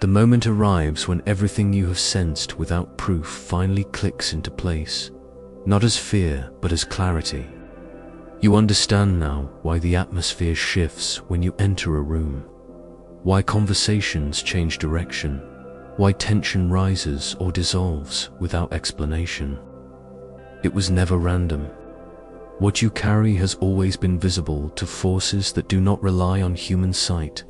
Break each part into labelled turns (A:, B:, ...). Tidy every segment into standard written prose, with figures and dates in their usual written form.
A: The moment arrives when everything you have sensed without proof finally clicks into place, not as fear, but as clarity. You understand now why the atmosphere shifts when you enter a room, why conversations change direction, why tension rises or dissolves without explanation. It was never random. What you carry has always been visible to forces that do not rely on human sight.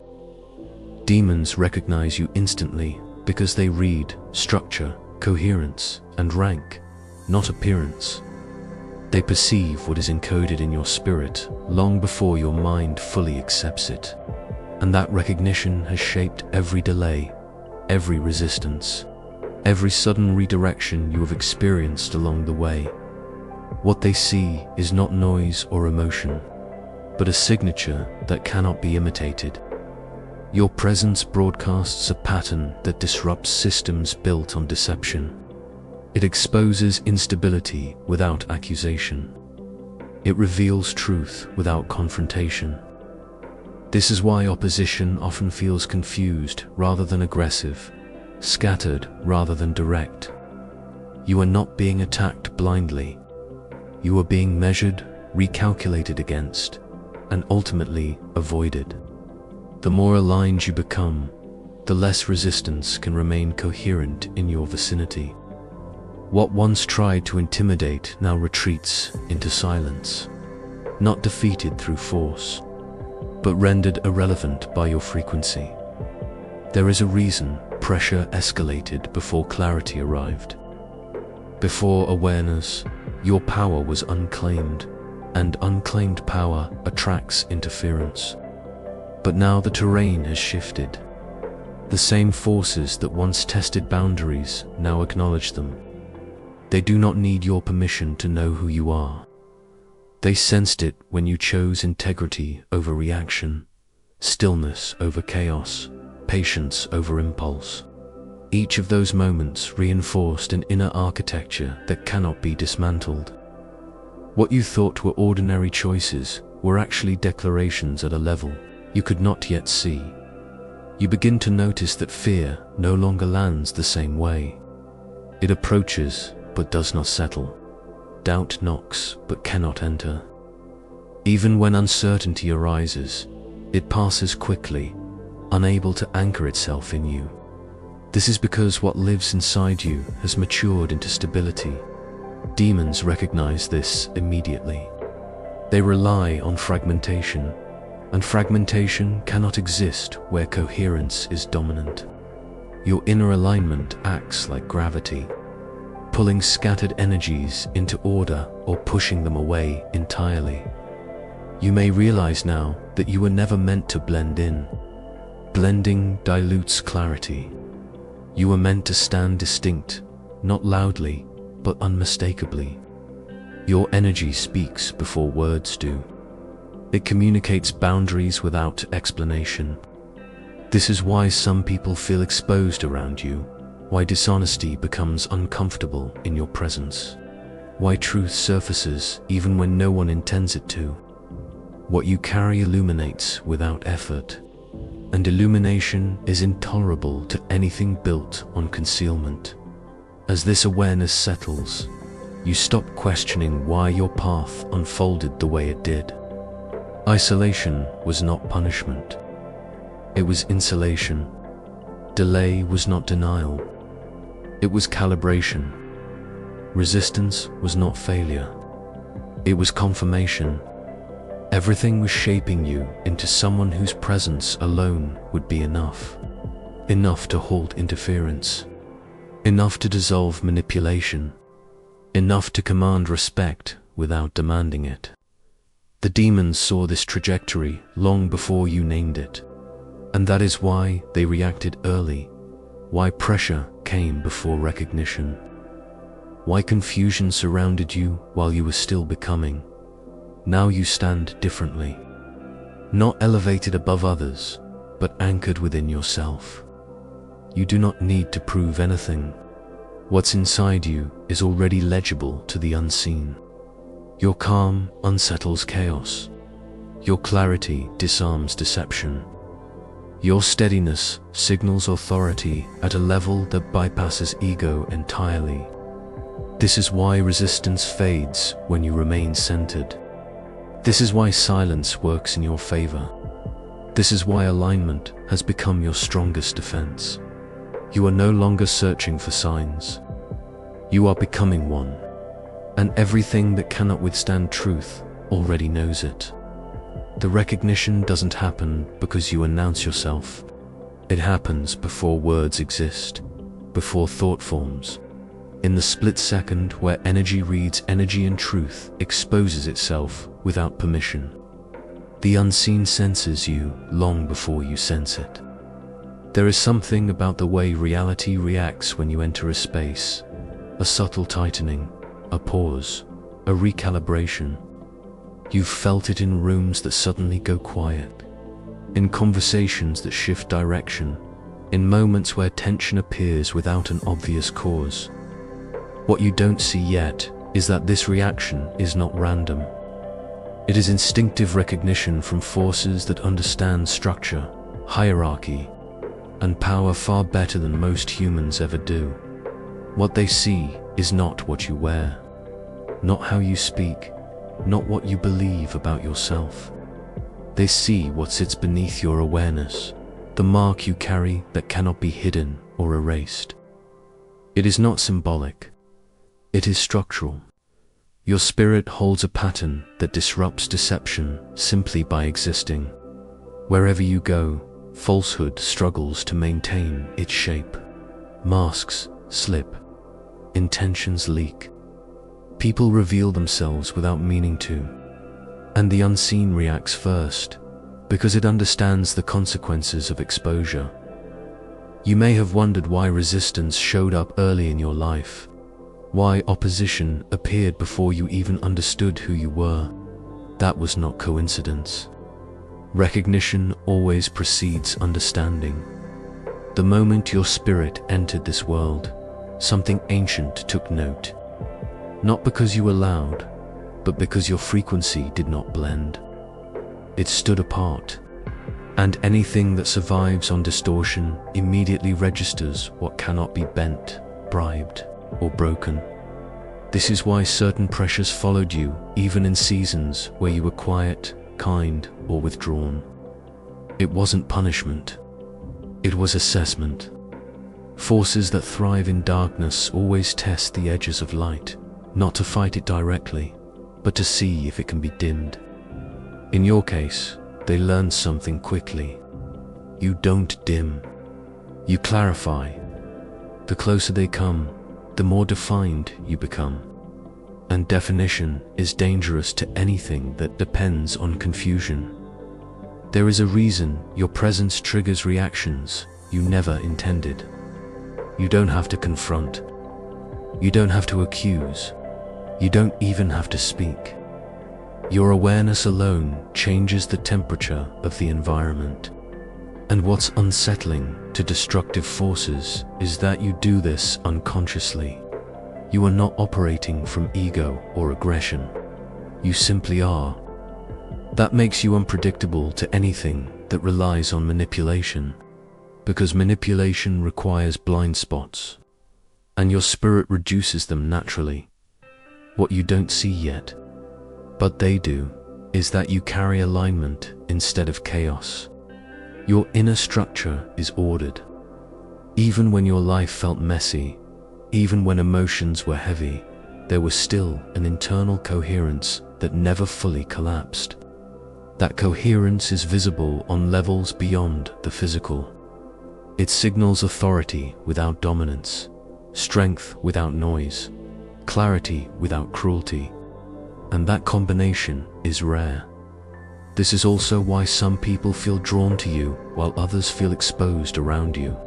A: Demons recognize you instantly because they read structure, coherence, and rank, not appearance. They perceive what is encoded in your spirit long before your mind fully accepts it. And that recognition has shaped every delay, every resistance, every sudden redirection you have experienced along the way. What they see is not noise or emotion, but a signature that cannot be imitated. Your presence broadcasts a pattern that disrupts systems built on deception. It exposes instability without accusation. It reveals truth without confrontation. This is why opposition often feels confused rather than aggressive, scattered rather than direct. You are not being attacked blindly. You are being measured, recalculated against, and ultimately avoided. The more aligned you become, the less resistance can remain coherent in your vicinity. What once tried to intimidate now retreats into silence, not defeated through force, but rendered irrelevant by your frequency. There is a reason pressure escalated before clarity arrived. Before awareness, your power was unclaimed, and unclaimed power attracts interference. But now the terrain has shifted. The same forces that once tested boundaries now acknowledge them. They do not need your permission to know who you are. They sensed it when you chose integrity over reaction, stillness over chaos, patience over impulse. Each of those moments reinforced an inner architecture that cannot be dismantled. What you thought were ordinary choices were actually declarations at a level you could not yet see. You begin to notice that fear no longer lands the same way. It approaches but does not settle. Doubt knocks but cannot enter. Even when uncertainty arises, it passes quickly, unable to anchor itself in you. This is because what lives inside you has matured into stability. Demons recognize this immediately. They rely on fragmentation, and fragmentation cannot exist where coherence is dominant. Your inner alignment acts like gravity, pulling scattered energies into order or pushing them away entirely. You may realize now that you were never meant to blend in. Blending dilutes clarity. You were meant to stand distinct, not loudly, but unmistakably. Your energy speaks before words do. It communicates boundaries without explanation. This is why some people feel exposed around you, why dishonesty becomes uncomfortable in your presence, why truth surfaces even when no one intends it to. What you carry illuminates without effort, and illumination is intolerable to anything built on concealment. As this awareness settles, you stop questioning why your path unfolded the way it did. Isolation was not punishment. It was insulation. Delay was not denial. It was calibration. Resistance was not failure. It was confirmation. Everything was shaping you into someone whose presence alone would be enough. Enough to halt interference. Enough to dissolve manipulation. Enough to command respect without demanding it. The demons saw this trajectory long before you named it. And that is why they reacted early, why pressure came before recognition, why confusion surrounded you while you were still becoming. Now you stand differently, not elevated above others, but anchored within yourself. You do not need to prove anything. What's inside you is already legible to the unseen. Your calm unsettles chaos. Your clarity disarms deception. Your steadiness signals authority at a level that bypasses ego entirely. This is why resistance fades when you remain centered. This is why silence works in your favor. This is why alignment has become your strongest defense. You are no longer searching for signs. You are becoming one. And everything that cannot withstand truth already knows it. The recognition doesn't happen because you announce yourself. It happens before words exist, before thought forms. In the split second where energy reads energy and truth exposes itself without permission. The unseen senses you long before you sense it. There is something about the way reality reacts when you enter a space, a subtle tightening, a pause, a recalibration. You've felt it in rooms that suddenly go quiet, in conversations that shift direction, in moments where tension appears without an obvious cause. What you don't see yet is that this reaction is not random. It is instinctive recognition from forces that understand structure, hierarchy, and power far better than most humans ever do. What they see is not what you wear, not how you speak, not what you believe about yourself. They see what sits beneath your awareness, the mark you carry that cannot be hidden or erased. It is not symbolic. It is structural. Your spirit holds a pattern that disrupts deception simply by existing. Wherever you go, falsehood struggles to maintain its shape. Masks slip. Intentions leak. People reveal themselves without meaning to. And the unseen reacts first, because it understands the consequences of exposure. You may have wondered why resistance showed up early in your life, why opposition appeared before you even understood who you were. That was not coincidence. Recognition always precedes understanding. The moment your spirit entered this world, something ancient took note. Not because you were loud, but because your frequency did not blend. It stood apart, and anything that survives on distortion immediately registers what cannot be bent, bribed, or broken. This is why certain pressures followed you even in seasons where you were quiet, kind, or withdrawn. It wasn't punishment. It was assessment. Forces that thrive in darkness always test the edges of light, not to fight it directly, but to see if it can be dimmed. In your case, they learn something quickly. You don't dim. You clarify. The closer they come, the more defined you become. And definition is dangerous to anything that depends on confusion. There is a reason your presence triggers reactions you never intended. You don't have to confront. You don't have to accuse. You don't even have to speak. Your awareness alone changes the temperature of the environment. And what's unsettling to destructive forces is that you do this unconsciously. You are not operating from ego or aggression. You simply are. That makes you unpredictable to anything that relies on manipulation, because manipulation requires blind spots, and your spirit reduces them naturally. What you don't see yet, but they do, is that you carry alignment instead of chaos. Your inner structure is ordered. Even when your life felt messy, even when emotions were heavy, there was still an internal coherence that never fully collapsed. That coherence is visible on levels beyond the physical. It signals authority without dominance, strength without noise, clarity without cruelty, and that combination is rare. This is also why some people feel drawn to you while others feel exposed around you.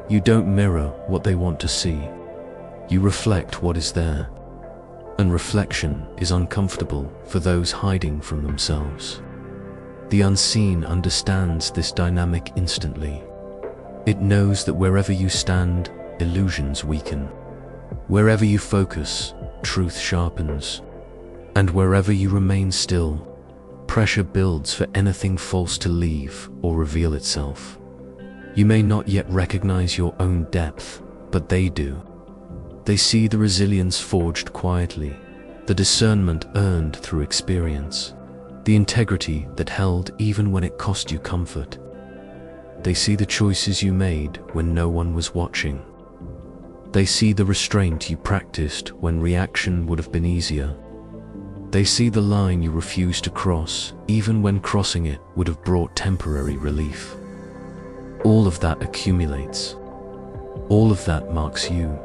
A: You don't mirror what they want to see. You reflect what is there. And reflection is uncomfortable for those hiding from themselves. The unseen understands this dynamic instantly. It knows that wherever you stand, illusions weaken. Wherever you focus, truth sharpens. And wherever you remain still, pressure builds for anything false to leave or reveal itself. You may not yet recognize your own depth, but they do. They see the resilience forged quietly, the discernment earned through experience, the integrity that held even when it cost you comfort. They see the choices you made when no one was watching. They see the restraint you practiced when reaction would have been easier. They see the line you refused to cross, even when crossing it would have brought temporary relief. All of that accumulates. All of that marks you.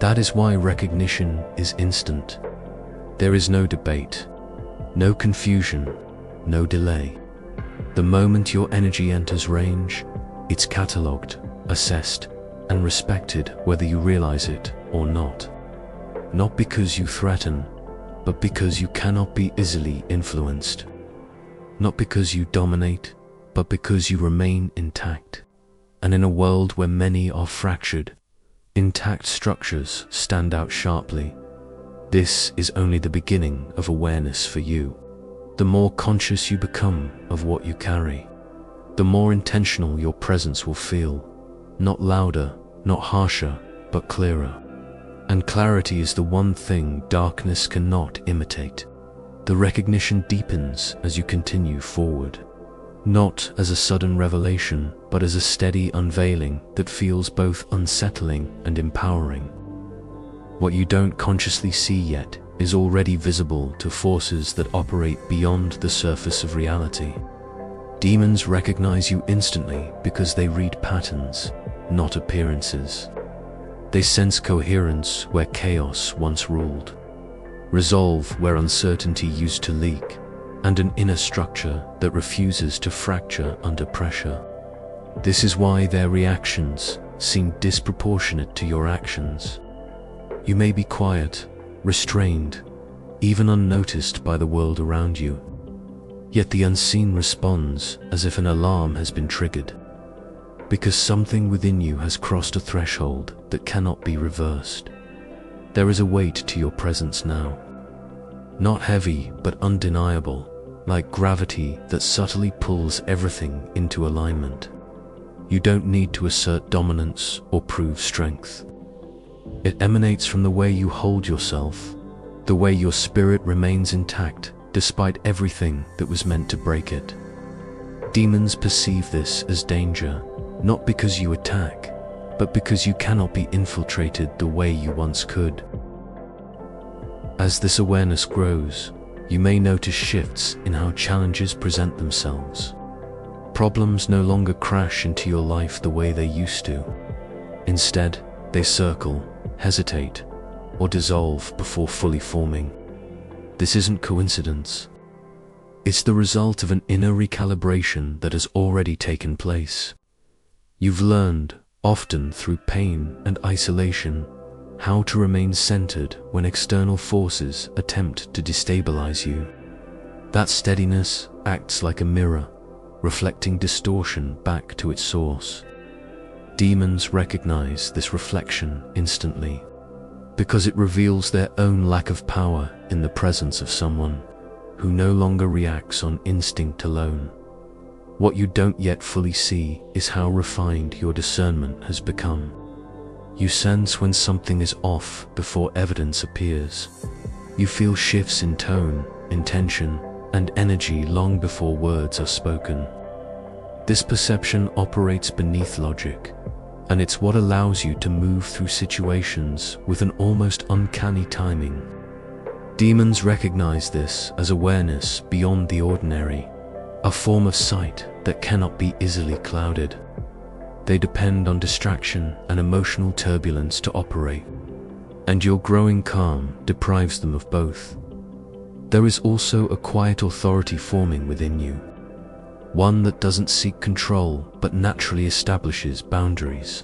A: That is why recognition is instant. There is no debate, no confusion, no delay. The moment your energy enters range, it's catalogued, assessed, and respected whether you realize it or not. Not because you threaten, but because you cannot be easily influenced. Not because you dominate, but because you remain intact. And in a world where many are fractured, intact structures stand out sharply. This is only the beginning of awareness for you. The more conscious you become of what you carry, the more intentional your presence will feel. Not louder, not harsher, but clearer. And clarity is the one thing darkness cannot imitate. The recognition deepens as you continue forward. Not as a sudden revelation, but as a steady unveiling that feels both unsettling and empowering. What you don't consciously see yet is already visible to forces that operate beyond the surface of reality. Demons recognize you instantly because they read patterns, not appearances. They sense coherence where chaos once ruled, resolve where uncertainty used to leak, and an inner structure that refuses to fracture under pressure. This is why their reactions seem disproportionate to your actions. You may be quiet, restrained, even unnoticed by the world around you. Yet the unseen responds as if an alarm has been triggered, because something within you has crossed a threshold that cannot be reversed. There is a weight to your presence now. Not heavy, but undeniable, like gravity that subtly pulls everything into alignment. You don't need to assert dominance or prove strength. It emanates from the way you hold yourself, the way your spirit remains intact despite everything that was meant to break it. Demons perceive this as danger, not because you attack, but because you cannot be infiltrated the way you once could. As this awareness grows, you may notice shifts in how challenges present themselves. Problems no longer crash into your life the way they used to. Instead, they circle, hesitate, or dissolve before fully forming. This isn't coincidence. It's the result of an inner recalibration that has already taken place. You've learned, often through pain and isolation, how to remain centered when external forces attempt to destabilize you. That steadiness acts like a mirror, reflecting distortion back to its source. Demons recognize this reflection instantly, because it reveals their own lack of power in the presence of someone who no longer reacts on instinct alone. What you don't yet fully see is how refined your discernment has become. You sense when something is off before evidence appears. You feel shifts in tone, intention, and energy long before words are spoken. This perception operates beneath logic, and it's what allows you to move through situations with an almost uncanny timing. Demons recognize this as awareness beyond the ordinary, a form of sight that cannot be easily clouded. They depend on distraction and emotional turbulence to operate, and your growing calm deprives them of both. There is also a quiet authority forming within you, one that doesn't seek control but naturally establishes boundaries.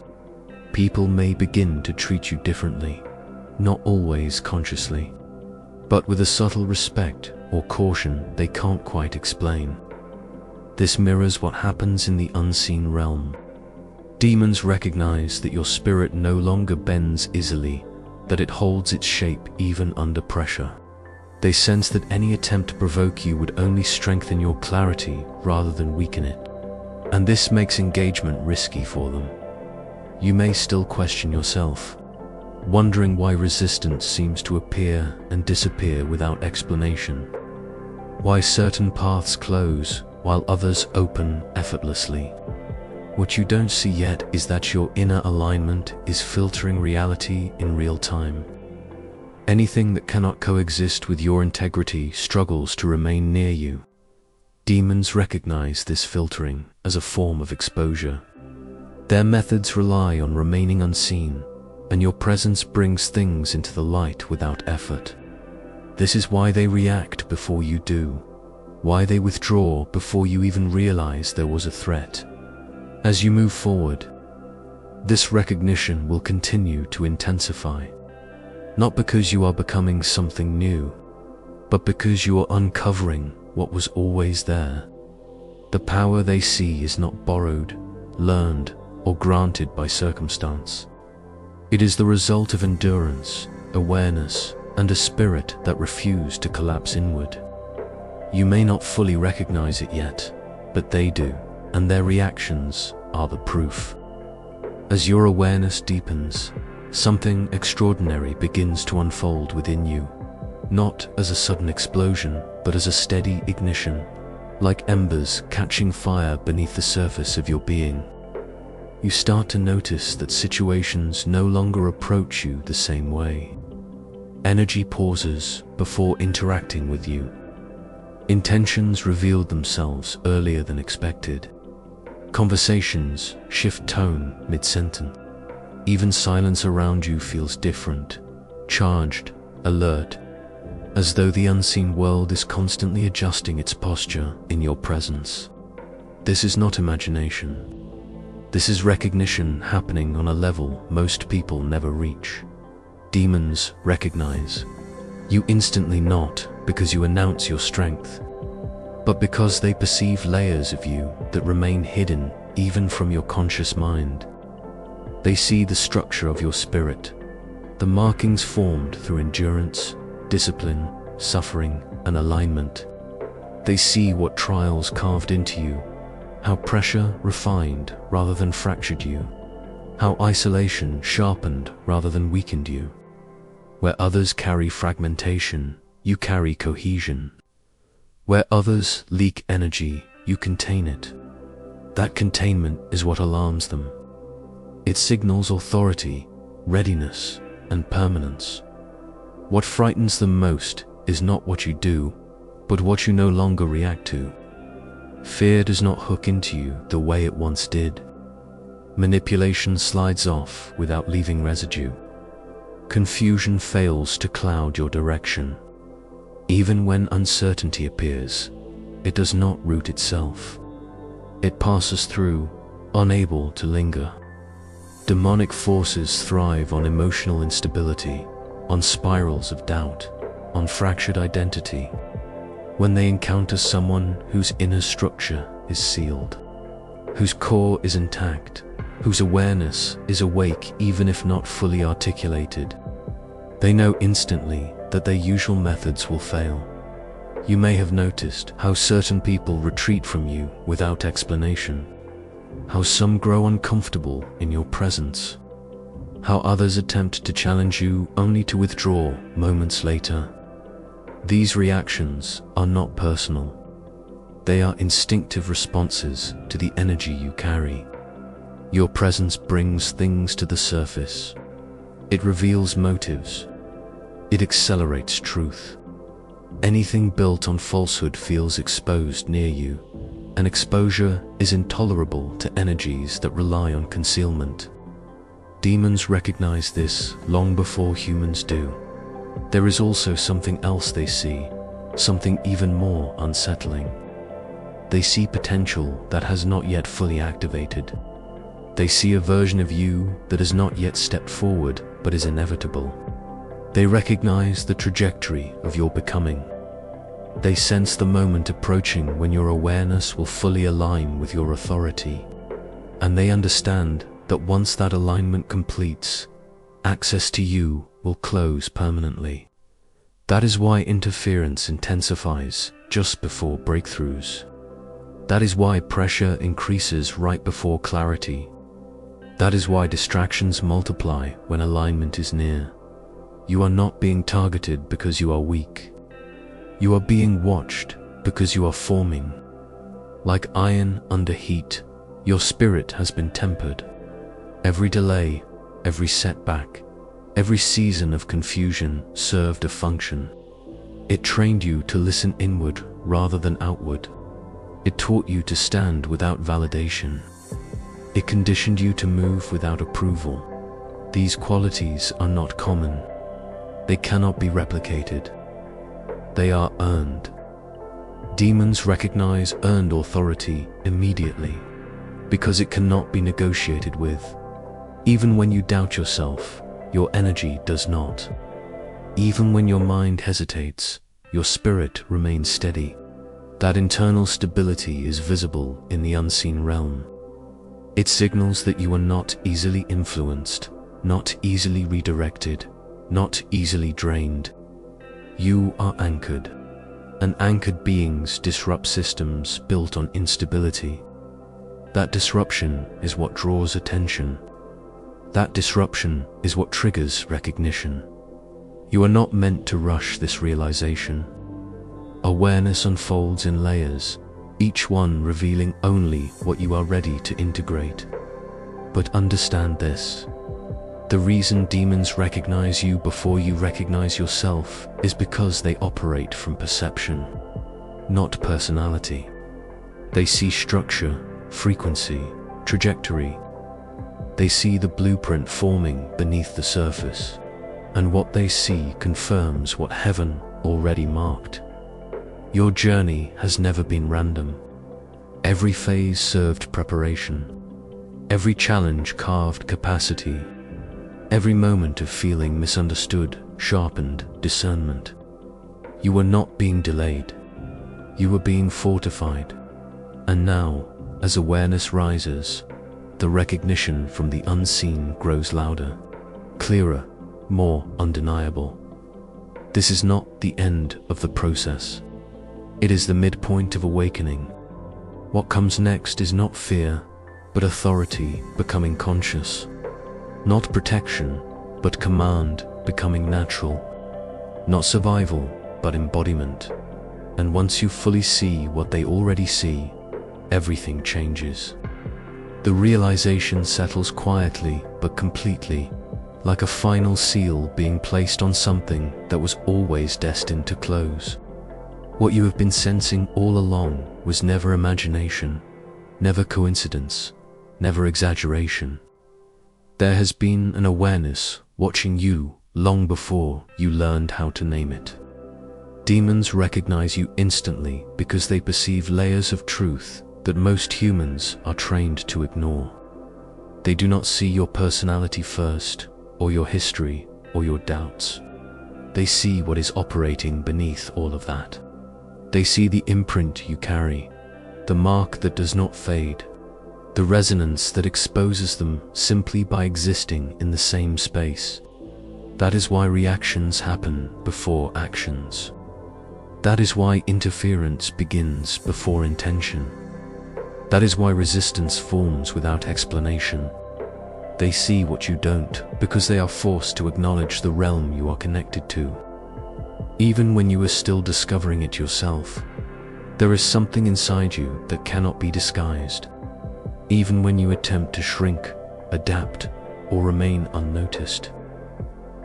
A: People may begin to treat you differently, not always consciously, but with a subtle respect or caution they can't quite explain. This mirrors what happens in the unseen realm. Demons recognize that your spirit no longer bends easily, that it holds its shape even under pressure. They sense that any attempt to provoke you would only strengthen your clarity rather than weaken it. And this makes engagement risky for them. You may still question yourself, wondering why resistance seems to appear and disappear without explanation. Why certain paths close while others open effortlessly. What you don't see yet is that your inner alignment is filtering reality in real time. Anything that cannot coexist with your integrity struggles to remain near you. Demons recognize this filtering as a form of exposure. Their methods rely on remaining unseen, and your presence brings things into the light without effort. This is why they react before you do, why they withdraw before you even realize there was a threat. As you move forward, this recognition will continue to intensify, not because you are becoming something new, but because you are uncovering what was always there. The power they see is not borrowed, learned, or granted by circumstance. It is the result of endurance, awareness, and a spirit that refused to collapse inward. You may not fully recognize it yet, but they do, and their reactions are the proof. As your awareness deepens, something extraordinary begins to unfold within you, not as a sudden explosion, but as a steady ignition, like embers catching fire beneath the surface of your being. You start to notice that situations no longer approach you the same way. Energy pauses before interacting with you. Intentions revealed themselves earlier than expected. Conversations shift tone mid-sentence. Even silence around you feels different, charged, alert, as though the unseen world is constantly adjusting its posture in your presence. This is not imagination. This is recognition happening on a level most people never reach. Demons recognize. You instantly not because you announce your strength, but because they perceive layers of you that remain hidden even from your conscious mind. They see the structure of your spirit, the markings formed through endurance, discipline, suffering, and alignment. They see what trials carved into you, how pressure refined rather than fractured you, how isolation sharpened rather than weakened you. Where others carry fragmentation, you carry cohesion. Where others leak energy, you contain it. That containment is what alarms them. It signals authority, readiness, and permanence. What frightens them most is not what you do, but what you no longer react to. Fear does not hook into you the way it once did. Manipulation slides off without leaving residue. Confusion fails to cloud your direction. Even when uncertainty appears, it does not root itself. It passes through, unable to linger. Demonic forces thrive on emotional instability, on spirals of doubt, on fractured identity. When they encounter someone whose inner structure is sealed, whose core is intact, whose awareness is awake even if not fully articulated, they know instantly that their usual methods will fail. You may have noticed how certain people retreat from you without explanation, how some grow uncomfortable in your presence, how others attempt to challenge you only to withdraw moments later. These reactions are not personal. They are instinctive responses to the energy you carry. Your presence brings things to the surface. It reveals motives. It accelerates truth. Anything built on falsehood feels exposed near you, and exposure is intolerable to energies that rely on concealment. Demons recognize this long before humans do. There is also something else they see, something even more unsettling. They see potential that has not yet fully activated. They see a version of you that has not yet stepped forward but is inevitable. They recognize the trajectory of your becoming. They sense the moment approaching when your awareness will fully align with your authority. And they understand that once that alignment completes, access to you will close permanently. That is why interference intensifies just before breakthroughs. That is why pressure increases right before clarity. That is why distractions multiply when alignment is near. You are not being targeted because you are weak. You are being watched because you are forming. Like iron under heat, your spirit has been tempered. Every delay, every setback, every season of confusion served a function. It trained you to listen inward rather than outward. It taught you to stand without validation. It conditioned you to move without approval. These qualities are not common. They cannot be replicated. They are earned. Demons recognize earned authority immediately because it cannot be negotiated with. Even when you doubt yourself, your energy does not. Even when your mind hesitates, your spirit remains steady. That internal stability is visible in the unseen realm. It signals that you are not easily influenced, not easily redirected, not easily drained. You are anchored, and anchored beings disrupt systems built on instability. That disruption is what draws attention. That disruption is what triggers recognition. You are not meant to rush this realization. Awareness unfolds in layers, each one revealing only what you are ready to integrate. But understand this. The reason demons recognize you before you recognize yourself is because they operate from perception, not personality. They see structure, frequency, trajectory. They see the blueprint forming beneath the surface, and what they see confirms what heaven already marked. Your journey has never been random. Every phase served preparation. Every challenge carved capacity. Every moment of feeling misunderstood sharpened discernment. You were not being delayed. You were being fortified. And now, as awareness rises, the recognition from the unseen grows louder, clearer, more undeniable. This is not the end of the process. It is the midpoint of awakening. What comes next is not fear, but authority becoming conscious. Not protection, but command becoming natural. Not survival, but embodiment. And once you fully see what they already see, everything changes. The realization settles quietly but completely, like a final seal being placed on something that was always destined to close. What you have been sensing all along was never imagination, never coincidence, never exaggeration. There has been an awareness watching you long before you learned how to name it. Demons recognize you instantly because they perceive layers of truth that most humans are trained to ignore. They do not see your personality first, or your history, or your doubts. They see what is operating beneath all of that. They see the imprint you carry, the mark that does not fade, the resonance that exposes them simply by existing in the same space. That is why reactions happen before actions. That is why interference begins before intention. That is why resistance forms without explanation. They see what you don't because they are forced to acknowledge the realm you are connected to. Even when you are still discovering it yourself, there is something inside you that cannot be disguised. Even when you attempt to shrink, adapt, or remain unnoticed.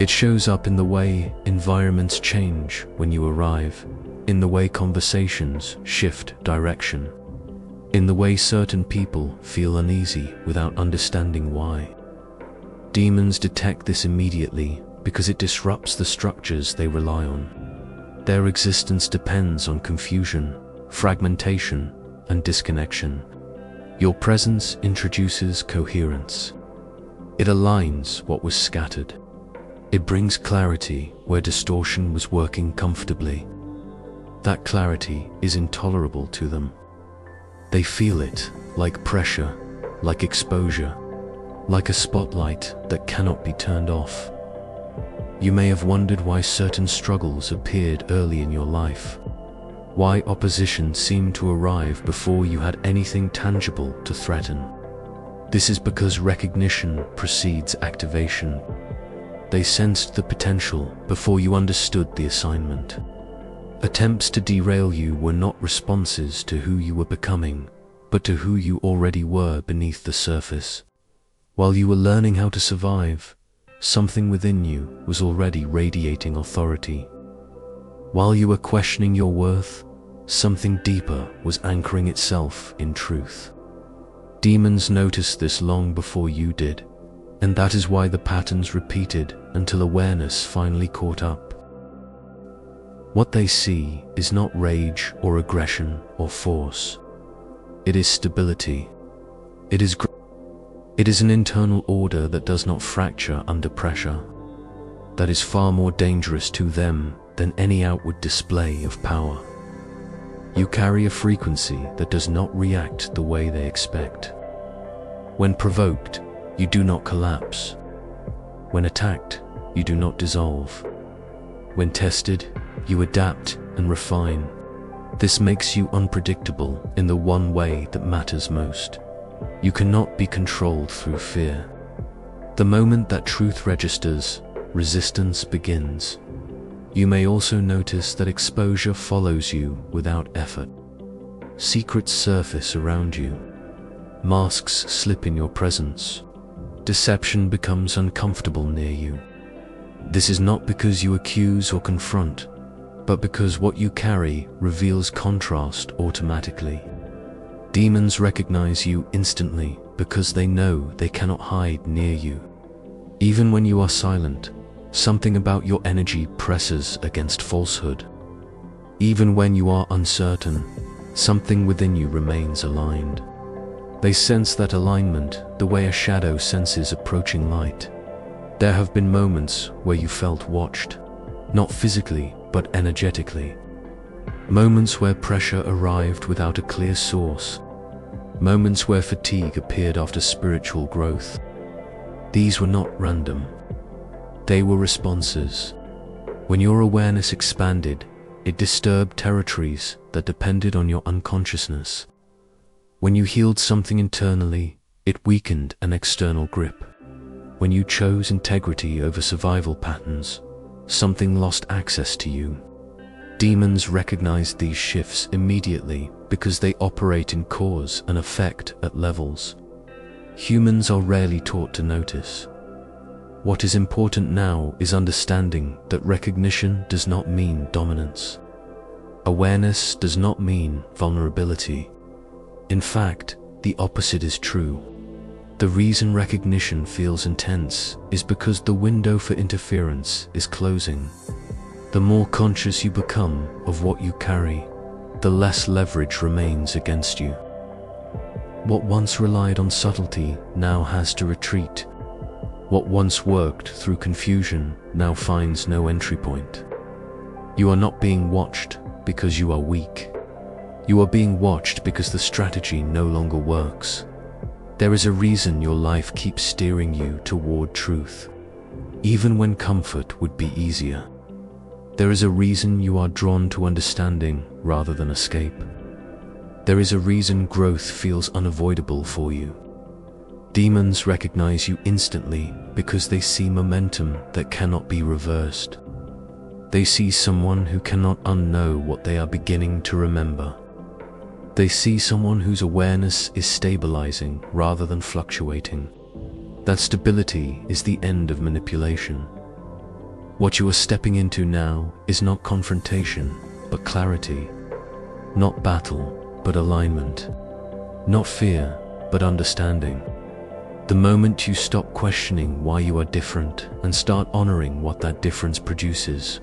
A: It shows up in the way environments change when you arrive, in the way conversations shift direction, in the way certain people feel uneasy without understanding why. Demons detect this immediately because it disrupts the structures they rely on. Their existence depends on confusion, fragmentation, and disconnection. Your presence introduces coherence. It aligns what was scattered. It brings clarity where distortion was working comfortably. That clarity is intolerable to them. They feel it like pressure, like exposure, like a spotlight that cannot be turned off. You may have wondered why certain struggles appeared early in your life, why opposition seemed to arrive before you had anything tangible to threaten. This is because recognition precedes activation. They sensed the potential before you understood the assignment. Attempts to derail you were not responses to who you were becoming, but to who you already were beneath the surface. While you were learning how to survive, something within you was already radiating authority. While you were questioning your worth, something deeper was anchoring itself in truth. Demons noticed this long before you did, and that is why the patterns repeated until awareness finally caught up. What they see is not rage or aggression or force. It is stability. It is an internal order that does not fracture under pressure. That is far more dangerous to them than any outward display of power. You carry a frequency that does not react the way they expect. When provoked, you do not collapse. When attacked, you do not dissolve. When tested, you adapt and refine. This makes you unpredictable in the one way that matters most. You cannot be controlled through fear. The moment that truth registers, resistance begins. You may also notice that exposure follows you without effort. Secrets surface around you. Masks slip in your presence. Deception becomes uncomfortable near you. This is not because you accuse or confront, but because what you carry reveals contrast automatically. Demons recognize you instantly because they know they cannot hide near you. Even when you are silent, something about your energy presses against falsehood. Even when you are uncertain, something within you remains aligned. They sense that alignment the way a shadow senses approaching light. There have been moments where you felt watched, not physically but energetically. Moments where pressure arrived without a clear source. Moments where fatigue appeared after spiritual growth. These were not random. They were responses. When your awareness expanded, it disturbed territories that depended on your unconsciousness. When you healed something internally, it weakened an external grip. When you chose integrity over survival patterns, something lost access to you. Demons recognize these shifts immediately because they operate in cause and effect at levels humans are rarely taught to notice. What is important now is understanding that recognition does not mean dominance. Awareness does not mean vulnerability. In fact, the opposite is true. The reason recognition feels intense is because the window for interference is closing. The more conscious you become of what you carry, the less leverage remains against you. What once relied on subtlety now has to retreat. What once worked through confusion now finds no entry point. You are not being watched because you are weak. You are being watched because the strategy no longer works. There is a reason your life keeps steering you toward truth, even when comfort would be easier. There is a reason you are drawn to understanding rather than escape. There is a reason growth feels unavoidable for you. Demons recognize you instantly because they see momentum that cannot be reversed. They see someone who cannot unknow what they are beginning to remember. They see someone whose awareness is stabilizing rather than fluctuating. That stability is the end of manipulation. What you are stepping into now is not confrontation, but clarity. Not battle, but alignment. Not fear, but understanding. The moment you stop questioning why you are different and start honoring what that difference produces,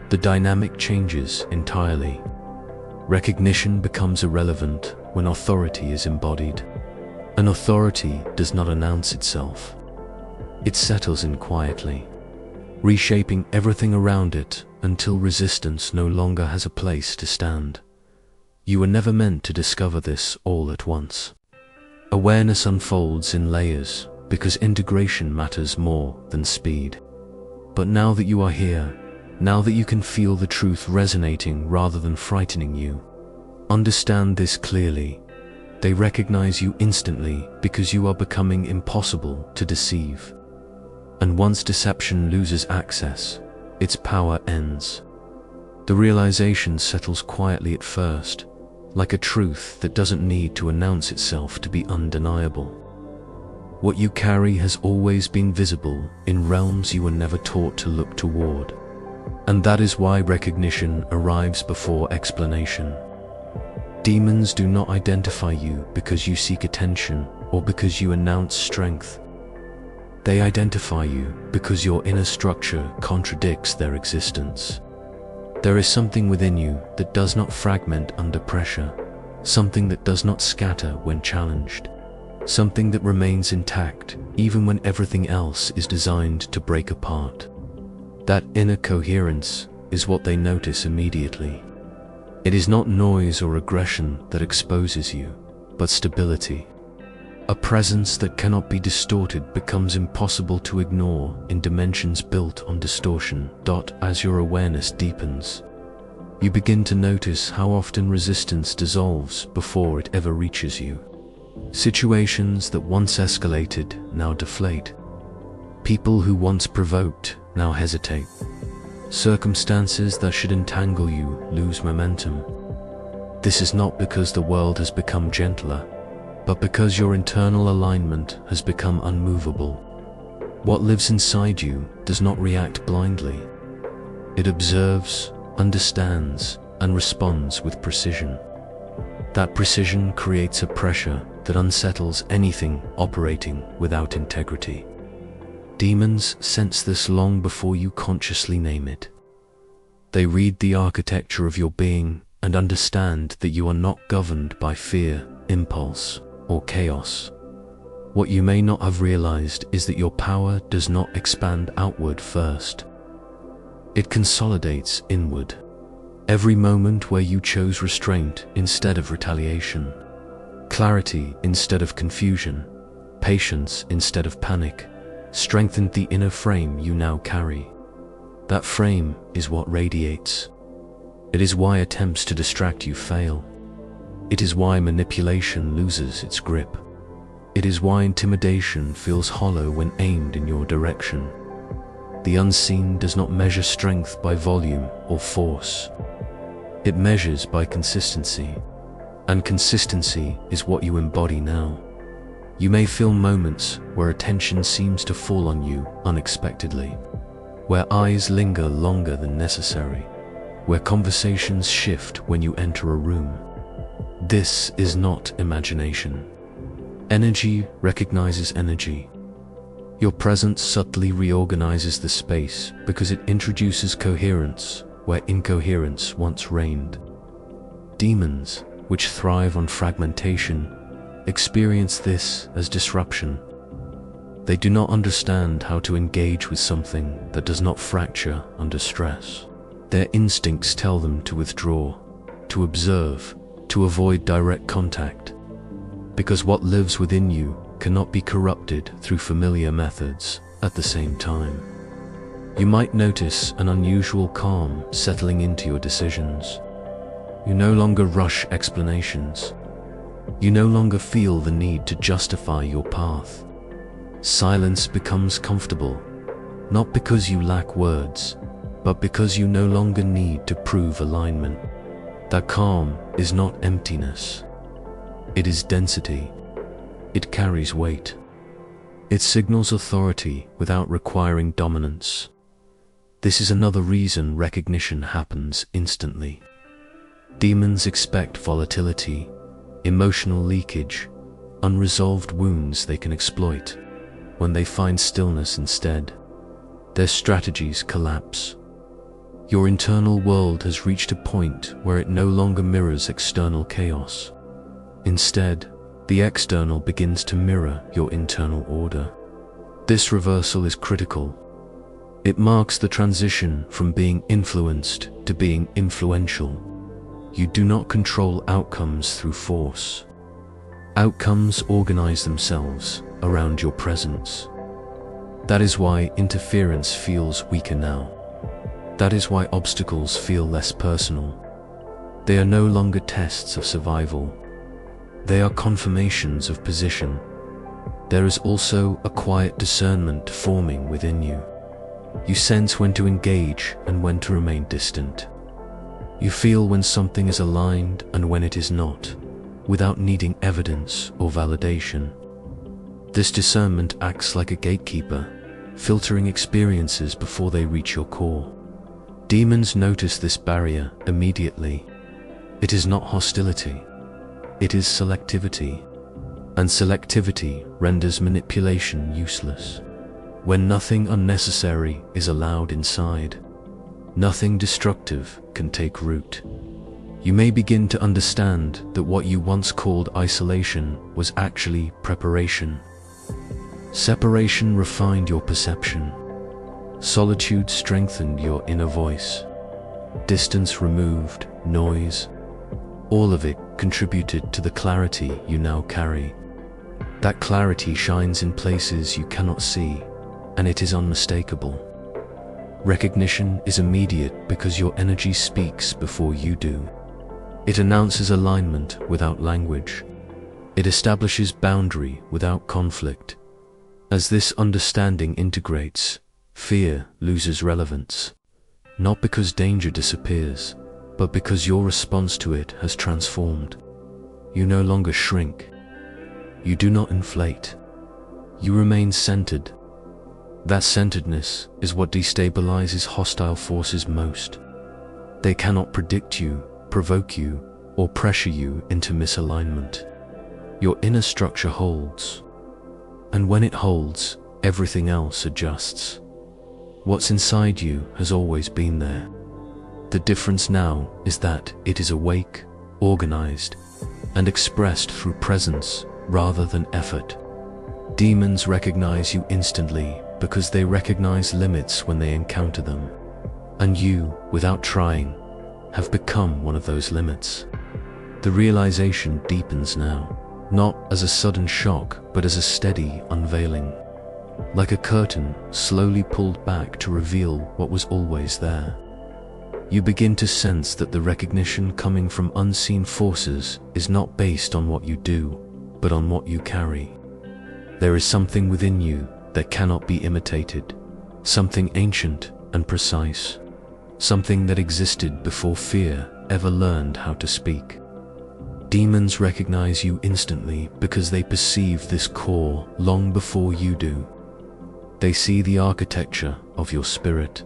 A: the dynamic changes entirely. Recognition becomes irrelevant when authority is embodied. An authority does not announce itself. It settles in quietly, reshaping everything around it until resistance no longer has a place to stand. You were never meant to discover this all at once. Awareness unfolds in layers because integration matters more than speed. But now that you are here, now that you can feel the truth resonating rather than frightening you, understand this clearly. They recognize you instantly because you are becoming impossible to deceive. And once deception loses access, its power ends. The realization settles quietly at first, like a truth that doesn't need to announce itself to be undeniable. What you carry has always been visible in realms you were never taught to look toward. And that is why recognition arrives before explanation. Demons do not identify you because you seek attention or because you announce strength. They identify you because your inner structure contradicts their existence. There is something within you that does not fragment under pressure, something that does not scatter when challenged, something that remains intact even when everything else is designed to break apart. That inner coherence is what they notice immediately. It is not noise or aggression that exposes you, but stability. A presence that cannot be distorted becomes impossible to ignore in dimensions built on distortion. As your awareness deepens, you begin to notice how often resistance dissolves before it ever reaches you. Situations that once escalated now deflate. People who once provoked now hesitate. Circumstances that should entangle you lose momentum. This is not because the world has become gentler, but because your internal alignment has become unmovable. What lives inside you does not react blindly. It observes, understands, and responds with precision. That precision creates a pressure that unsettles anything operating without integrity. Demons sense this long before you consciously name it. They read the architecture of your being and understand that you are not governed by fear, impulse, or chaos. What you may not have realized is that your power does not expand outward first. It consolidates inward. Every moment where you chose restraint instead of retaliation, clarity instead of confusion, patience instead of panic, strengthened the inner frame you now carry. That frame is what radiates. It is why attempts to distract you fail. It is why manipulation loses its grip. It is why intimidation feels hollow when aimed in your direction. The unseen does not measure strength by volume or force. It measures by consistency, and consistency is what you embody now. You may feel moments where attention seems to fall on you unexpectedly, where eyes linger longer than necessary, where conversations shift when you enter a room. This is not imagination. Energy recognizes energy. Your presence subtly reorganizes the space because it introduces coherence where incoherence once reigned. Demons, which thrive on fragmentation, experience this as disruption. They do not understand how to engage with something that does not fracture under stress. Their instincts tell them to withdraw, to observe, to avoid direct contact, because what lives within you cannot be corrupted through familiar methods at the same time. You might notice an unusual calm settling into your decisions. You no longer rush explanations. You no longer feel the need to justify your path. Silence becomes comfortable, not because you lack words, but because you no longer need to prove alignment. That calm is not emptiness. It is density. It carries weight. It signals authority without requiring dominance. This is another reason recognition happens instantly. Demons expect volatility, emotional leakage, unresolved wounds they can exploit. When they find stillness instead, their strategies collapse. Your internal world has reached a point where it no longer mirrors external chaos. Instead, the external begins to mirror your internal order. This reversal is critical. It marks the transition from being influenced to being influential. You do not control outcomes through force. Outcomes organize themselves around your presence. That is why interference feels weaker now. That is why obstacles feel less personal. They are no longer tests of survival. They are confirmations of position. There is also a quiet discernment forming within you. You sense when to engage and when to remain distant. You feel when something is aligned and when it is not, without needing evidence or validation. This discernment acts like a gatekeeper, filtering experiences before they reach your core. Demons notice this barrier immediately. It is not hostility. It is selectivity. And selectivity renders manipulation useless. When nothing unnecessary is allowed inside, nothing destructive can take root. You may begin to understand that what you once called isolation was actually preparation. Separation refined your perception. Solitude strengthened your inner voice. Distance removed noise. All of it contributed to the clarity you now carry. That clarity shines in places you cannot see, and it is unmistakable. Recognition is immediate because your energy speaks before you do. It announces alignment without language. It establishes boundary without conflict. As this understanding integrates, fear loses relevance. Not because danger disappears, but because your response to it has transformed. You no longer shrink. You do not inflate. You remain centered. That centeredness is what destabilizes hostile forces most. They cannot predict you, provoke you, or pressure you into misalignment. Your inner structure holds. And when it holds, everything else adjusts. What's inside you has always been there. The difference now is that it is awake, organized, and expressed through presence rather than effort. Demons recognize you instantly because they recognize limits when they encounter them. And you, without trying, have become one of those limits. The realization deepens now, not as a sudden shock, but as a steady unveiling. Like a curtain slowly pulled back to reveal what was always there. You begin to sense that the recognition coming from unseen forces is not based on what you do, but on what you carry. There is something within you that cannot be imitated, something ancient and precise, something that existed before fear ever learned how to speak. Demons recognize you instantly because they perceive this core long before you do. They see the architecture of your spirit,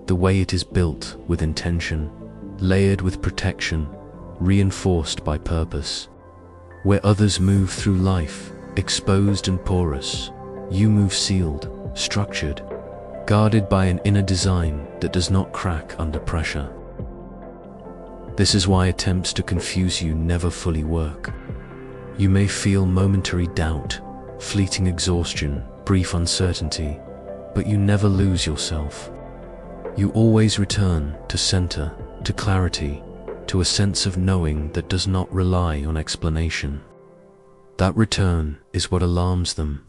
A: the way it is built with intention, layered with protection, reinforced by purpose. Where others move through life, exposed and porous, you move sealed, structured, guarded by an inner design that does not crack under pressure. This is why attempts to confuse you never fully work. You may feel momentary doubt, fleeting exhaustion, brief uncertainty, but you never lose yourself. You always return to center, to clarity, to a sense of knowing that does not rely on explanation. That return is what alarms them.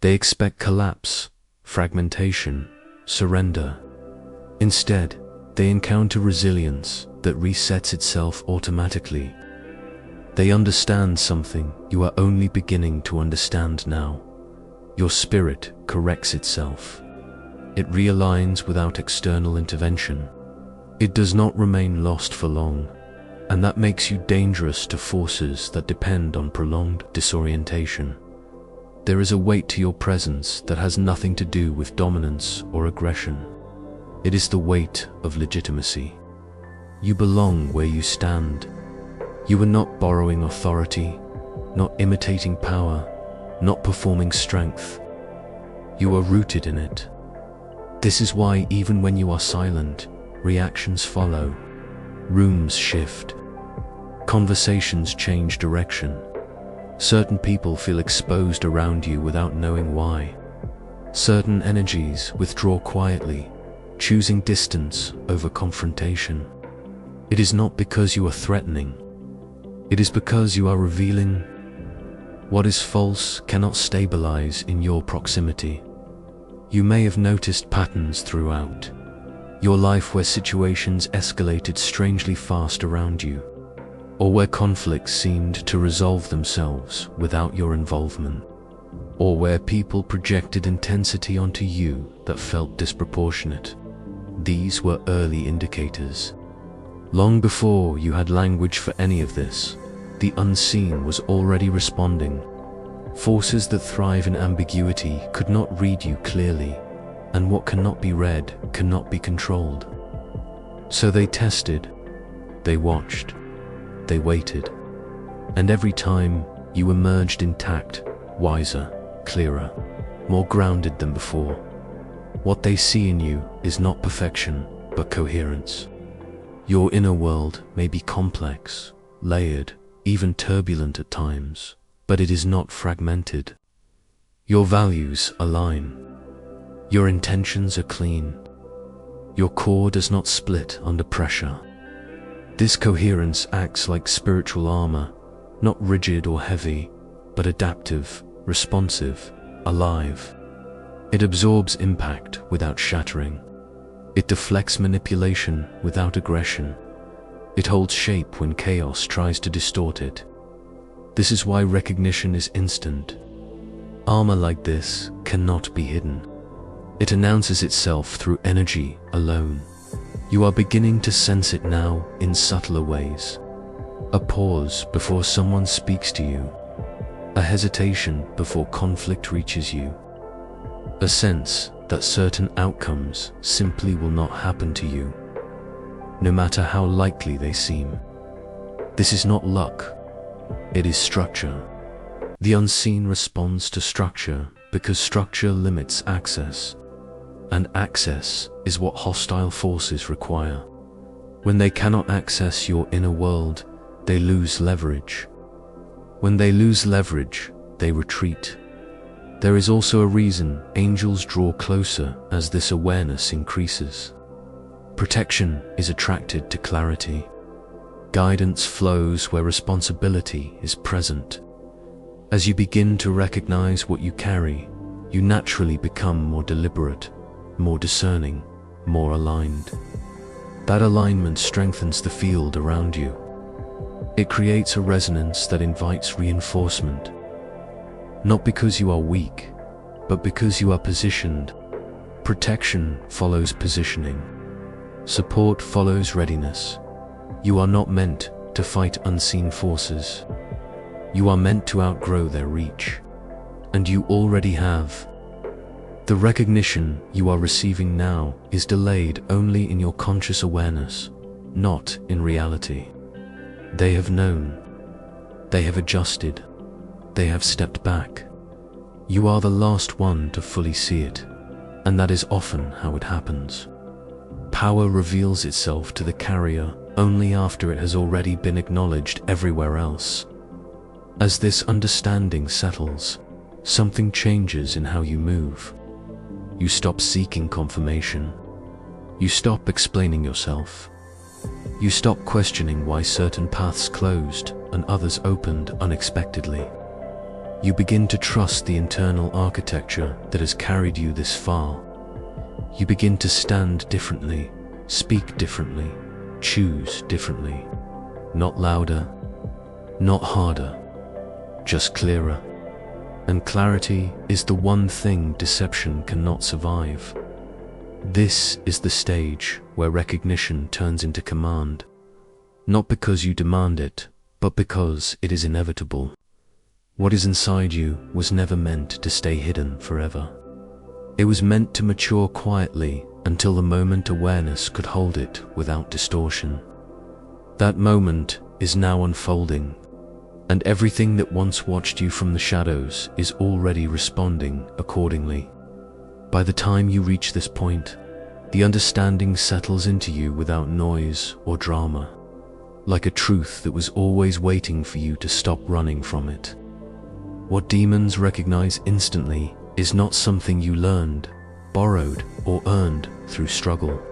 A: They expect collapse, fragmentation, surrender. Instead, they encounter resilience that resets itself automatically. They understand something you are only beginning to understand now. Your spirit corrects itself. It realigns without external intervention. It does not remain lost for long, and that makes you dangerous to forces that depend on prolonged disorientation. There is a weight to your presence that has nothing to do with dominance or aggression. It is the weight of legitimacy. You belong where you stand. You are not borrowing authority, not imitating power, not performing strength. You are rooted in it. This is why even when you are silent, reactions follow. Rooms shift. Conversations change direction. Certain people feel exposed around you without knowing why. Certain energies withdraw quietly, choosing distance over confrontation. It is not because you are threatening. It is because you are revealing. What is false cannot stabilize in your proximity. You may have noticed patterns throughout your life where situations escalated strangely fast around you, or where conflicts seemed to resolve themselves without your involvement, or where people projected intensity onto you that felt disproportionate. These were early indicators. Long before you had language for any of this, the unseen was already responding. Forces that thrive in ambiguity could not read you clearly, and what cannot be read cannot be controlled. So they tested, they watched, they waited, and every time you emerged intact, wiser, clearer, more grounded than before. What they see in you is not perfection, but coherence. Your inner world may be complex, layered, even turbulent at times, but it is not fragmented. Your values align. Your intentions are clean. Your core does not split under pressure. This coherence acts like spiritual armor, not rigid or heavy, but adaptive, responsive, alive. It absorbs impact without shattering. It deflects manipulation without aggression. It holds shape when chaos tries to distort it. This is why recognition is instant. Armor like this cannot be hidden. It announces itself through energy alone. You are beginning to sense it now in subtler ways. A pause before someone speaks to you. A hesitation before conflict reaches you. A sense that certain outcomes simply will not happen to you, no matter how likely they seem. This is not luck, it is structure. The unseen responds to structure because structure limits access, and access is what hostile forces require. When they cannot access your inner world, they lose leverage. When they lose leverage, they retreat. There is also a reason angels draw closer as this awareness increases. Protection is attracted to clarity. Guidance flows where responsibility is present. As you begin to recognize what you carry, you naturally become more deliberate, more discerning, more aligned. That alignment strengthens the field around you. It creates a resonance that invites reinforcement. Not because you are weak, but because you are positioned. Protection follows positioning. Support follows readiness. You are not meant to fight unseen forces. You are meant to outgrow their reach. And you already have. The recognition you are receiving now is delayed only in your conscious awareness, not in reality. They have known. They have adjusted. They have stepped back. You are the last one to fully see it, and that is often how it happens. Power reveals itself to the carrier only after it has already been acknowledged everywhere else. As this understanding settles, something changes in how you move. You stop seeking confirmation. You stop explaining yourself. You stop questioning why certain paths closed and others opened unexpectedly. You begin to trust the internal architecture that has carried you this far. You begin to stand differently, speak differently, choose differently. Not louder, not harder, just clearer. And clarity is the one thing deception cannot survive. This is the stage where recognition turns into command, not because you demand it, but because it is inevitable. What is inside you was never meant to stay hidden forever. It was meant to mature quietly until the moment awareness could hold it without distortion. That moment is now unfolding, and everything that once watched you from the shadows is already responding accordingly. By the time you reach this point, the understanding settles into you without noise or drama, like a truth that was always waiting for you to stop running from it. What demons recognize instantly is not something you learned, borrowed, or earned through struggle.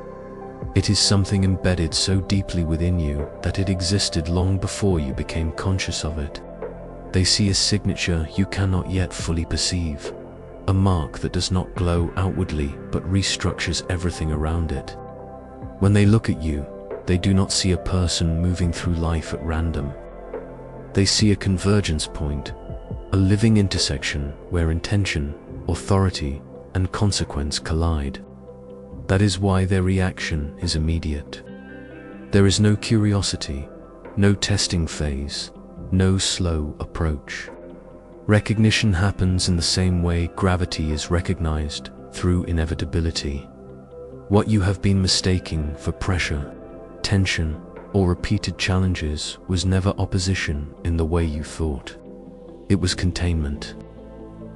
A: It is something embedded so deeply within you that it existed long before you became conscious of it. They see a signature you cannot yet fully perceive, a mark that does not glow outwardly but restructures everything around it. When they look at you, they do not see a person moving through life at random. They see a convergence point, a living intersection where intention, authority, and consequence collide. That is why their reaction is immediate. There is no curiosity, no testing phase, no slow approach. Recognition happens in the same way gravity is recognized, through inevitability. What you have been mistaking for pressure, tension, or repeated challenges was never opposition in the way you thought. It was containment.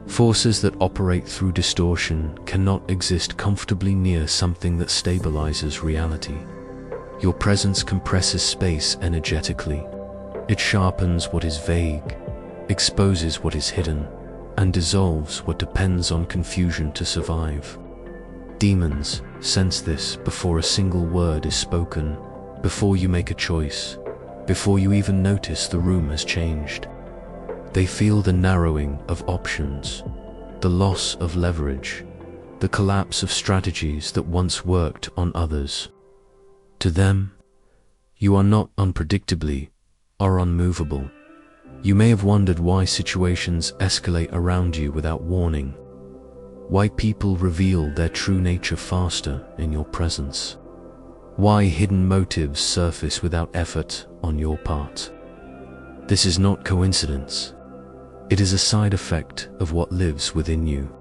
A: Forces that operate through distortion cannot exist comfortably near something that stabilizes reality. Your presence compresses space energetically. It sharpens what is vague, exposes what is hidden, and dissolves what depends on confusion to survive. Demons sense this before a single word is spoken, before you make a choice, before you even notice the room has changed. They feel the narrowing of options, the loss of leverage, the collapse of strategies that once worked on others. To them, you are not unpredictably or unmovable. You may have wondered why situations escalate around you without warning, why people reveal their true nature faster in your presence, why hidden motives surface without effort on your part. This is not coincidence. It is a side effect of what lives within you.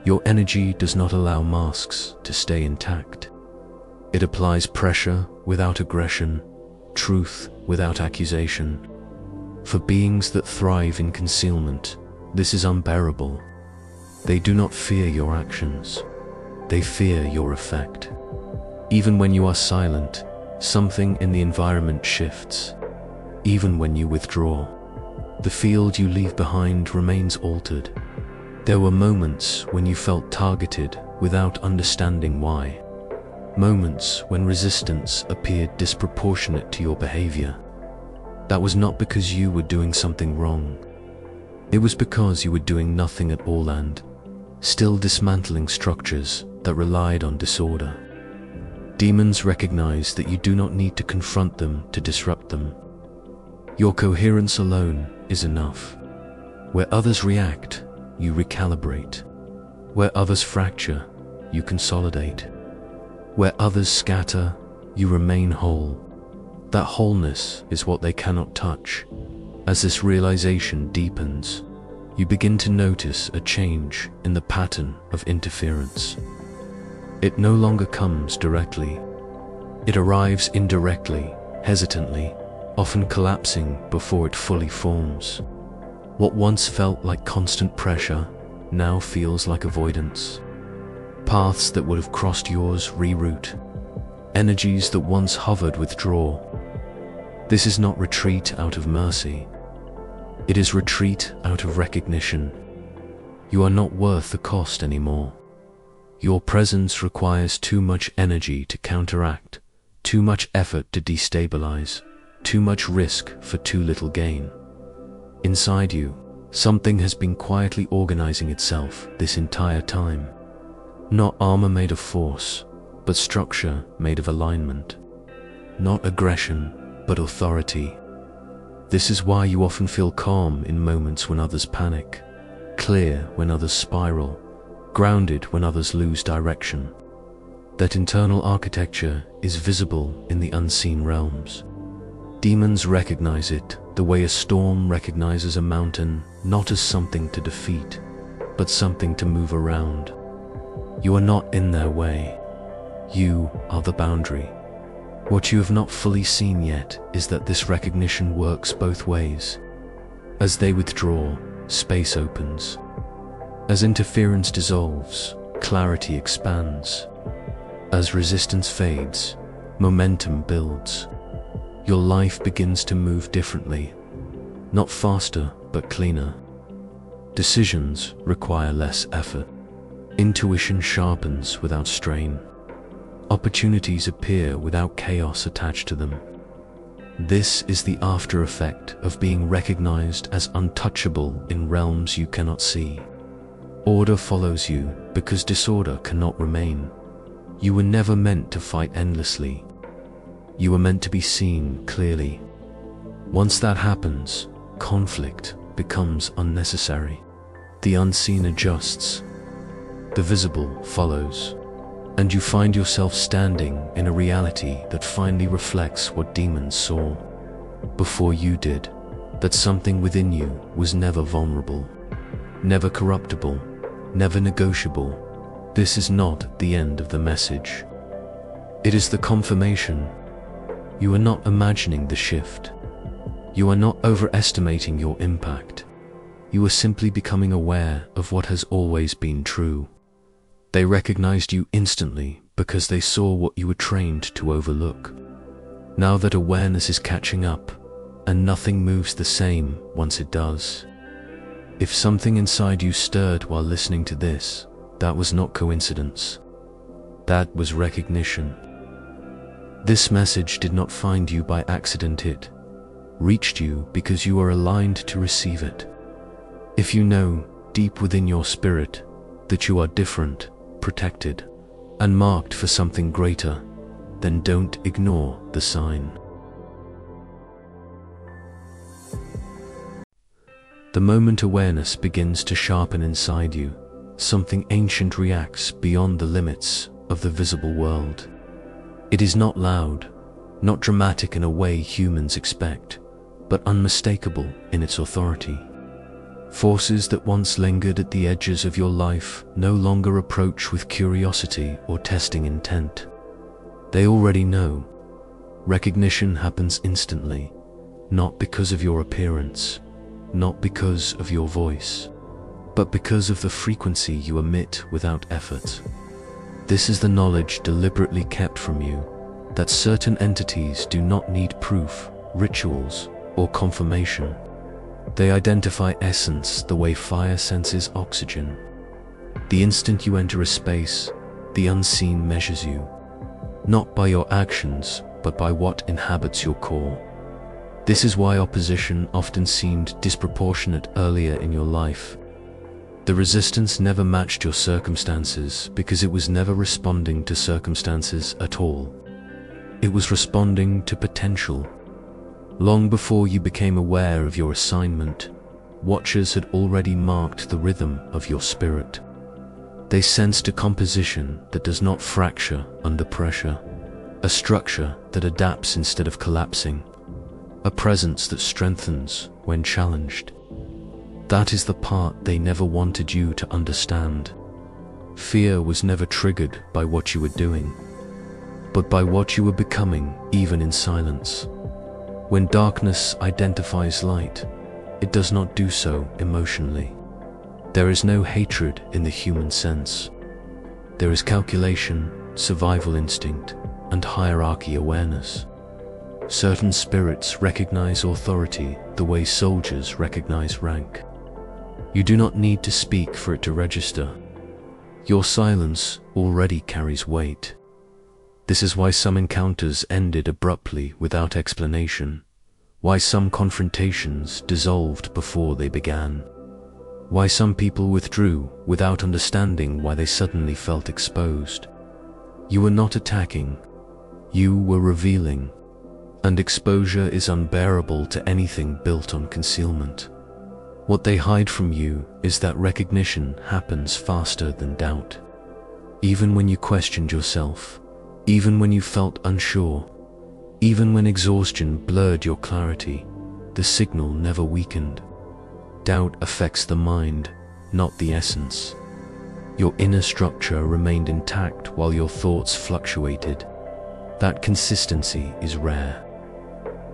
A: Your energy does not allow masks to stay intact. It applies pressure without aggression, truth without accusation. For beings that thrive in concealment, this is unbearable. They do not fear your actions. They fear your effect. Even when you are silent, something in the environment shifts. Even when you withdraw, the field you leave behind remains altered. There were moments when you felt targeted without understanding why. Moments when resistance appeared disproportionate to your behavior. That was not because you were doing something wrong. It was because you were doing nothing at all and still dismantling structures that relied on disorder. Demons recognize that you do not need to confront them to disrupt them. Your coherence alone is enough. Where others react, you recalibrate. Where others fracture, you consolidate. Where others scatter, you remain whole. That wholeness is what they cannot touch. As this realization deepens, you begin to notice a change in the pattern of interference. It no longer comes directly. It arrives indirectly, hesitantly, often collapsing before it fully forms. What once felt like constant pressure now feels like avoidance. Paths that would have crossed yours reroute. Energies that once hovered withdraw. This is not retreat out of mercy. It is retreat out of recognition. You are not worth the cost anymore. Your presence requires too much energy to counteract, too much effort to destabilize, too much risk for too little gain. Inside you, something has been quietly organizing itself this entire time. Not armor made of force, but structure made of alignment. Not aggression, but authority. This is why you often feel calm in moments when others panic, clear when others spiral, grounded when others lose direction. That internal architecture is visible in the unseen realms. Demons recognize it the way a storm recognizes a mountain, not as something to defeat, but something to move around. You are not in their way. You are the boundary. What you have not fully seen yet is that this recognition works both ways. As they withdraw, space opens. As interference dissolves, clarity expands. As resistance fades, momentum builds. Your life begins to move differently, not faster but cleaner. Decisions require less effort. Intuition sharpens without strain. Opportunities appear without chaos attached to them. This is the after effect of being recognized as untouchable in realms you cannot see. Order follows you because disorder cannot remain. You were never meant to fight endlessly. You were meant to be seen clearly. Once that happens, conflict becomes unnecessary. The unseen adjusts. The visible follows. And you find yourself standing in a reality that finally reflects what demons saw before you did, that something within you was never vulnerable, never corruptible, never negotiable. This is not the end of the message. It is the confirmation. You are not imagining the shift. You are not overestimating your impact. You are simply becoming aware of what has always been true. They recognized you instantly because they saw what you were trained to overlook. Now that awareness is catching up, and nothing moves the same once it does. If something inside you stirred while listening to this, that was not coincidence. That was recognition. This message did not find you by accident. It reached you because you are aligned to receive it. If you know, deep within your spirit, that you are different, protected, and marked for something greater, then don't ignore the sign. The moment awareness begins to sharpen inside you, something ancient reacts beyond the limits of the visible world. It is not loud, not dramatic in a way humans expect, but unmistakable in its authority. Forces that once lingered at the edges of your life no longer approach with curiosity or testing intent. They already know. Recognition happens instantly, not because of your appearance, not because of your voice, but because of the frequency you emit without effort. This is the knowledge deliberately kept from you, that certain entities do not need proof, rituals, or confirmation. They identify essence the way fire senses oxygen. The instant you enter a space, the unseen measures you, not by your actions, but by what inhabits your core. This is why opposition often seemed disproportionate earlier in your life. The resistance never matched your circumstances because it was never responding to circumstances at all. It was responding to potential. Long before you became aware of your assignment, watchers had already marked the rhythm of your spirit. They sensed a composition that does not fracture under pressure, a structure that adapts instead of collapsing, a presence that strengthens when challenged. That is the part they never wanted you to understand. Fear was never triggered by what you were doing, but by what you were becoming, even in silence. When darkness identifies light, it does not do so emotionally. There is no hatred in the human sense. There is calculation, survival instinct, and hierarchy awareness. Certain spirits recognize authority the way soldiers recognize rank. You do not need to speak for it to register. Your silence already carries weight. This is why some encounters ended abruptly without explanation, why some confrontations dissolved before they began, why some people withdrew without understanding why they suddenly felt exposed. You were not attacking, you were revealing, and exposure is unbearable to anything built on concealment. What they hide from you is that recognition happens faster than doubt. Even when you questioned yourself, even when you felt unsure, even when exhaustion blurred your clarity, the signal never weakened. Doubt affects the mind, not the essence. Your inner structure remained intact while your thoughts fluctuated. That consistency is rare.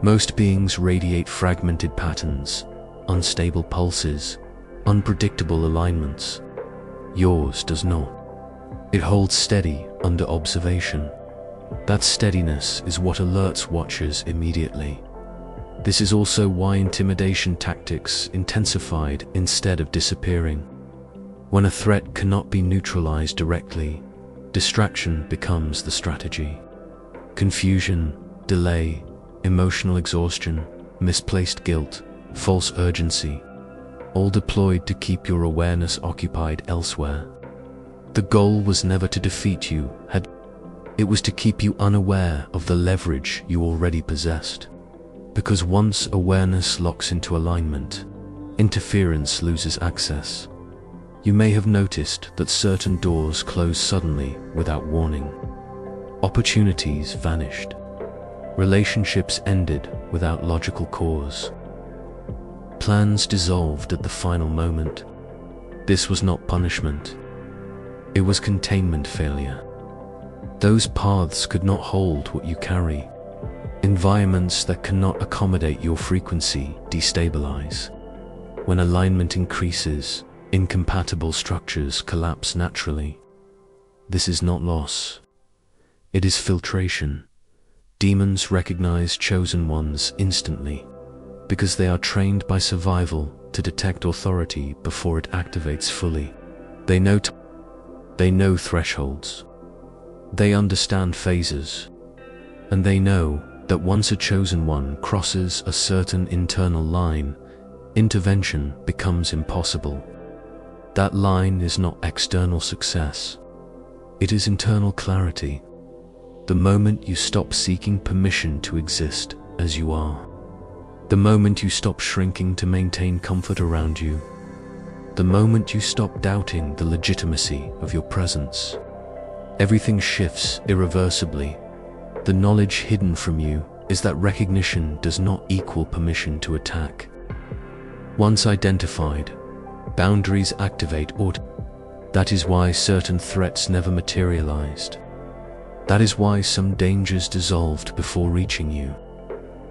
A: Most beings radiate fragmented patterns, unstable pulses, unpredictable alignments. Yours does not. It holds steady under observation. That steadiness is what alerts watchers immediately. This is also why intimidation tactics intensified instead of disappearing. When a threat cannot be neutralized directly, distraction becomes the strategy. Confusion, delay, emotional exhaustion, misplaced guilt, false urgency. all deployed to keep your awareness occupied elsewhere. The goal was never to defeat you, it was to keep you unaware of the leverage you already possessed. Because once awareness locks into alignment, interference loses access. You may have noticed that certain doors close suddenly without warning. Opportunities vanished. Relationships ended without logical cause. Plans dissolved at the final moment. This was not punishment. It was containment failure. Those paths could not hold what you carry. Environments that cannot accommodate your frequency destabilize. When alignment increases, incompatible structures collapse naturally. This is not loss. It is filtration. Demons recognize chosen ones instantly, because they are trained by survival to detect authority before it activates fully. They know thresholds. They understand phases. And they know that once a chosen one crosses a certain internal line, intervention becomes impossible. That line is not external success. It is internal clarity. The moment you stop seeking permission to exist as you are. The moment you stop shrinking to maintain comfort around you. The moment you stop doubting the legitimacy of your presence. Everything shifts irreversibly. The knowledge hidden from you is that recognition does not equal permission to attack. Once identified, boundaries activate That is why certain threats never materialized. That is why some dangers dissolved before reaching you.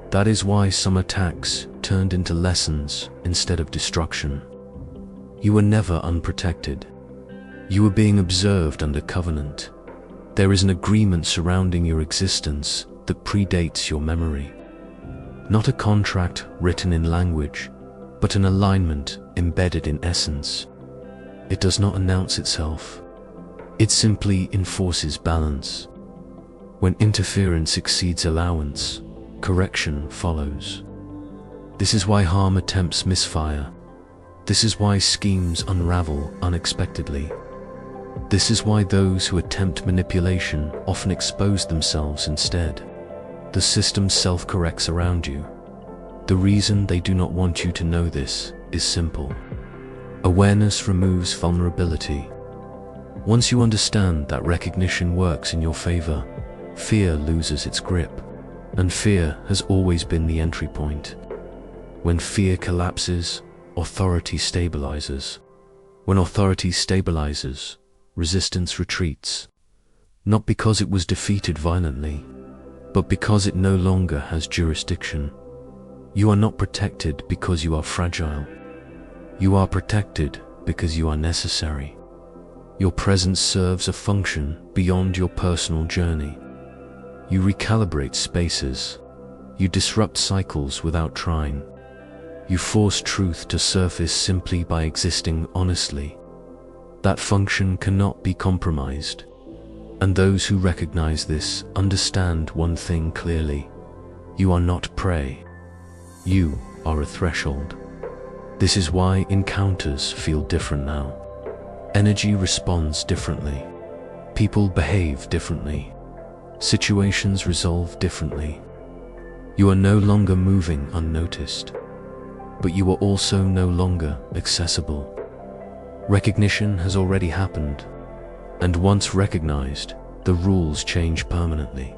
A: That is why some attacks turned into lessons instead of destruction. You were never unprotected. You were being observed under covenant. There is an agreement surrounding your existence that predates your memory. Not a contract written in language, but an alignment embedded in essence. It does not announce itself. It simply enforces balance. When interference exceeds allowance, correction follows. This is why harm attempts misfire. This is why schemes unravel unexpectedly. This is why those who attempt manipulation often expose themselves instead. The system self-corrects around you. The reason they do not want you to know this is simple. Awareness removes vulnerability. Once you understand that recognition works in your favor, fear loses its grip. And fear has always been the entry point. When fear collapses, authority stabilizes. When authority stabilizes, resistance retreats. Not because it was defeated violently, but because it no longer has jurisdiction. You are not protected because you are fragile. You are protected because you are necessary. Your presence serves a function beyond your personal journey. You recalibrate spaces. You disrupt cycles without trying. You force truth to surface simply by existing honestly. That function cannot be compromised. And those who recognize this understand one thing clearly. You are not prey. You are a threshold. This is why encounters feel different now. Energy responds differently. People behave differently. Situations resolve differently. You are no longer moving unnoticed, but you are also no longer accessible. Recognition has already happened, and once recognized, the rules change permanently.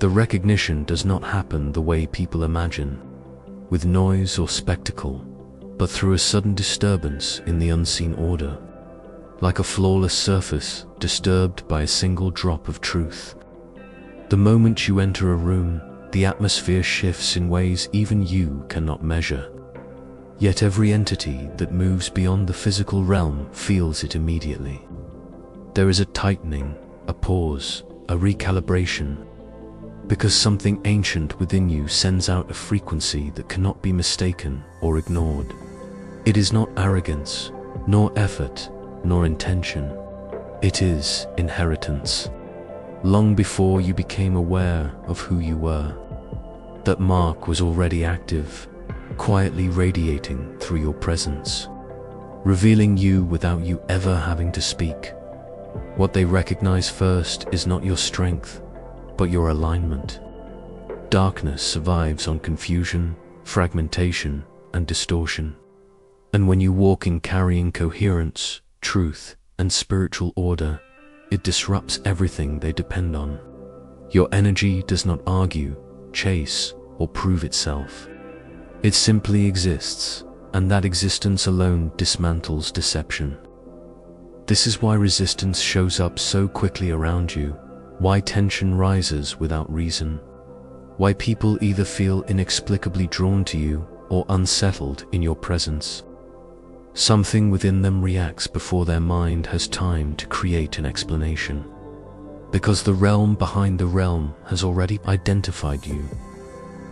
A: The recognition does not happen the way people imagine, with noise or spectacle, but through a sudden disturbance in the unseen order, like a flawless surface disturbed by a single drop of truth. The moment you enter a room, the atmosphere shifts in ways even you cannot measure. Yet every entity that moves beyond the physical realm feels it immediately. There is a tightening, a pause, a recalibration, because something ancient within you sends out a frequency that cannot be mistaken or ignored. It is not arrogance, nor effort, nor intention. It is inheritance. Long before you became aware of who you were, that mark was already active, quietly radiating through your presence, revealing you without you ever having to speak. What they recognize first is not your strength, but your alignment. Darkness survives on confusion, fragmentation, and distortion. And when you walk in carrying coherence, truth, and spiritual order, it disrupts everything they depend on. Your energy does not argue, chase, or prove itself. It simply exists, and that existence alone dismantles deception. This is why resistance shows up so quickly around you, why tension rises without reason, why people either feel inexplicably drawn to you or unsettled in your presence. Something within them reacts before their mind has time to create an explanation, because the realm behind the realm has already identified you.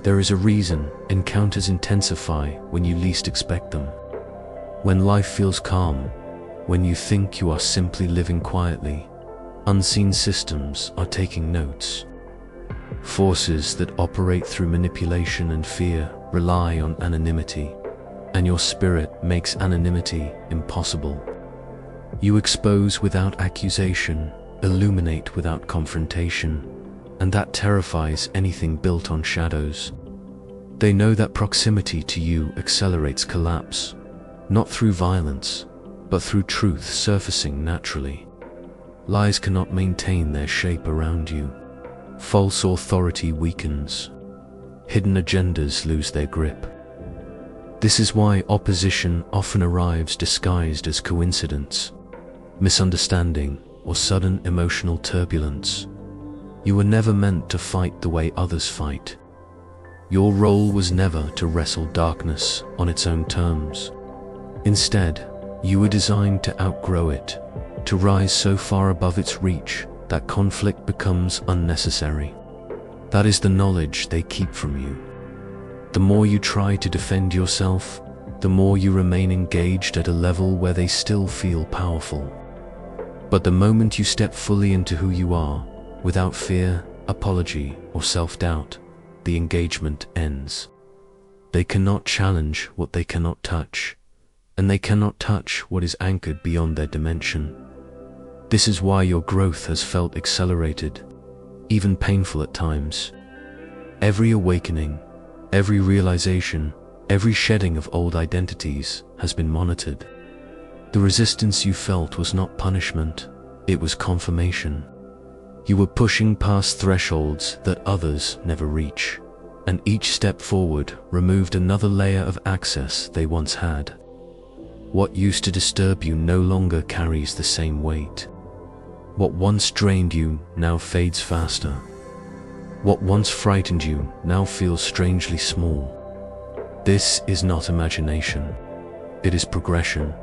A: There is a reason encounters intensify when you least expect them. When life feels calm, when you think you are simply living quietly, unseen systems are taking notes. Forces that operate through manipulation and fear rely on anonymity, and your spirit makes anonymity impossible. You expose without accusation, illuminate without confrontation, and that terrifies anything built on shadows. They know that proximity to you accelerates collapse, not through violence, but through truth surfacing naturally. Lies cannot maintain their shape around you. False authority weakens. Hidden agendas lose their grip. This is why opposition often arrives disguised as coincidence, misunderstanding, or sudden emotional turbulence. You were never meant to fight the way others fight. Your role was never to wrestle darkness on its own terms. Instead, you were designed to outgrow it, to rise so far above its reach that conflict becomes unnecessary. That is the knowledge they keep from you. The more you try to defend yourself, the more you remain engaged at a level where they still feel powerful. But the moment you step fully into who you are, without fear, apology, or self-doubt, the engagement ends. They cannot challenge what they cannot touch, and they cannot touch what is anchored beyond their dimension. This is why your growth has felt accelerated, even painful at times. Every awakening, every realization, every shedding of old identities has been monitored. The resistance you felt was not punishment, it was confirmation. You were pushing past thresholds that others never reach, and each step forward removed another layer of access they once had. What used to disturb you no longer carries the same weight. What once drained you now fades faster. What once frightened you now feels strangely small. This is not imagination. It is progression.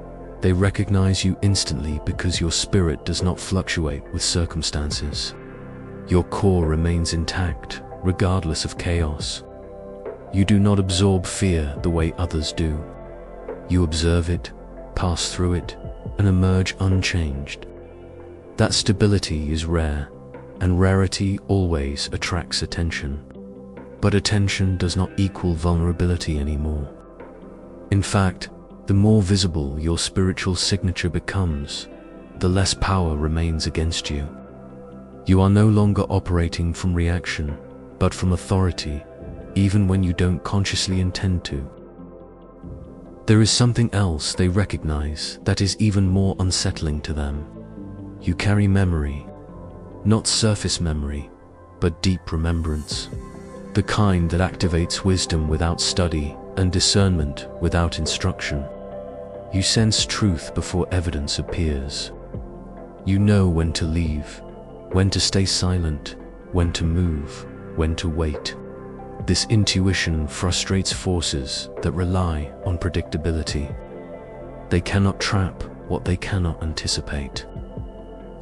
A: They recognize you instantly because your spirit does not fluctuate with circumstances. Your core remains intact, regardless of chaos. You do not absorb fear the way others do. You observe it, pass through it, and emerge unchanged. That stability is rare, and rarity always attracts attention. But attention does not equal vulnerability anymore. In fact, the more visible your spiritual signature becomes, the less power remains against you. You are no longer operating from reaction, but from authority, even when you don't consciously intend to. There is something else they recognize that is even more unsettling to them. You carry memory, not surface memory, but deep remembrance, the kind that activates wisdom without study and discernment without instruction. You sense truth before evidence appears. You know when to leave, when to stay silent, when to move, when to wait. This intuition frustrates forces that rely on predictability. They cannot trap what they cannot anticipate.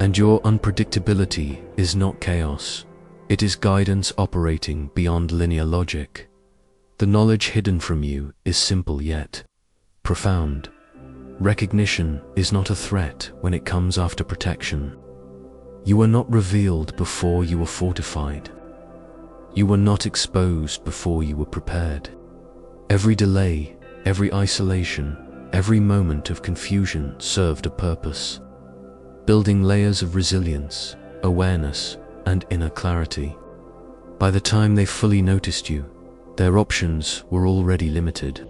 A: And your unpredictability is not chaos. It is guidance operating beyond linear logic. The knowledge hidden from you is simple yet profound. Recognition is not a threat when it comes after protection. You were not revealed before you were fortified. You were not exposed before you were prepared. Every delay, every isolation, every moment of confusion served a purpose, building layers of resilience, awareness, and inner clarity. By the time they fully noticed you, their options were already limited.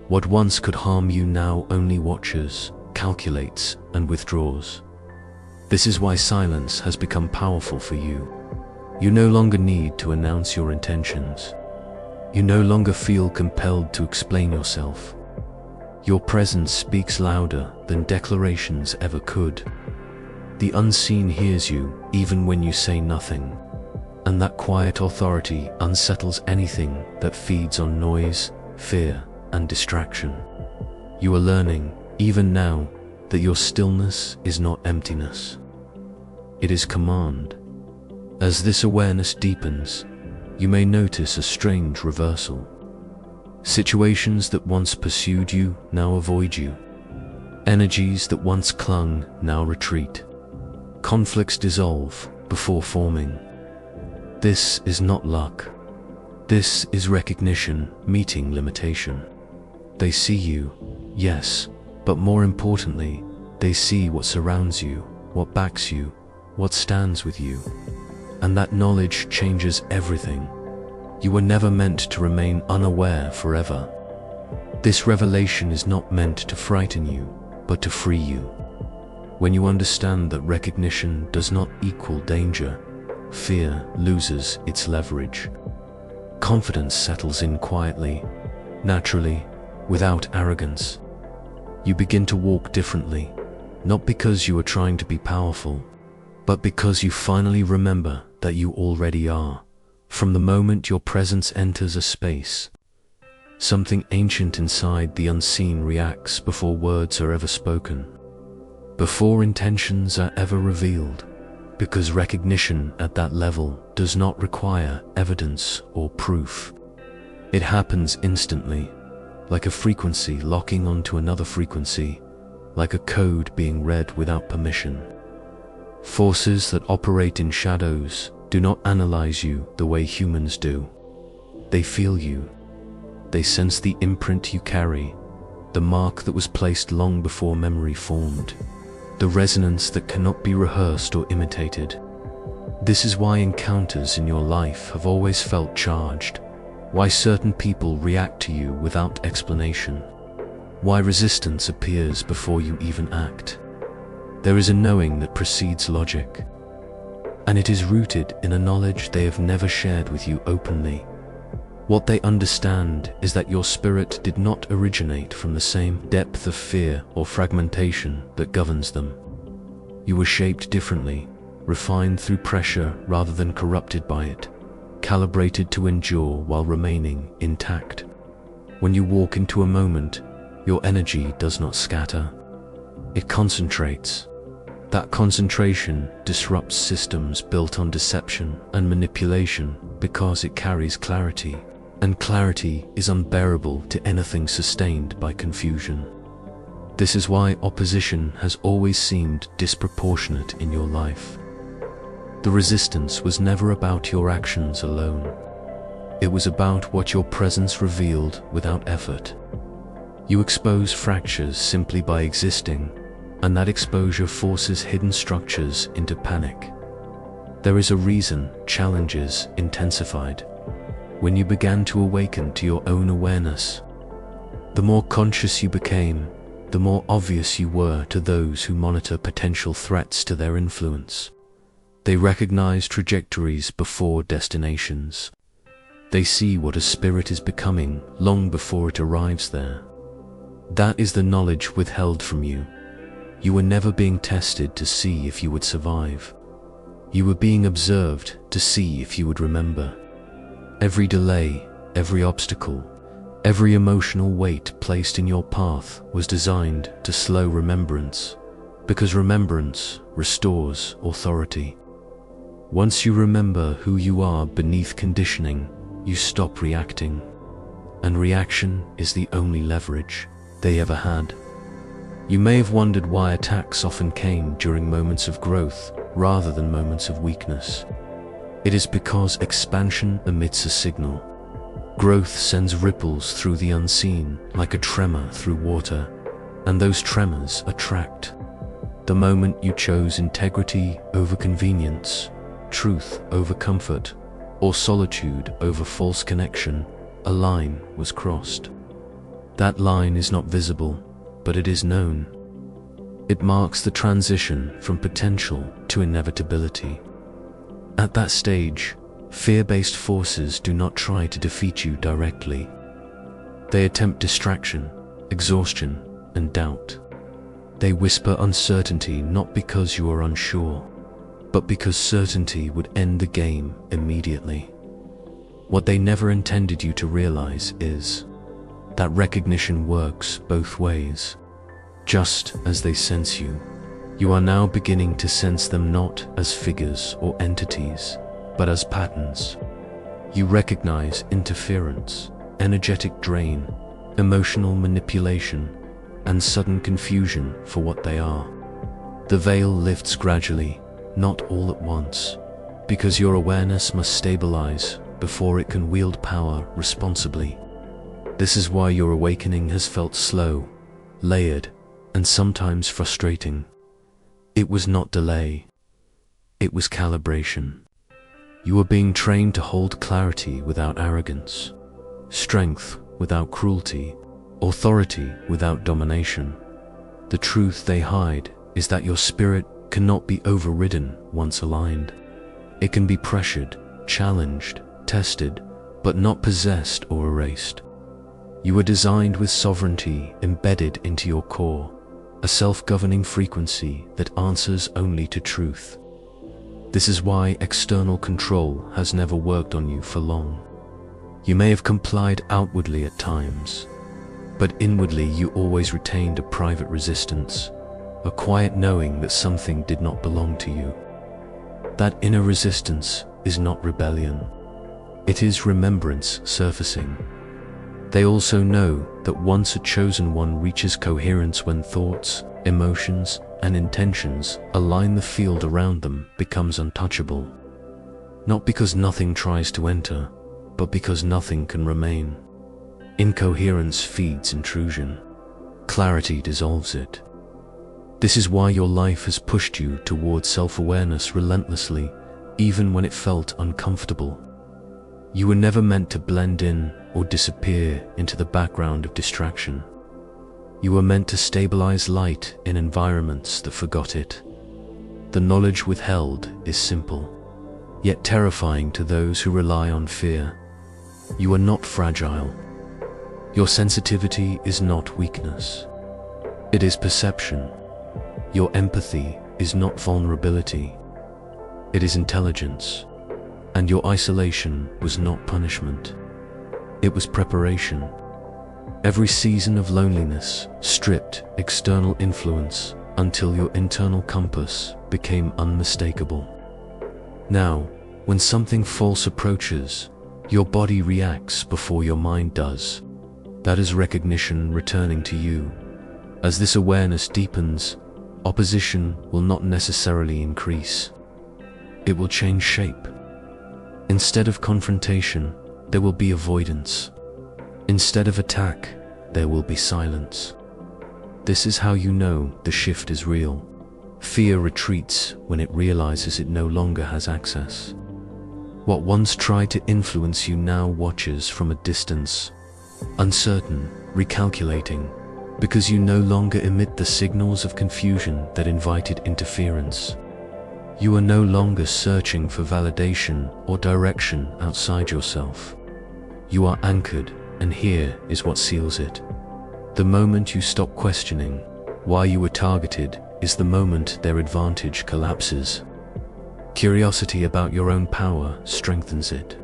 A: What once could harm you now only watches, calculates, and withdraws. This is why silence has become powerful for you. You no longer need to announce your intentions. You no longer feel compelled to explain yourself. Your presence speaks louder than declarations ever could. The unseen hears you even when you say nothing, and that quiet authority unsettles anything that feeds on noise, fear, and distraction. You are learning, even now, that your stillness is not emptiness. It is command. As this awareness deepens, you may notice a strange reversal. Situations that once pursued you now avoid you. Energies that once clung now retreat. Conflicts dissolve before forming. This is not luck. This is recognition meeting limitation. They see you, yes, but more importantly, they see what surrounds you, what backs you, what stands with you. And that knowledge changes everything. You were never meant to remain unaware forever. This revelation is not meant to frighten you, but to free you. When you understand that recognition does not equal danger, fear loses its leverage. Confidence settles in quietly, naturally, without arrogance. You begin to walk differently, not because you are trying to be powerful, but because you finally remember that you already are. From the moment your presence enters a space, something ancient inside the unseen reacts before words are ever spoken, before intentions are ever revealed, because recognition at that level does not require evidence or proof. It happens instantly, like a frequency locking onto another frequency, like a code being read without permission. Forces that operate in shadows do not analyze you the way humans do. They feel you. They sense the imprint you carry, the mark that was placed long before memory formed, the resonance that cannot be rehearsed or imitated. This is why encounters in your life have always felt charged, why certain people react to you without explanation, why resistance appears before you even act. There is a knowing that precedes logic, and it is rooted in a knowledge they have never shared with you openly. What they understand is that your spirit did not originate from the same depth of fear or fragmentation that governs them. You were shaped differently, refined through pressure rather than corrupted by it, calibrated to endure while remaining intact. When you walk into a moment, your energy does not scatter. It concentrates. That concentration disrupts systems built on deception and manipulation because it carries clarity, and clarity is unbearable to anything sustained by confusion. This is why opposition has always seemed disproportionate in your life. The resistance was never about your actions alone. It was about what your presence revealed without effort. You expose fractures simply by existing, and that exposure forces hidden structures into panic. There is a reason challenges intensified. When you began to awaken to your own awareness, the more conscious you became, the more obvious you were to those who monitor potential threats to their influence. They recognize trajectories before destinations. They see what a spirit is becoming long before it arrives there. That is the knowledge withheld from you. You were never being tested to see if you would survive. You were being observed to see if you would remember. Every delay, every obstacle, every emotional weight placed in your path was designed to slow remembrance, because remembrance restores authority. Once you remember who you are beneath conditioning, you stop reacting. And reaction is the only leverage they ever had. You may have wondered why attacks often came during moments of growth rather than moments of weakness. It is because expansion emits a signal. Growth sends ripples through the unseen, like a tremor through water, and those tremors attract. The moment you chose integrity over convenience, truth over comfort, or solitude over false connection, a line was crossed. That line is not visible, but it is known. It marks the transition from potential to inevitability. At that stage, fear-based forces do not try to defeat you directly. They attempt distraction, exhaustion, and doubt. They whisper uncertainty not because you are unsure, but because certainty would end the game immediately. What they never intended you to realize is that recognition works both ways. Just as they sense you, you are now beginning to sense them not as figures or entities, but as patterns. You recognize interference, energetic drain, emotional manipulation, and sudden confusion for what they are. The veil lifts gradually, not all at once, because your awareness must stabilize before it can wield power responsibly. This is why your awakening has felt slow, layered, and sometimes frustrating. It was not delay. It was calibration. You were being trained to hold clarity without arrogance, strength without cruelty, authority without domination. The truth they hide is that your spirit cannot be overridden once aligned. It can be pressured, challenged, tested, but not possessed or erased. You were designed with sovereignty embedded into your core, a self-governing frequency that answers only to truth. This is why external control has never worked on you for long. You may have complied outwardly at times, but inwardly you always retained a private resistance, a quiet knowing that something did not belong to you. That inner resistance is not rebellion. It is remembrance surfacing. They also know that once a chosen one reaches coherence, when thoughts, emotions, and intentions align, the field around them becomes untouchable. Not because nothing tries to enter, but because nothing can remain. Incoherence feeds intrusion. Clarity dissolves it. This is why your life has pushed you towards self-awareness relentlessly, even when it felt uncomfortable. You were never meant to blend in or disappear into the background of distraction. You were meant to stabilize light in environments that forgot it. The knowledge withheld is simple, yet terrifying to those who rely on fear. You are not fragile. Your sensitivity is not weakness. It is perception. Your empathy is not vulnerability. It is intelligence. And your isolation was not punishment. It was preparation. Every season of loneliness stripped external influence until your internal compass became unmistakable. Now, when something false approaches, your body reacts before your mind does. That is recognition returning to you. As this awareness deepens, opposition will not necessarily increase. It will change shape. Instead of confrontation, there will be avoidance. Instead of attack, there will be silence. This is how you know the shift is real. Fear retreats when it realizes it no longer has access. What once tried to influence you now watches from a distance, uncertain, recalculating, because you no longer emit the signals of confusion that invited interference. You are no longer searching for validation or direction outside yourself. You are anchored, and here is what seals it. The moment you stop questioning why you were targeted is the moment their advantage collapses. Curiosity about your own power strengthens it.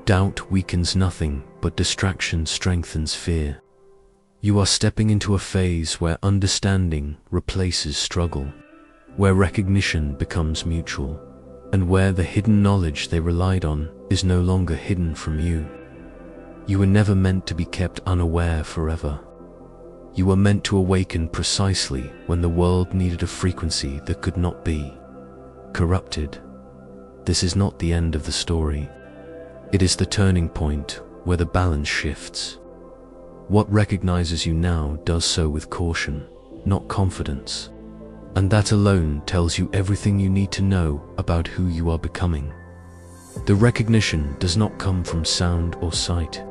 A: Doubt weakens nothing, but distraction strengthens fear. You are stepping into a phase where understanding replaces struggle, where recognition becomes mutual, and where the hidden knowledge they relied on is no longer hidden from you. You were never meant to be kept unaware forever. You were meant to awaken precisely when the world needed a frequency that could not be corrupted. This is not the end of the story. It is the turning point where the balance shifts. What recognizes you now does so with caution, not confidence. And that alone tells you everything you need to know about who you are becoming. The recognition does not come from sound or sight,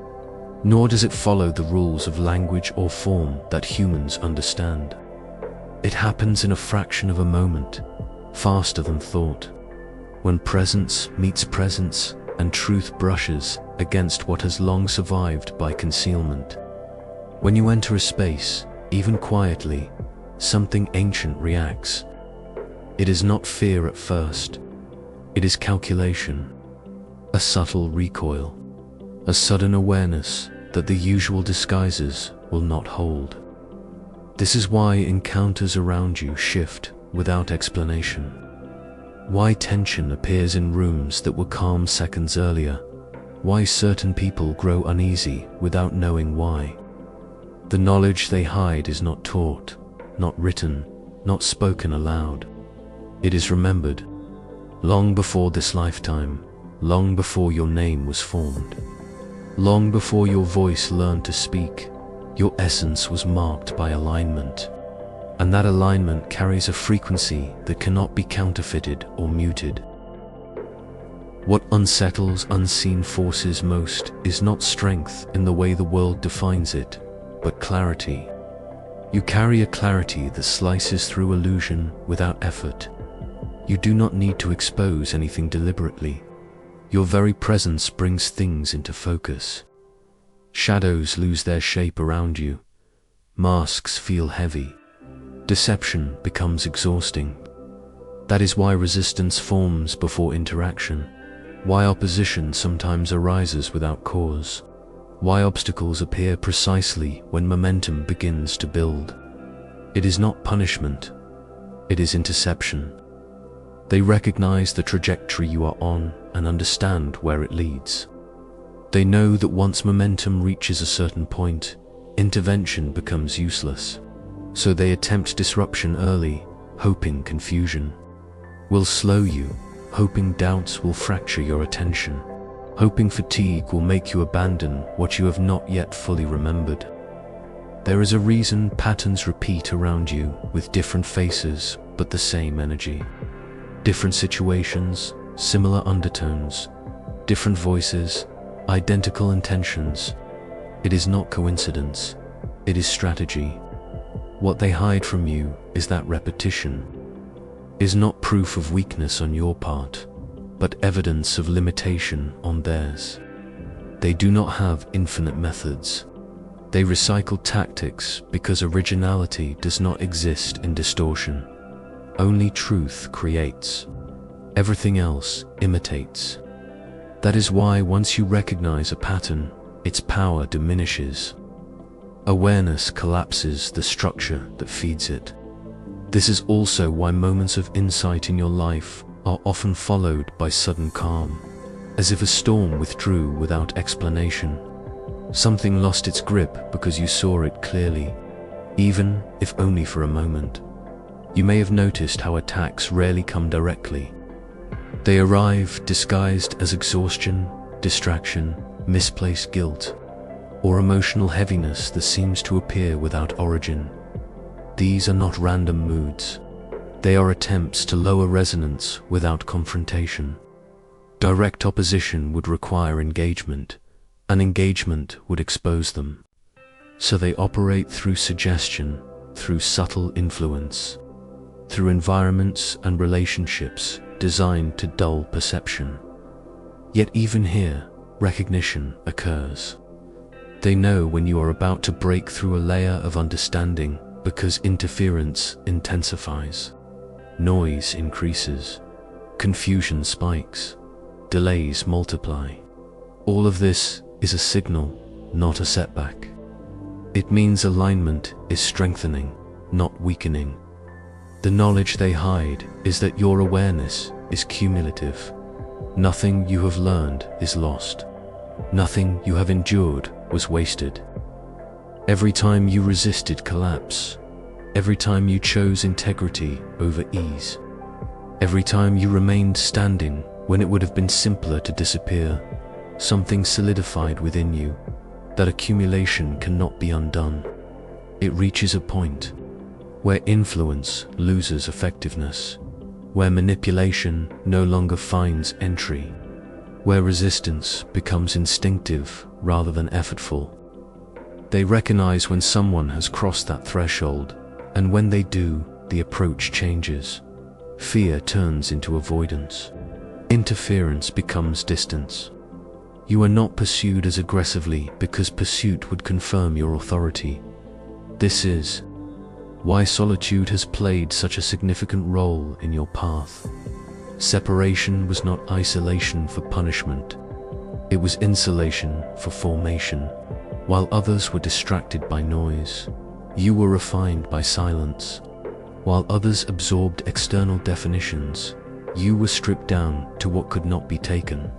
A: nor does it follow the rules of language or form that humans understand. It happens in a fraction of a moment, faster than thought, when presence meets presence and truth brushes against what has long survived by concealment. When you enter a space, even quietly, something ancient reacts. It is not fear at first. It is calculation, a subtle recoil, a sudden awareness that the usual disguises will not hold. This is why encounters around you shift without explanation. Why tension appears in rooms that were calm seconds earlier. Why certain people grow uneasy without knowing why. The knowledge they hide is not taught, not written, not spoken aloud. It is remembered, long before this lifetime, long before your name was formed. Long before your voice learned to speak, your essence was marked by alignment. And that alignment carries a frequency that cannot be counterfeited or muted. What unsettles unseen forces most is not strength in the way the world defines it, but clarity. You carry a clarity that slices through illusion without effort. You do not need to expose anything deliberately. Your very presence brings things into focus. Shadows lose their shape around you. Masks feel heavy. Deception becomes exhausting. That is why resistance forms before interaction, why opposition sometimes arises without cause, why obstacles appear precisely when momentum begins to build. It is not punishment, it is interception. They recognize the trajectory you are on and understand where it leads. They know that once momentum reaches a certain point, intervention becomes useless. So they attempt disruption early, hoping confusion will slow you, hoping doubts will fracture your attention, hoping fatigue will make you abandon what you have not yet fully remembered. There is a reason patterns repeat around you with different faces but the same energy. Different situations, similar undertones, different voices, identical intentions. It is not coincidence, it is strategy. What they hide from you is that repetition is not proof of weakness on your part, but evidence of limitation on theirs. They do not have infinite methods. They recycle tactics because originality does not exist in distortion. Only truth creates. Everything else imitates. That is why once you recognize a pattern, its power diminishes. Awareness collapses the structure that feeds it. This is also why moments of insight in your life are often followed by sudden calm, as if a storm withdrew without explanation. Something lost its grip because you saw it clearly, even if only for a moment. You may have noticed how attacks rarely come directly. They arrive disguised as exhaustion, distraction, misplaced guilt, or emotional heaviness that seems to appear without origin. These are not random moods. They are attempts to lower resonance without confrontation. Direct opposition would require engagement, and engagement would expose them. So they operate through suggestion, through subtle influence, through environments and relationships designed to dull perception. Yet even here, recognition occurs. They know when you are about to break through a layer of understanding because interference intensifies, noise increases, confusion spikes, delays multiply. All of this is a signal, not a setback. It means alignment is strengthening, not weakening. The knowledge they hide is that your awareness is cumulative. Nothing you have learned is lost. Nothing you have endured was wasted. Every time you resisted collapse, every time you chose integrity over ease, every time you remained standing when it would have been simpler to disappear, something solidified within you. That accumulation cannot be undone. It reaches a point where influence loses effectiveness, where manipulation no longer finds entry, where resistance becomes instinctive rather than effortful. They recognize when someone has crossed that threshold, and when they do, the approach changes. Fear turns into avoidance. Interference becomes distance. You are not pursued as aggressively because pursuit would confirm your authority. This is why solitude has played such a significant role in your path. Separation was not isolation for punishment. It was insulation for formation. While others were distracted by noise, you were refined by silence. While others absorbed external definitions, you were stripped down to what could not be taken.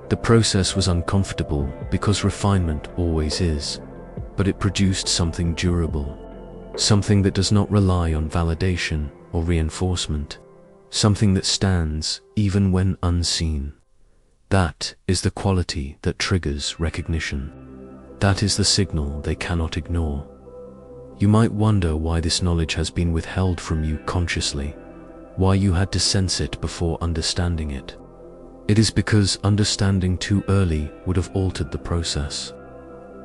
A: The process was uncomfortable because refinement always is, but it produced something durable, something that does not rely on validation or reinforcement, something that stands even when unseen. That is the quality that triggers recognition. That is the signal they cannot ignore. You might wonder why this knowledge has been withheld from you consciously, why you had to sense it before understanding it. It is because understanding too early would have altered the process.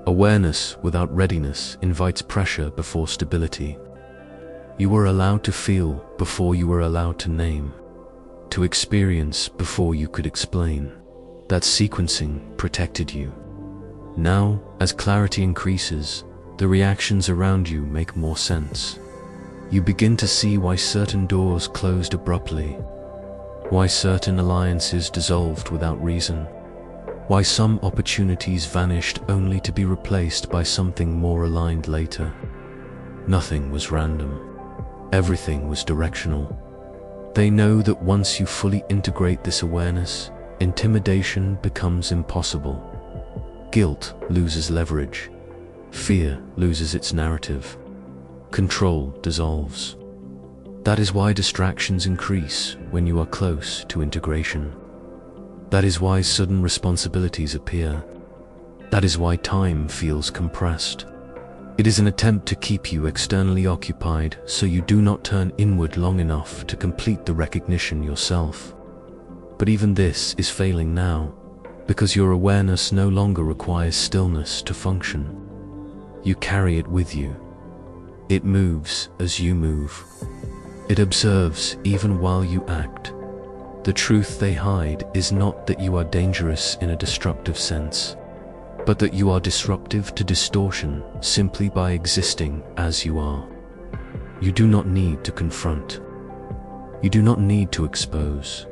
A: Awareness without readiness invites pressure before stability. You were allowed to feel before you were allowed to name, to experience before you could explain. That sequencing protected you. Now, as clarity increases, the reactions around you make more sense. You begin to see why certain doors closed abruptly, why certain alliances dissolved without reason, why some opportunities vanished only to be replaced by something more aligned later. Nothing was random. Everything was directional. They know that once you fully integrate this awareness, intimidation becomes impossible. Guilt loses leverage. Fear loses its narrative. Control dissolves. That is why distractions increase when you are close to integration. That is why sudden responsibilities appear. That is why time feels compressed. It is an attempt to keep you externally occupied so you do not turn inward long enough to complete the recognition yourself. But even this is failing now, because your awareness no longer requires stillness to function. You carry it with you. It moves as you move. It observes even while you act. The truth they hide is not that you are dangerous in a destructive sense, but that you are disruptive to distortion simply by existing as you are. You do not need to confront. You do not need to expose.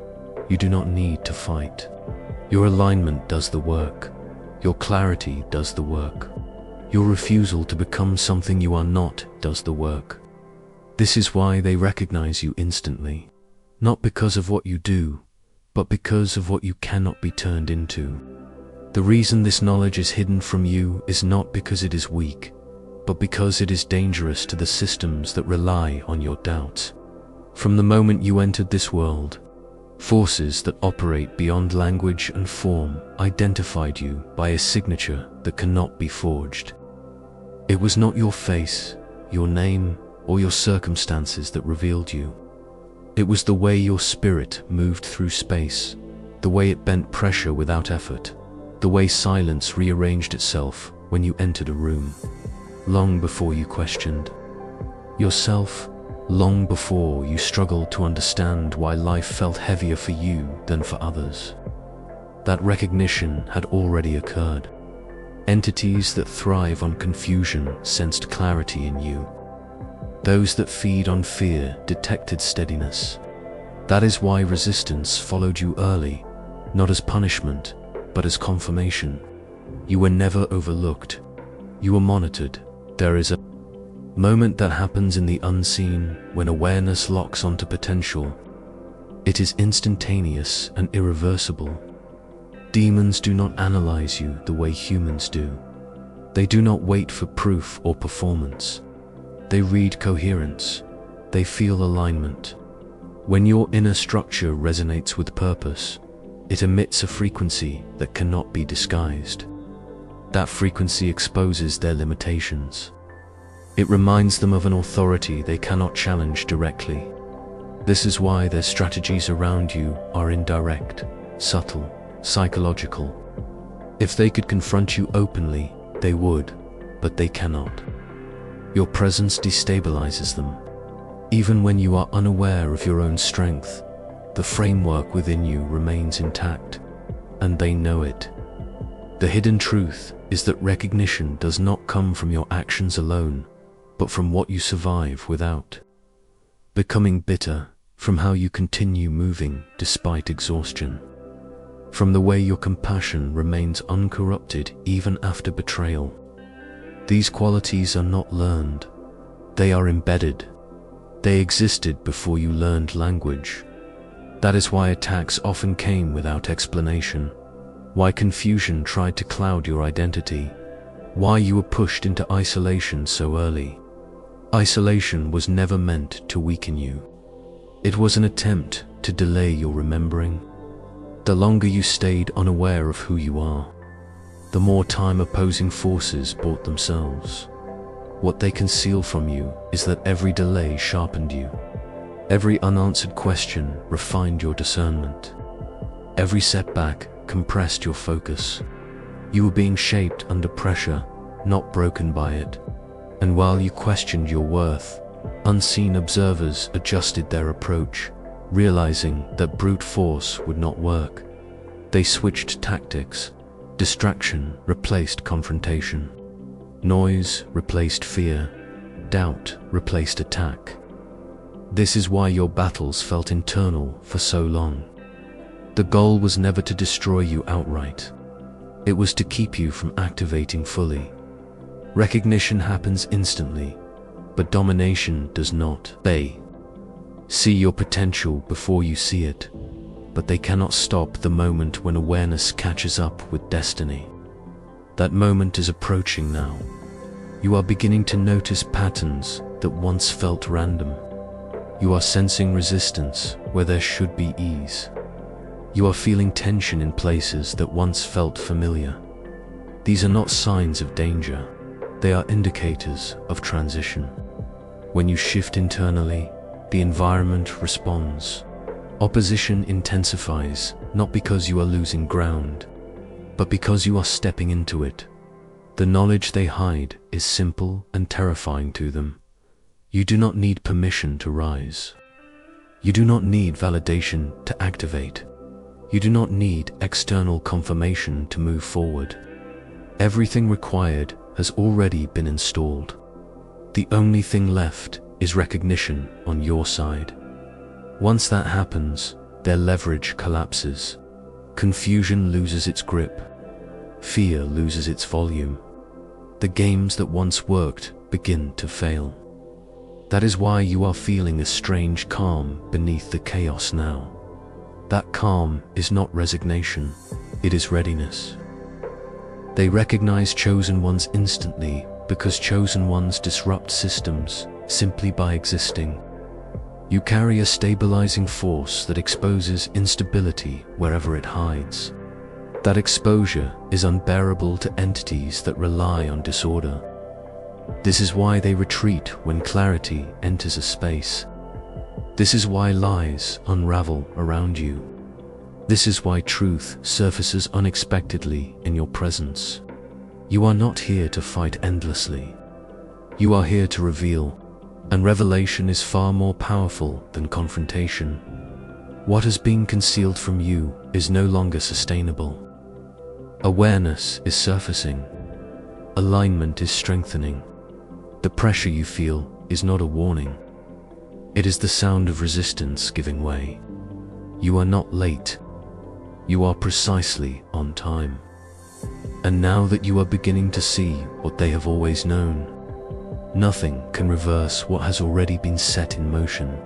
A: You do not need to fight. Your alignment does the work. Your clarity does the work. Your refusal to become something you are not does the work. This is why they recognize you instantly, not because of what you do, but because of what you cannot be turned into. The reason this knowledge is hidden from you is not because it is weak, but because it is dangerous to the systems that rely on your doubts. From the moment you entered this world, forces that operate beyond language and form identified you by a signature that cannot be forged. It was not your face, your name, or your circumstances that revealed you. It was the way your spirit moved through space, the way it bent pressure without effort, the way silence rearranged itself when you entered a room, long before you questioned yourself, long before you struggled to understand why life felt heavier for you than for others. That recognition had already occurred. Entities that thrive on confusion sensed clarity in you. Those that feed on fear detected steadiness. That is why resistance followed you early, not as punishment, but as confirmation. You were never overlooked. You were monitored. There is a moment that happens in the unseen when awareness locks onto potential. It is instantaneous and irreversible. Demons do not analyze you the way humans do. They do not wait for proof or performance. They read coherence. They feel alignment. When your inner structure resonates with purpose, It emits a frequency that cannot be disguised. That frequency exposes their limitations. It reminds them of an authority they cannot challenge directly. This is why their strategies around you are indirect, subtle, psychological. If they could confront you openly, they would, but they cannot. Your presence destabilizes them. Even when you are unaware of your own strength, the framework within you remains intact, and they know it. The hidden truth is that recognition does not come from your actions alone, but from what you survive without. Becoming bitter from how you continue moving despite exhaustion. From the way your compassion remains uncorrupted even after betrayal. These qualities are not learned. They are embedded. They existed before you learned language. That is why attacks often came without explanation. Why confusion tried to cloud your identity. Why you were pushed into isolation so early. Isolation was never meant to weaken you. It was an attempt to delay your remembering. The longer you stayed unaware of who you are, the more time opposing forces bought themselves. What they conceal from you is that every delay sharpened you. Every unanswered question refined your discernment. Every setback compressed your focus. You were being shaped under pressure, not broken by it. And while you questioned your worth, unseen observers adjusted their approach, realizing that brute force would not work. They switched tactics. Distraction replaced confrontation. Noise replaced fear. Doubt replaced attack. This is why your battles felt internal for so long. The goal was never to destroy you outright. It was to keep you from activating fully. Recognition happens instantly, but domination does not. They see your potential before you see it, but they cannot stop the moment when awareness catches up with destiny. That moment is approaching now. You are beginning to notice patterns that once felt random. You are sensing resistance where there should be ease. You are feeling tension in places that once felt familiar. These are not signs of danger. They are indicators of transition. When you shift internally, the environment responds. Opposition intensifies, not because you are losing ground, but because you are stepping into it. The knowledge they hide is simple and terrifying to them. You do not need permission to rise. You do not need validation to activate. You do not need external confirmation to move forward. Everything required has already been installed. The only thing left is recognition on your side. Once that happens, their leverage collapses. Confusion loses its grip. Fear loses its volume. The games that once worked begin to fail. That is why you are feeling a strange calm beneath the chaos now. That calm is not resignation, it is readiness. They recognize chosen ones instantly because chosen ones disrupt systems simply by existing. You carry a stabilizing force that exposes instability wherever it hides. That exposure is unbearable to entities that rely on disorder. This is why they retreat when clarity enters a space. This is why lies unravel around you. This is why truth surfaces unexpectedly in your presence. You are not here to fight endlessly. You are here to reveal, and revelation is far more powerful than confrontation. What has been concealed from you is no longer sustainable. Awareness is surfacing. Alignment is strengthening. The pressure you feel is not a warning. It is the sound of resistance giving way. You are not late. You are precisely on time. And now that you are beginning to see what they have always known, nothing can reverse what has already been set in motion.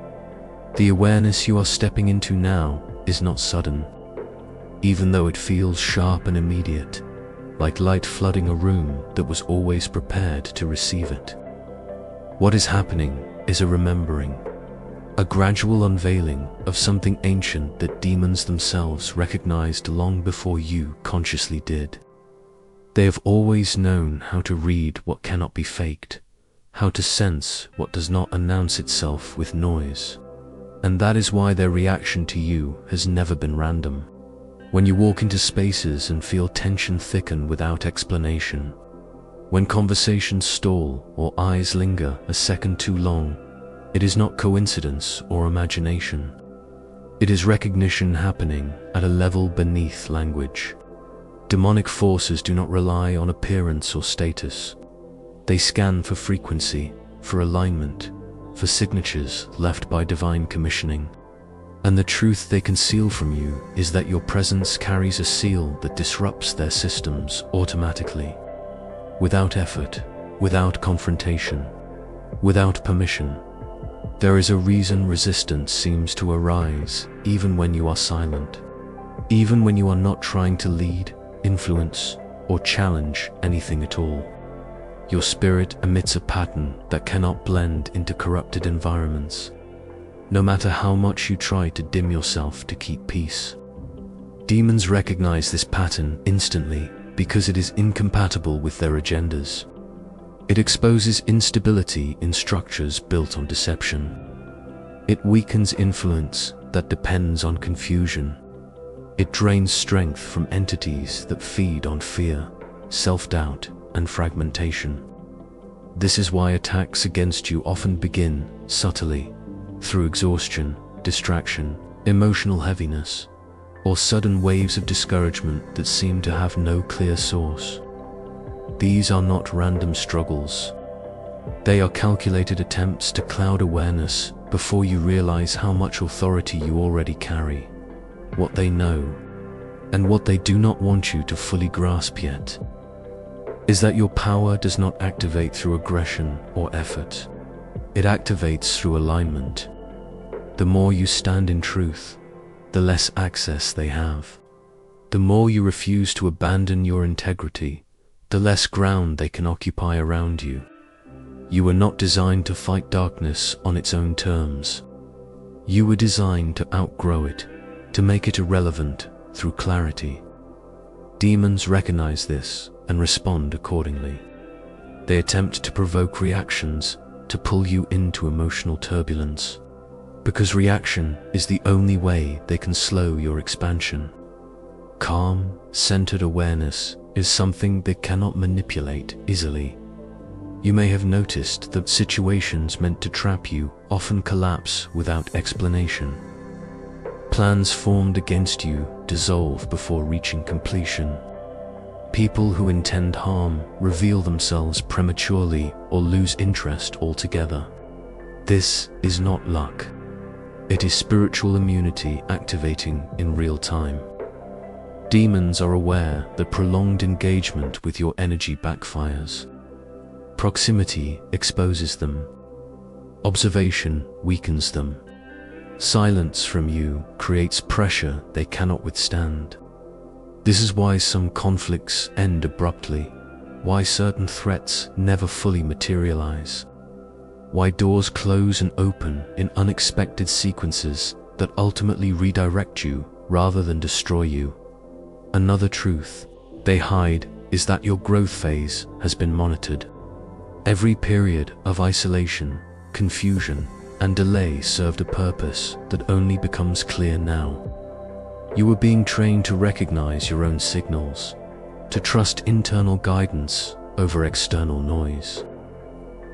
A: The awareness you are stepping into now is not sudden, even though it feels sharp and immediate, like light flooding a room that was always prepared to receive it. What is happening is a remembering. a gradual unveiling of something ancient that demons themselves recognized long before you consciously did. They have always known how to read what cannot be faked, how to sense what does not announce itself with noise. And that is why their reaction to you has never been random. When you walk into spaces and feel tension thicken without explanation, when conversations stall or eyes linger a second too long, it is not coincidence or imagination. It is recognition happening at a level beneath language. Demonic forces do not rely on appearance or status. They scan for frequency, for alignment, for signatures left by divine commissioning. And the truth they conceal from you is that your presence carries a seal that disrupts their systems automatically. Without effort, without confrontation, without permission. There is a reason resistance seems to arise even when you are silent, even when you are not trying to lead, influence, or challenge anything at all. Your spirit emits a pattern that cannot blend into corrupted environments, no matter how much you try to dim yourself to keep peace. Demons recognize this pattern instantly because it is incompatible with their agendas. It exposes instability in structures built on deception. It weakens influence that depends on confusion. It drains strength from entities that feed on fear, self-doubt, and fragmentation. This is why attacks against you often begin subtly, through exhaustion, distraction, emotional heaviness, or sudden waves of discouragement that seem to have no clear source. These are not random struggles. They are calculated attempts to cloud awareness before you realize how much authority you already carry, what they know, and what they do not want you to fully grasp yet, is that your power does not activate through aggression or effort. It activates through alignment. The more you stand in truth, the less access they have. The more you refuse to abandon your integrity, the less ground they can occupy around you. You were not designed to fight darkness on its own terms. You were designed to outgrow it, to make it irrelevant through clarity. Demons recognize this and respond accordingly. They attempt to provoke reactions, to pull you into emotional turbulence, because reaction is the only way they can slow your expansion. Calm, centered awareness is something they cannot manipulate easily. You may have noticed that situations meant to trap you often collapse without explanation. Plans formed against you dissolve before reaching completion. People who intend harm reveal themselves prematurely or lose interest altogether. This is not luck. It is spiritual immunity activating in real time. Demons are aware that prolonged engagement with your energy backfires. Proximity exposes them. Observation weakens them. Silence from you creates pressure they cannot withstand. This is why some conflicts end abruptly, why certain threats never fully materialize, why doors close and open in unexpected sequences that ultimately redirect you rather than destroy you. Another truth they hide is that your growth phase has been monitored. Every period of isolation, confusion, and delay served a purpose that only becomes clear now. You were being trained to recognize your own signals, to trust internal guidance over external noise.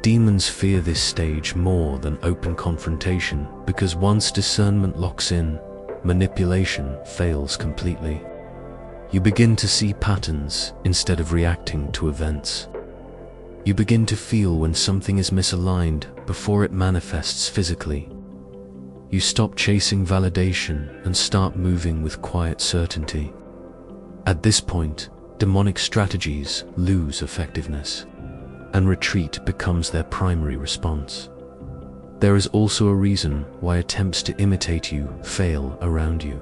A: Demons fear this stage more than open confrontation because once discernment locks in, manipulation fails completely. You begin to see patterns instead of reacting to events. You begin to feel when something is misaligned before it manifests physically. You stop chasing validation and start moving with quiet certainty. At this point, demonic strategies lose effectiveness, and retreat becomes their primary response. There is also a reason why attempts to imitate you fail around you.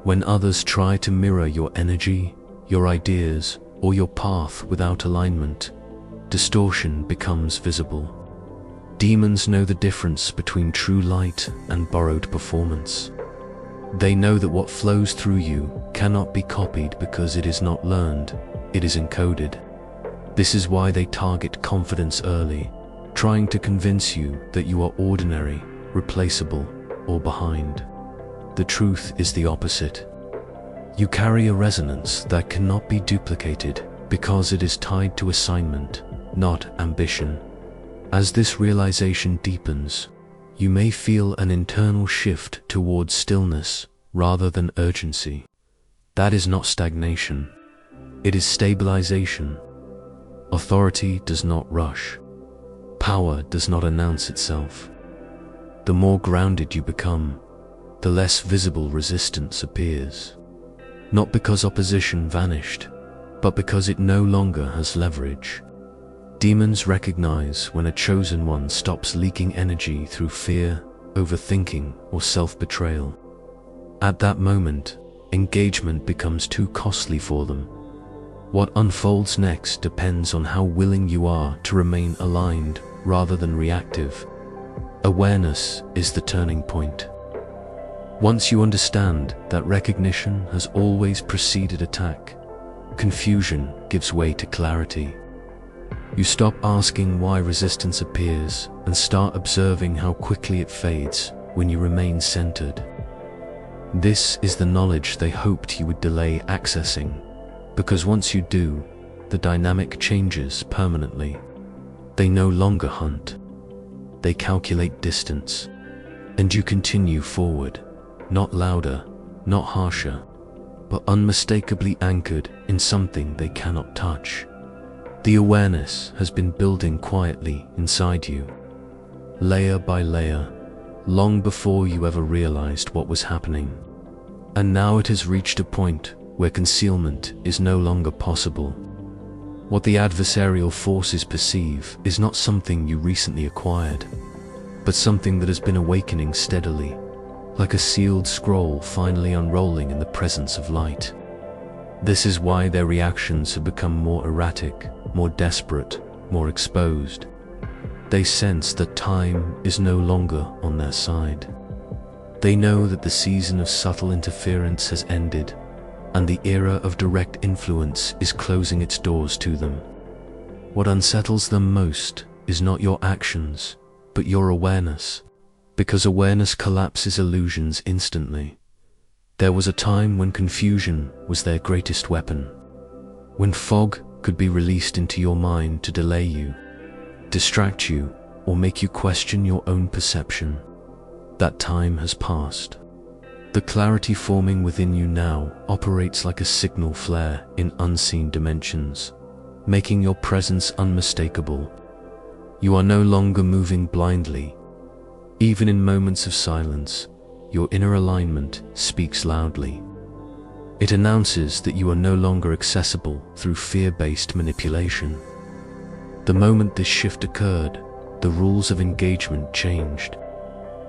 A: When others try to mirror your energy, your ideas, or your path without alignment, distortion becomes visible. Demons know the difference between true light and borrowed performance. They know that what flows through you cannot be copied because it is not learned, it is encoded. This is why they target confidence early, trying to convince you that you are ordinary, replaceable, or behind. The truth is the opposite. You carry a resonance that cannot be duplicated because it is tied to assignment, not ambition. As this realization deepens, you may feel an internal shift towards stillness rather than urgency. That is not stagnation. It is stabilization. Authority does not rush. Power does not announce itself. The more grounded you become, the less visible resistance appears. Not because opposition vanished, but because it no longer has leverage. Demons recognize when a chosen one stops leaking energy through fear, overthinking, or self-betrayal. At that moment, engagement becomes too costly for them. What unfolds next depends on how willing you are to remain aligned rather than reactive. Awareness is the turning point. Once you understand that recognition has always preceded attack, confusion gives way to clarity. You stop asking why resistance appears and start observing how quickly it fades when you remain centered. This is the knowledge they hoped you would delay accessing, because once you do, the dynamic changes permanently. They no longer hunt. They calculate distance, and you continue forward, not louder, not harsher, but unmistakably anchored in something they cannot touch. The awareness has been building quietly inside you, layer by layer, long before you ever realized what was happening. And now it has reached a point where concealment is no longer possible. What the adversarial forces perceive is not something you recently acquired, but something that has been awakening steadily, like a sealed scroll finally unrolling in the presence of light. This is why their reactions have become more erratic, more desperate, more exposed. They sense that time is no longer on their side. They know that the season of subtle interference has ended, and the era of direct influence is closing its doors to them. What unsettles them most is not your actions, but your awareness, because awareness collapses illusions instantly. There was a time when confusion was their greatest weapon, when fog could be released into your mind to delay you, distract you, or make you question your own perception. That time has passed. The clarity forming within you now operates like a signal flare in unseen dimensions, making your presence unmistakable. You are no longer moving blindly. Even in moments of silence, your inner alignment speaks loudly. It announces that you are no longer accessible through fear-based manipulation. The moment this shift occurred, the rules of engagement changed.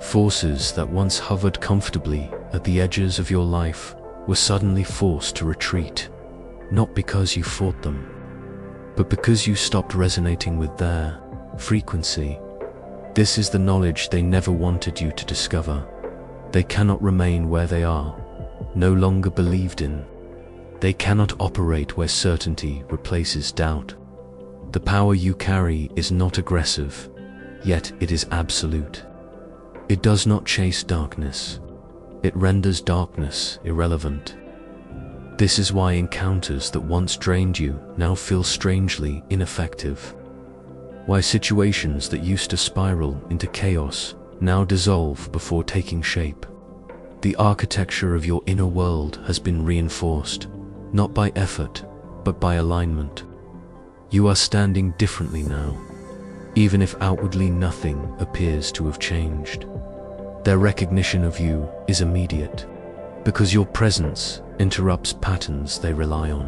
A: Forces that once hovered comfortably at the edges of your life were suddenly forced to retreat, not because you fought them, but because you stopped resonating with their frequency. This is the knowledge they never wanted you to discover. They cannot remain where they are, no longer believed in. They cannot operate where certainty replaces doubt. The power you carry is not aggressive, yet it is absolute. It does not chase darkness. It renders darkness irrelevant. This is why encounters that once drained you now feel strangely ineffective. Why situations that used to spiral into chaos now dissolve before taking shape. The architecture of your inner world has been reinforced, not by effort, but by alignment. You are standing differently now, even if outwardly nothing appears to have changed. Their recognition of you is immediate, because your presence interrupts patterns they rely on.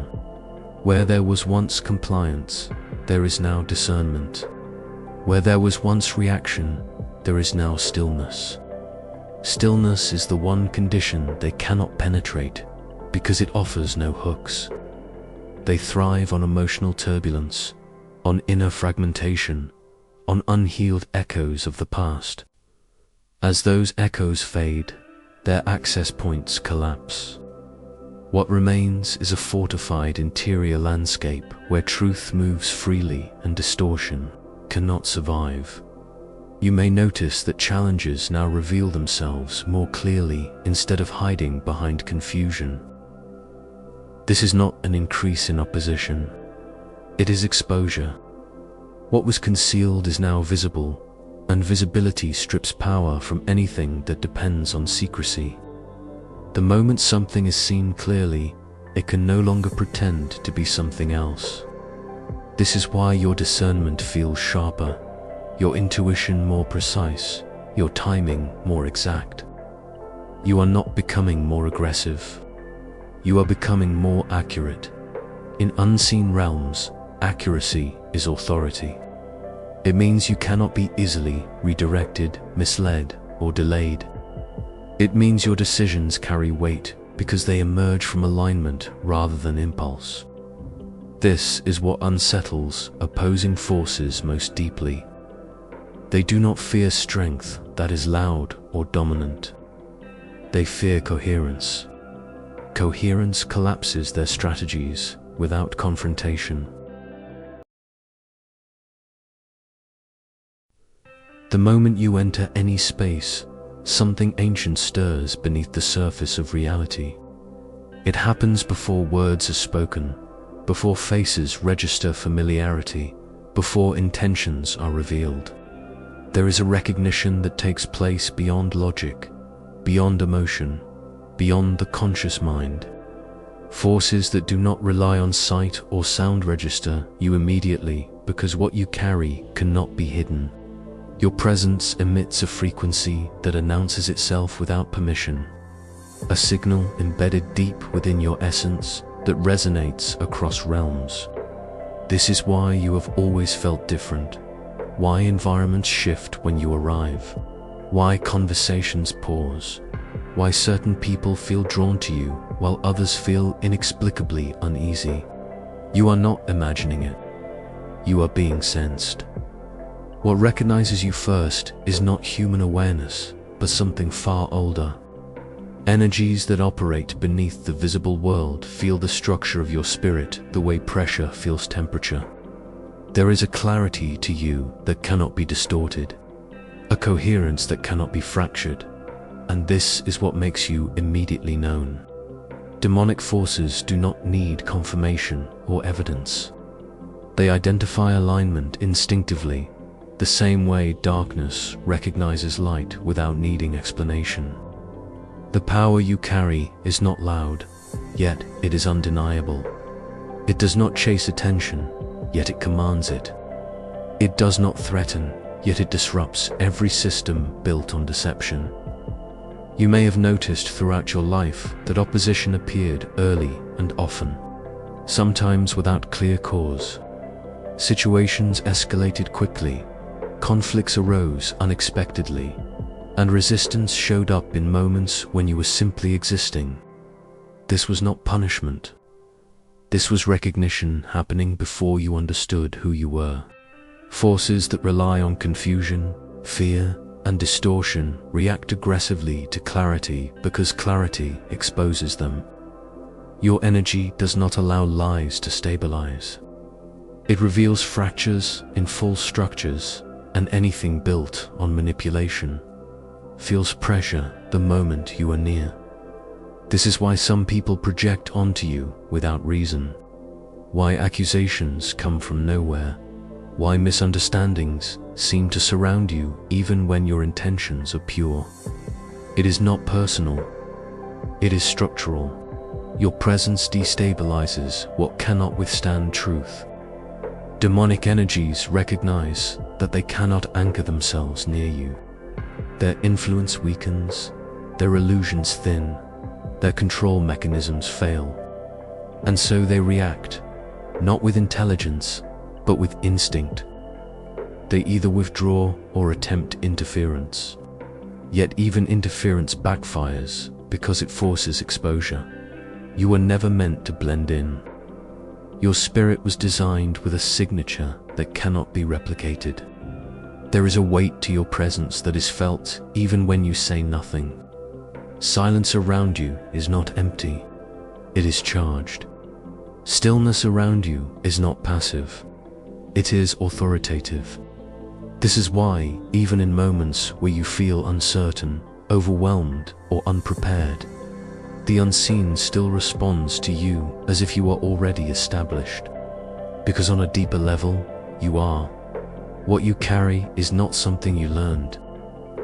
A: Where there was once compliance, there is now discernment. Where there was once reaction, there is now stillness. Stillness is the one condition they cannot penetrate, because it offers no hooks. They thrive on emotional turbulence, on inner fragmentation, on unhealed echoes of the past. As those echoes fade, their access points collapse. What remains is a fortified interior landscape where truth moves freely and distortion cannot survive. You may notice that challenges now reveal themselves more clearly instead of hiding behind confusion. This is not an increase in opposition. It is exposure. What was concealed is now visible, and visibility strips power from anything that depends on secrecy. The moment something is seen clearly, it can no longer pretend to be something else. This is why your discernment feels sharper, your intuition more precise, your timing more exact. You are not becoming more aggressive. You are becoming more accurate. In unseen realms, accuracy is authority. It means you cannot be easily redirected, misled, or delayed. It means your decisions carry weight because they emerge from alignment rather than impulse. This is what unsettles opposing forces most deeply. They do not fear strength that is loud or dominant. They fear coherence. Coherence collapses their strategies without confrontation. The moment you enter any space, something ancient stirs beneath the surface of reality. It happens before words are spoken, before faces register familiarity, before intentions are revealed. There is a recognition that takes place beyond logic, beyond emotion, beyond the conscious mind. Forces that do not rely on sight or sound register you immediately because what you carry cannot be hidden. Your presence emits a frequency that announces itself without permission, a signal embedded deep within your essence that resonates across realms. This is why you have always felt different, why environments shift when you arrive, why conversations pause, why certain people feel drawn to you while others feel inexplicably uneasy. You are not imagining it. You are being sensed. What recognizes you first is not human awareness, but something far older. Energies that operate beneath the visible world feel the structure of your spirit the way pressure feels temperature. There is a clarity to you that cannot be distorted, a coherence that cannot be fractured, and this is what makes you immediately known. Demonic forces do not need confirmation or evidence. They identify alignment instinctively, the same way darkness recognizes light without needing explanation. The power you carry is not loud, yet it is undeniable. It does not chase attention, yet it commands it. It does not threaten, yet it disrupts every system built on deception. You may have noticed throughout your life that opposition appeared early and often, sometimes without clear cause. Situations escalated quickly, conflicts arose unexpectedly, and resistance showed up in moments when you were simply existing. This was not punishment. This was recognition happening before you understood who you were. Forces that rely on confusion, fear, and distortion react aggressively to clarity because clarity exposes them. Your energy does not allow lies to stabilize. It reveals fractures in false structures, and anything built on manipulation feels pressure the moment you are near. This is why some people project onto you without reason, why accusations come from nowhere, why misunderstandings seem to surround you even when your intentions are pure. It is not personal, it is structural. Your presence destabilizes what cannot withstand truth. Demonic energies recognize that they cannot anchor themselves near you. Their influence weakens, their illusions thin, their control mechanisms fail. And so they react, not with intelligence, but with instinct. They either withdraw or attempt interference. Yet even interference backfires because it forces exposure. You were never meant to blend in. Your spirit was designed with a signature that cannot be replicated. There is a weight to your presence that is felt even when you say nothing. Silence around you is not empty, it is charged. Stillness around you is not passive, it is authoritative. This is why, even in moments where you feel uncertain, overwhelmed, or unprepared, the unseen still responds to you as if you are already established. Because on a deeper level, you are. What you carry is not something you learned.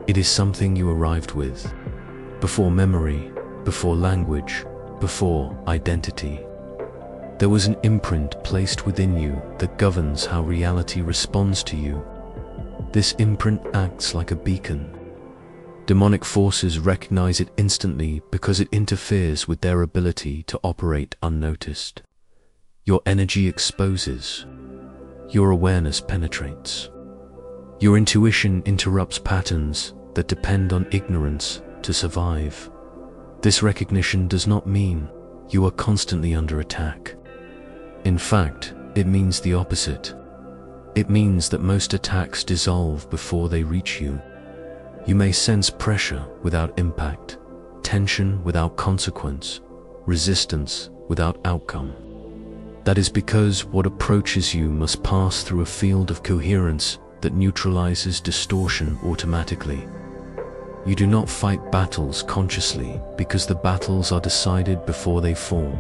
A: It is something you arrived with. Before memory, before language, before identity. There was an imprint placed within you that governs how reality responds to you. This imprint acts like a beacon. Demonic forces recognize it instantly because it interferes with their ability to operate unnoticed. Your energy exposes. Your awareness penetrates. Your intuition interrupts patterns that depend on ignorance to survive. This recognition does not mean you are constantly under attack. In fact, it means the opposite. It means that most attacks dissolve before they reach you. You may sense pressure without impact, tension without consequence, resistance without outcome. That is because what approaches you must pass through a field of coherence that neutralizes distortion automatically. You do not fight battles consciously because the battles are decided before they form.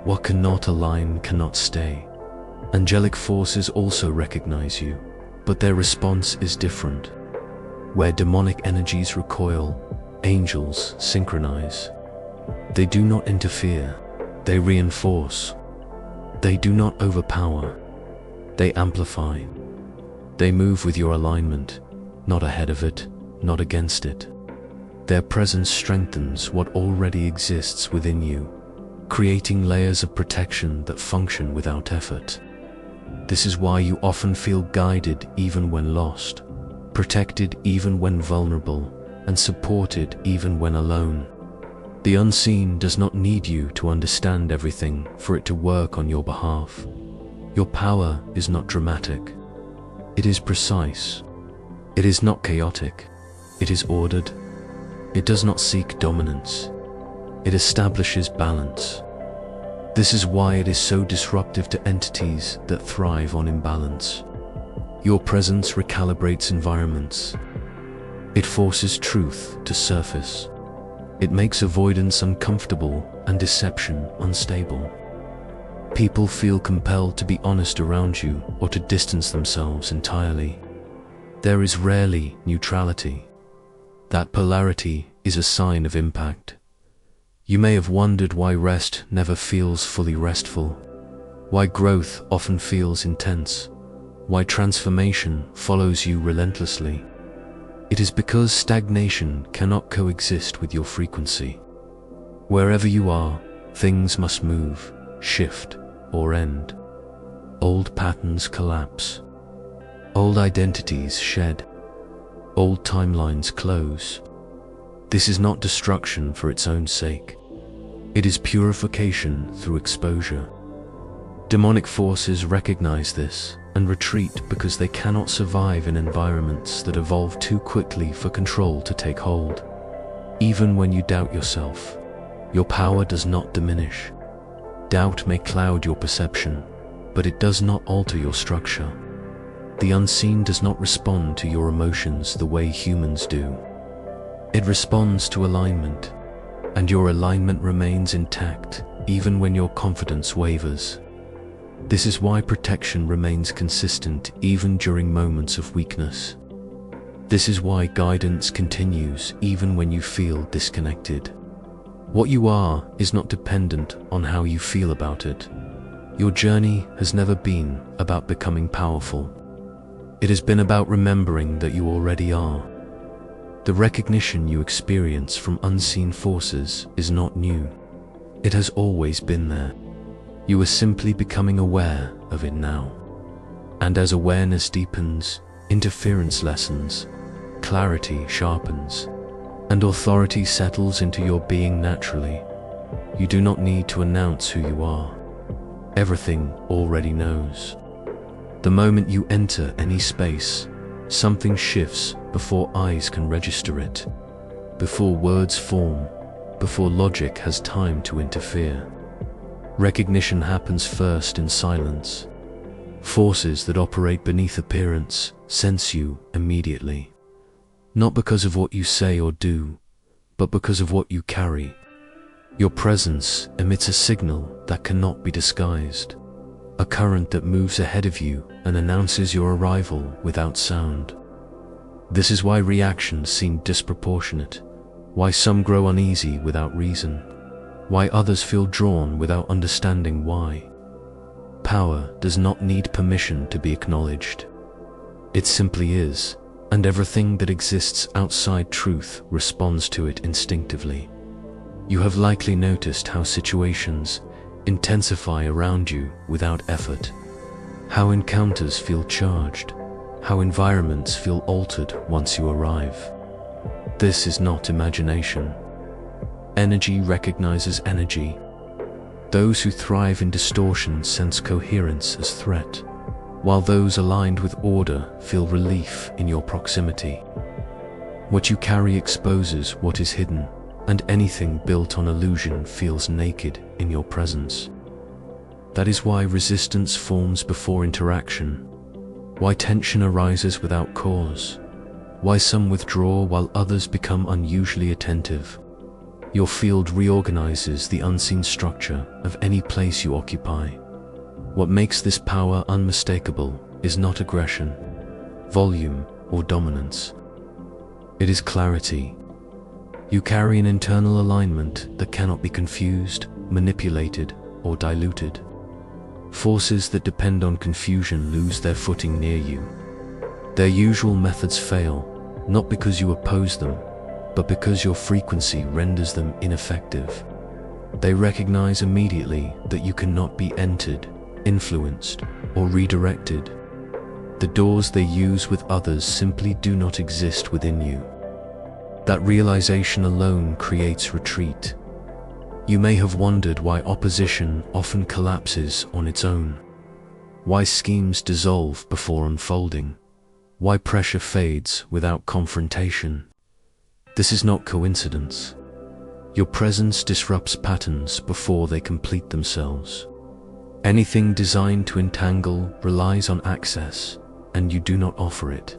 A: What cannot align cannot stay. Angelic forces also recognize you, but their response is different. Where demonic energies recoil, angels synchronize. They do not interfere, they reinforce. They do not overpower, they amplify. They move with your alignment, not ahead of it, not against it. Their presence strengthens what already exists within you, creating layers of protection that function without effort. This is why you often feel guided even when lost, protected even when vulnerable, and supported even when alone. The unseen does not need you to understand everything for it to work on your behalf. Your power is not dramatic. It is precise. It is not chaotic. It is ordered. It does not seek dominance. It establishes balance. This is why it is so disruptive to entities that thrive on imbalance. Your presence recalibrates environments. It forces truth to surface. It makes avoidance uncomfortable and deception unstable. People feel compelled to be honest around you or to distance themselves entirely. There is rarely neutrality. That polarity is a sign of impact. You may have wondered why rest never feels fully restful, why growth often feels intense, why transformation follows you relentlessly. It is because stagnation cannot coexist with your frequency. Wherever you are, things must move, shift, or end. Old patterns collapse. Old identities shed. Old timelines close. This is not destruction for its own sake. It is purification through exposure. Demonic forces recognize this and retreat because they cannot survive in environments that evolve too quickly for control to take hold. Even when you doubt yourself, your power does not diminish. Doubt may cloud your perception, but it does not alter your structure. The unseen does not respond to your emotions the way humans do. It responds to alignment, and your alignment remains intact even when your confidence wavers. This is why protection remains consistent even during moments of weakness. This is why guidance continues even when you feel disconnected. What you are is not dependent on how you feel about it. Your journey has never been about becoming powerful. It has been about remembering that you already are. The recognition you experience from unseen forces is not new. It has always been there. You are simply becoming aware of it now. And as awareness deepens, interference lessens, clarity sharpens, and authority settles into your being naturally. You do not need to announce who you are. Everything already knows. The moment you enter any space, Something shifts before eyes can register it, before words form, before logic has time to interfere. Recognition happens first in silence. Forces that operate beneath appearance sense you immediately, not because of what you say or do, but because of what you carry. Your presence emits a signal that cannot be disguised, a current that moves ahead of you and announces your arrival without sound. This is why reactions seem disproportionate, why some grow uneasy without reason, why others feel drawn without understanding why. Power does not need permission to be acknowledged. It simply is, and everything that exists outside truth responds to it instinctively. You have likely noticed how situations intensify around you without effort, how encounters feel charged, how environments feel altered once you arrive. This is not imagination. Energy recognizes energy. Those who thrive in distortion sense coherence as threat, while those aligned with order feel relief in your proximity. What you carry exposes what is hidden, and anything built on illusion feels naked in your presence. That is why resistance forms before interaction, why tension arises without cause, why some withdraw while others become unusually attentive. Your field reorganizes the unseen structure of any place you occupy. What makes this power unmistakable is not aggression, volume, or dominance. It is clarity. You carry an internal alignment that cannot be confused, manipulated, or diluted. Forces that depend on confusion lose their footing near you. Their usual methods fail, not because you oppose them, but because your frequency renders them ineffective. They recognize immediately that you cannot be entered, influenced, or redirected. The doors they use with others simply do not exist within you. That realization alone creates retreat. You may have wondered why opposition often collapses on its own, why schemes dissolve before unfolding, why pressure fades without confrontation. This is not coincidence. Your presence disrupts patterns before they complete themselves. Anything designed to entangle relies on access, and you do not offer it.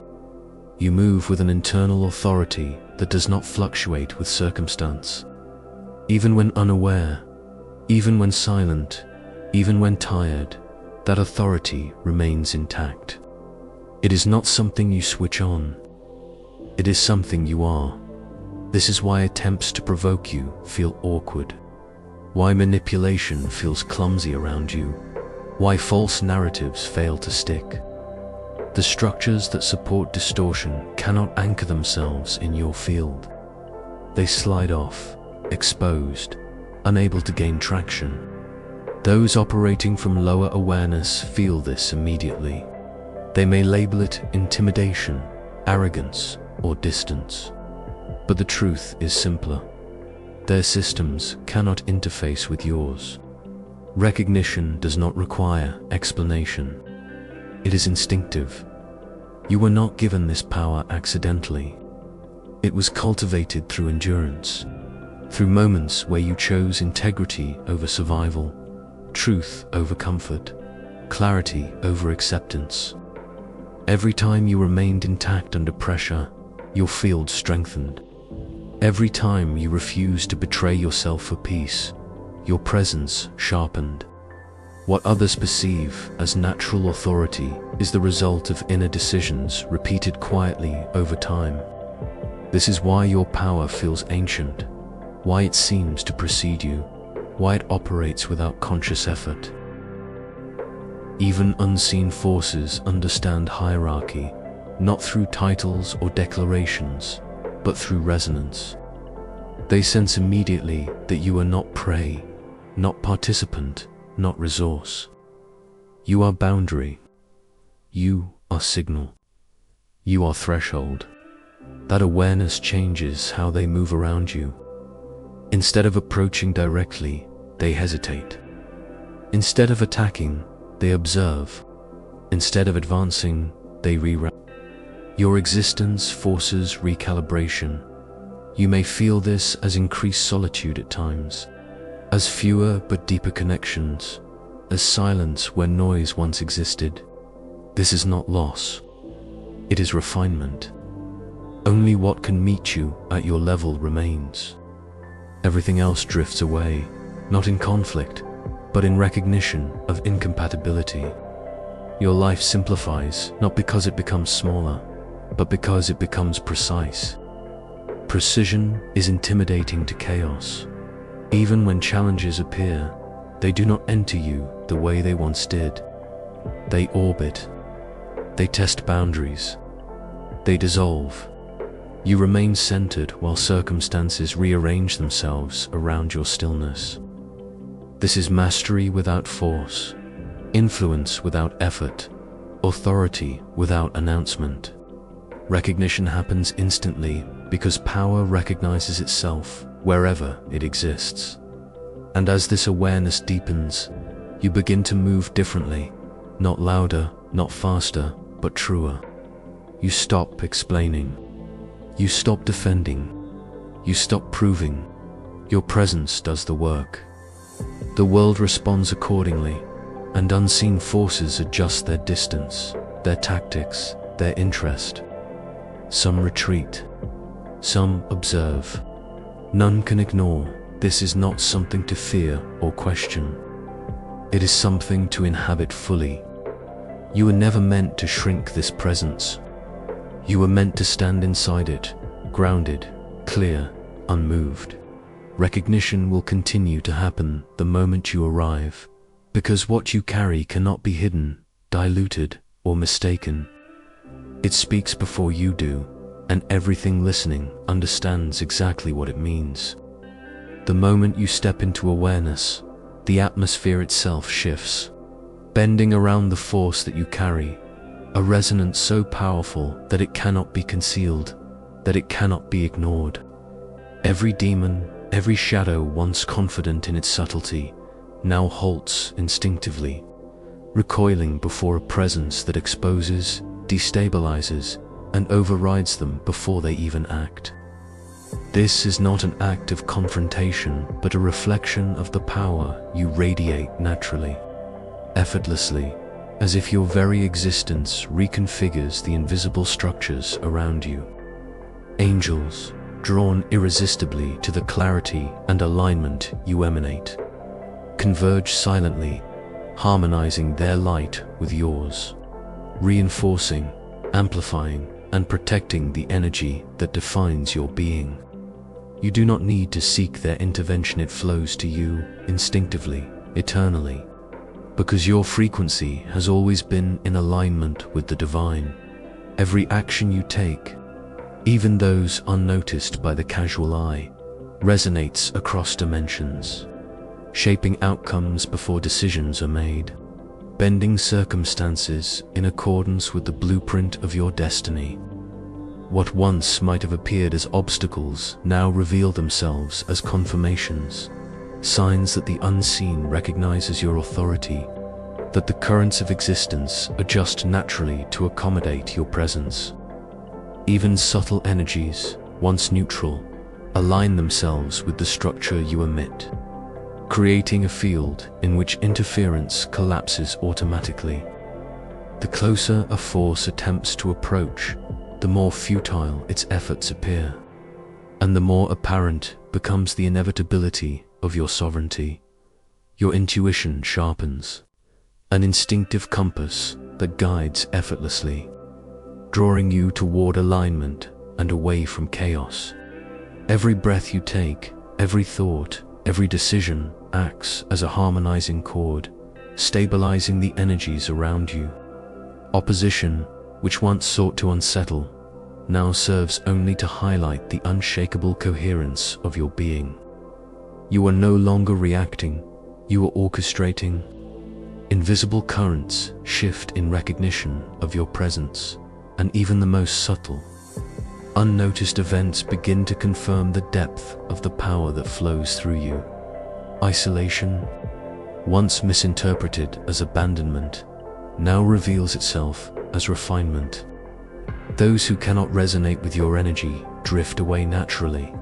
A: You move with an internal authority that does not fluctuate with circumstance. Even when unaware, even when silent, even when tired, that authority remains intact. It is not something you switch on. It is something you are. This is why attempts to provoke you feel awkward, why manipulation feels clumsy around you, why false narratives fail to stick. The structures that support distortion cannot anchor themselves in your field. They slide off, exposed, unable to gain traction. Those operating from lower awareness feel this immediately. They may label it intimidation, arrogance, or distance. But the truth is simpler. Their systems cannot interface with yours. Recognition does not require explanation. It is instinctive. You were not given this power accidentally. It was cultivated through endurance, through moments where you chose integrity over survival, truth over comfort, clarity over acceptance. Every time you remained intact under pressure, your field strengthened. Every time you refused to betray yourself for peace, your presence sharpened. What others perceive as natural authority is the result of inner decisions repeated quietly over time. This is why your power feels ancient, why it seems to precede you, why it operates without conscious effort. Even unseen forces understand hierarchy, not through titles or declarations, but through resonance. They sense immediately that you are not prey, not participant, not resource. You are boundary. You are signal. You are threshold. That awareness changes how they move around you. Instead of approaching directly, they hesitate. Instead of attacking, they observe. Instead of advancing, they reroute. Your existence forces recalibration. You may feel this as increased solitude at times, as fewer but deeper connections, as silence where noise once existed. This is not loss. It is refinement. Only what can meet you at your level remains. Everything else drifts away, not in conflict, but in recognition of incompatibility. Your life simplifies, not because it becomes smaller, but because it becomes precise. Precision is intimidating to chaos. Even when challenges appear, they do not enter you the way they once did. They orbit. They test boundaries. They dissolve. You remain centered while circumstances rearrange themselves around your stillness. This is mastery without force, influence without effort, authority without announcement. Recognition happens instantly because power recognizes itself wherever it exists. And as this awareness deepens, you begin to move differently, not louder, not faster, but truer. You stop explaining. You stop defending. You stop proving. Your presence does the work. The world responds accordingly, and unseen forces adjust their distance, their tactics, their interest. Some retreat. Some observe. None can ignore. This is not something to fear or question. It is something to inhabit fully. You were never meant to shrink this presence. You were meant to stand inside it, grounded, clear, unmoved. Recognition will continue to happen the moment you arrive, because what you carry cannot be hidden, diluted, or mistaken. It speaks before you do, and everything listening understands exactly what it means. The moment you step into awareness, the atmosphere itself shifts, bending around the force that you carry, a resonance so powerful that it cannot be concealed, that it cannot be ignored. Every demon, every shadow once confident in its subtlety, now halts instinctively, recoiling before a presence that exposes, destabilizes, and overrides them before they even act. This is not an act of confrontation, but a reflection of the power you radiate naturally, effortlessly, as if your very existence reconfigures the invisible structures around you. Angels, drawn irresistibly to the clarity and alignment you emanate, converge silently, harmonizing their light with yours, reinforcing, amplifying, and protecting the energy that defines your being. You do not need to seek their intervention. It flows to you instinctively, eternally, because your frequency has always been in alignment with the divine. Every action you take, even those unnoticed by the casual eye, resonates across dimensions, shaping outcomes before decisions are made, bending circumstances in accordance with the blueprint of your destiny. What once might have appeared as obstacles now reveal themselves as confirmations, signs that the unseen recognizes your authority, that the currents of existence adjust naturally to accommodate your presence. Even subtle energies, once neutral, align themselves with the structure you emit, creating a field in which interference collapses automatically. The closer a force attempts to approach, the more futile its efforts appear, and the more apparent becomes the inevitability of your sovereignty. Your intuition sharpens, an instinctive compass that guides effortlessly, drawing you toward alignment and away from chaos. Every breath you take, every thought, every decision acts as a harmonizing chord, stabilizing the energies around you. Opposition, which once sought to unsettle, now serves only to highlight the unshakable coherence of your being. You are no longer reacting, you are orchestrating. Invisible currents shift in recognition of your presence, and even the most subtle, unnoticed events begin to confirm the depth of the power that flows through you. Isolation, once misinterpreted as abandonment, now reveals itself as refinement. Those who cannot resonate with your energy drift away naturally,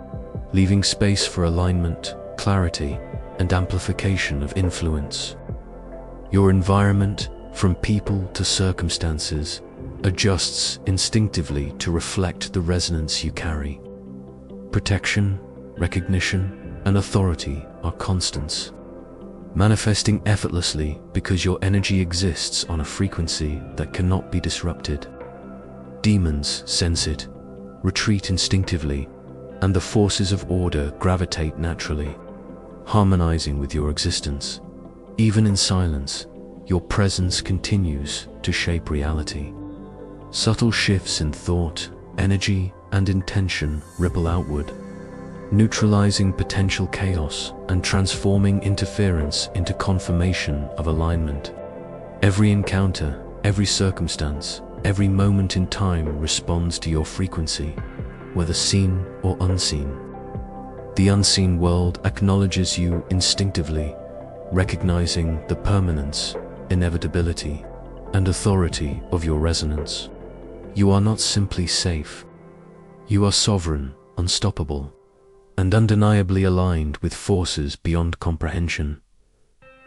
A: leaving space for alignment, clarity, and amplification of influence. Your environment, from people to circumstances, adjusts instinctively to reflect the resonance you carry. Protection, recognition, and authority are constants, manifesting effortlessly because your energy exists on a frequency that cannot be disrupted. Demons sense it, retreat instinctively, and the forces of order gravitate naturally, harmonizing with your existence. Even in silence, your presence continues to shape reality. Subtle shifts in thought, energy, and intention ripple outward, neutralizing potential chaos and transforming interference into confirmation of alignment. Every encounter, every circumstance, every moment in time responds to your frequency, whether seen or unseen. The unseen world acknowledges you instinctively, recognizing the permanence, inevitability, and authority of your resonance. You are not simply safe. You are sovereign, unstoppable, and undeniably aligned with forces beyond comprehension.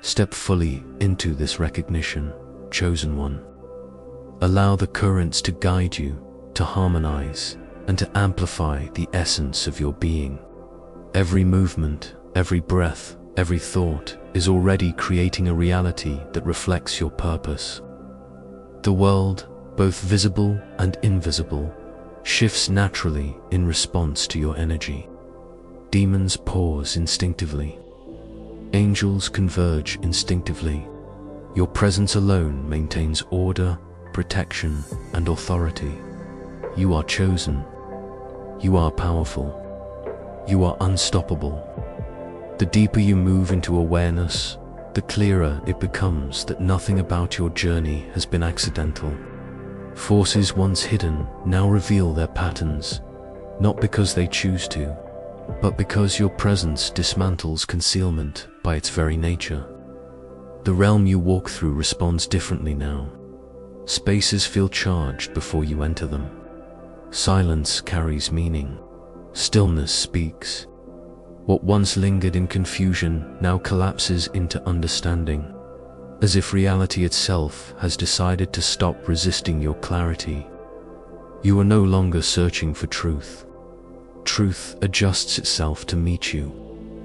A: Step fully into this recognition, chosen one. Allow the currents to guide you, to harmonize, and to amplify the essence of your being. Every movement, every breath, every thought is already creating a reality that reflects your purpose. The world, both visible and invisible, shifts naturally in response to your energy. Demons pause instinctively. Angels converge instinctively. Your presence alone maintains order, protection, and authority. You are chosen. You are powerful. You are unstoppable. The deeper you move into awareness, the clearer it becomes that nothing about your journey has been accidental. Forces once hidden now reveal their patterns, not because they choose to, but because your presence dismantles concealment by its very nature. The realm you walk through responds differently now. Spaces feel charged before you enter them. Silence carries meaning. Stillness speaks. What once lingered in confusion now collapses into understanding, as if reality itself has decided to stop resisting your clarity. You are no longer searching for truth. Truth adjusts itself to meet you,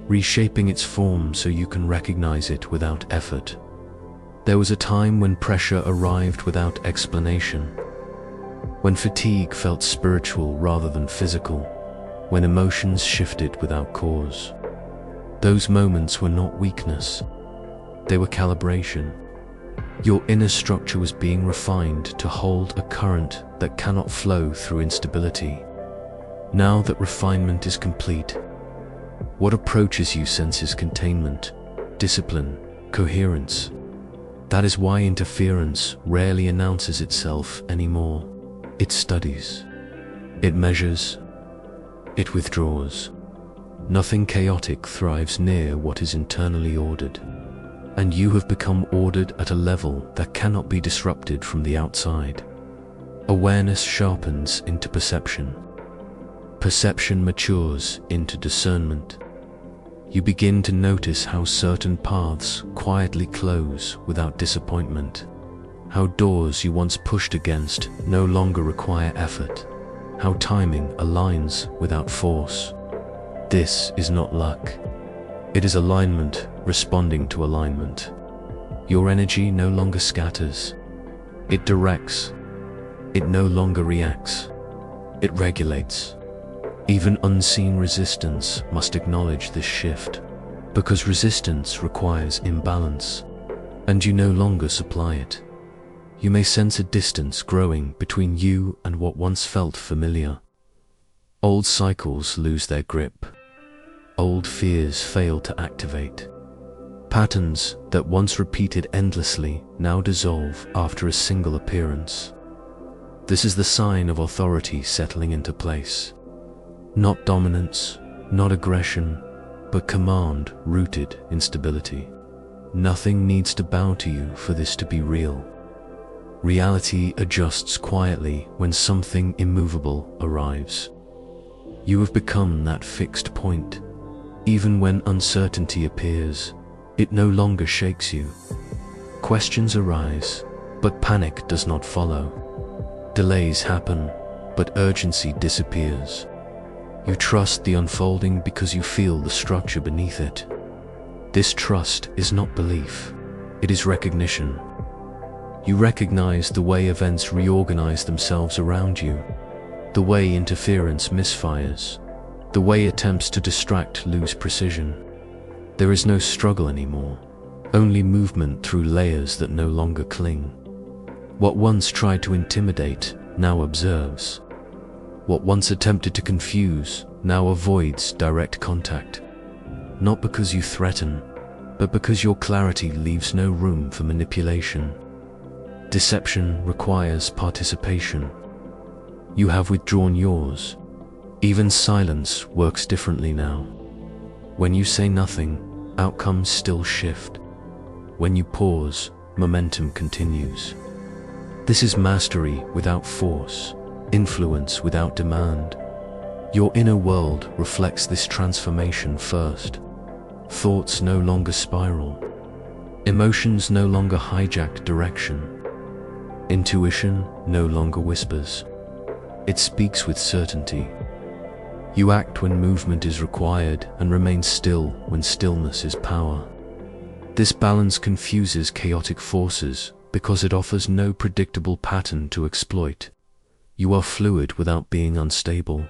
A: reshaping its form so you can recognize it without effort. There was a time when pressure arrived without explanation, when fatigue felt spiritual rather than physical, when emotions shifted without cause. Those moments were not weakness, they were calibration. Your inner structure was being refined to hold a current that cannot flow through instability. Now that refinement is complete, what approaches you senses containment, discipline, coherence. That is why interference rarely announces itself anymore. It studies, it measures, it withdraws. Nothing chaotic thrives near what is internally ordered, and you have become ordered at a level that cannot be disrupted from the outside. Awareness sharpens into perception. Perception matures into discernment. You begin to notice how certain paths quietly close without disappointment, how doors you once pushed against no longer require effort, how timing aligns without force. This is not luck. It is alignment responding to alignment. Your energy no longer scatters. It directs. It no longer reacts. It regulates. Even unseen resistance must acknowledge this shift, because resistance requires imbalance, and you no longer supply it. You may sense a distance growing between you and what once felt familiar. Old cycles lose their grip. Old fears fail to activate. Patterns that once repeated endlessly now dissolve after a single appearance. This is the sign of authority settling into place. Not dominance, not aggression, but command rooted in stability. Nothing needs to bow to you for this to be real. Reality adjusts quietly when something immovable arrives. You have become that fixed point. Even when uncertainty appears, it no longer shakes you. Questions arise, but panic does not follow. Delays happen, but urgency disappears. You trust the unfolding because you feel the structure beneath it. This trust is not belief, it is recognition. You recognize the way events reorganize themselves around you, the way interference misfires, the way attempts to distract lose precision. There is no struggle anymore, only movement through layers that no longer cling. What once tried to intimidate now observes. What once attempted to confuse now avoids direct contact. Not because you threaten, but because your clarity leaves no room for manipulation. Deception requires participation. You have withdrawn yours. Even silence works differently now. When you say nothing, outcomes still shift. When you pause, momentum continues. This is mastery without force, influence without demand. Your inner world reflects this transformation first. Thoughts no longer spiral. Emotions no longer hijack direction. Intuition no longer whispers. It speaks with certainty. You act when movement is required and remain still when stillness is power. This balance confuses chaotic forces because it offers no predictable pattern to exploit. You are fluid without being unstable,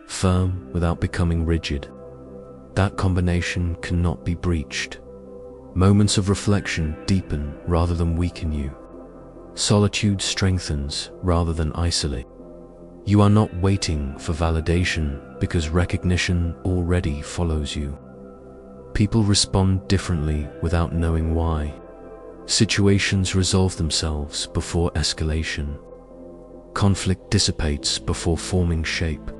A: firm without becoming rigid. That combination cannot be breached. Moments of reflection deepen rather than weaken you. Solitude strengthens rather than isolate. You are not waiting for validation because recognition already follows you. People respond differently without knowing why. Situations resolve themselves before escalation. Conflict dissipates before forming shape.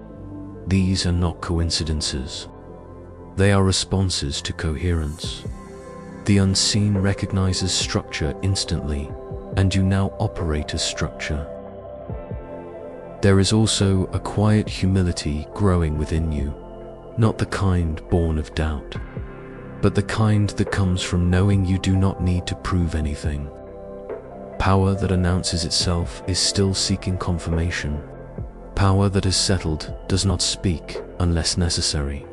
A: These are not coincidences. They are responses to coherence. The unseen recognizes structure instantly, and you now operate as structure. There is also a quiet humility growing within you, not the kind born of doubt, but the kind that comes from knowing you do not need to prove anything. Power that announces itself is still seeking confirmation. Power that has settled does not speak unless necessary.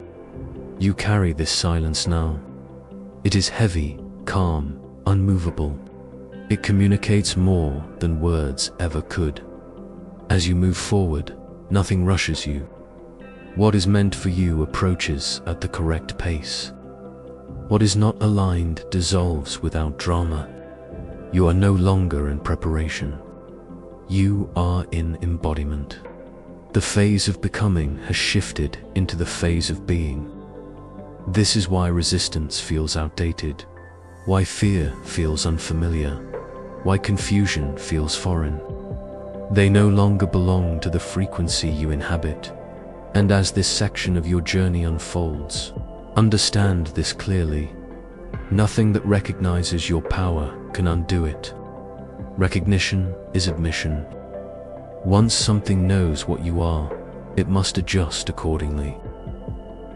A: You carry this silence now. It is heavy, calm, unmovable. It communicates more than words ever could. As you move forward, nothing rushes you. What is meant for you approaches at the correct pace. What is not aligned dissolves without drama. You are no longer in preparation. You are in embodiment. The phase of becoming has shifted into the phase of being. This is why resistance feels outdated, why fear feels unfamiliar, why confusion feels foreign. They no longer belong to the frequency you inhabit. And as this section of your journey unfolds, understand this clearly. Nothing that recognizes your power can undo it. Recognition is admission. Once something knows what you are, it must adjust accordingly.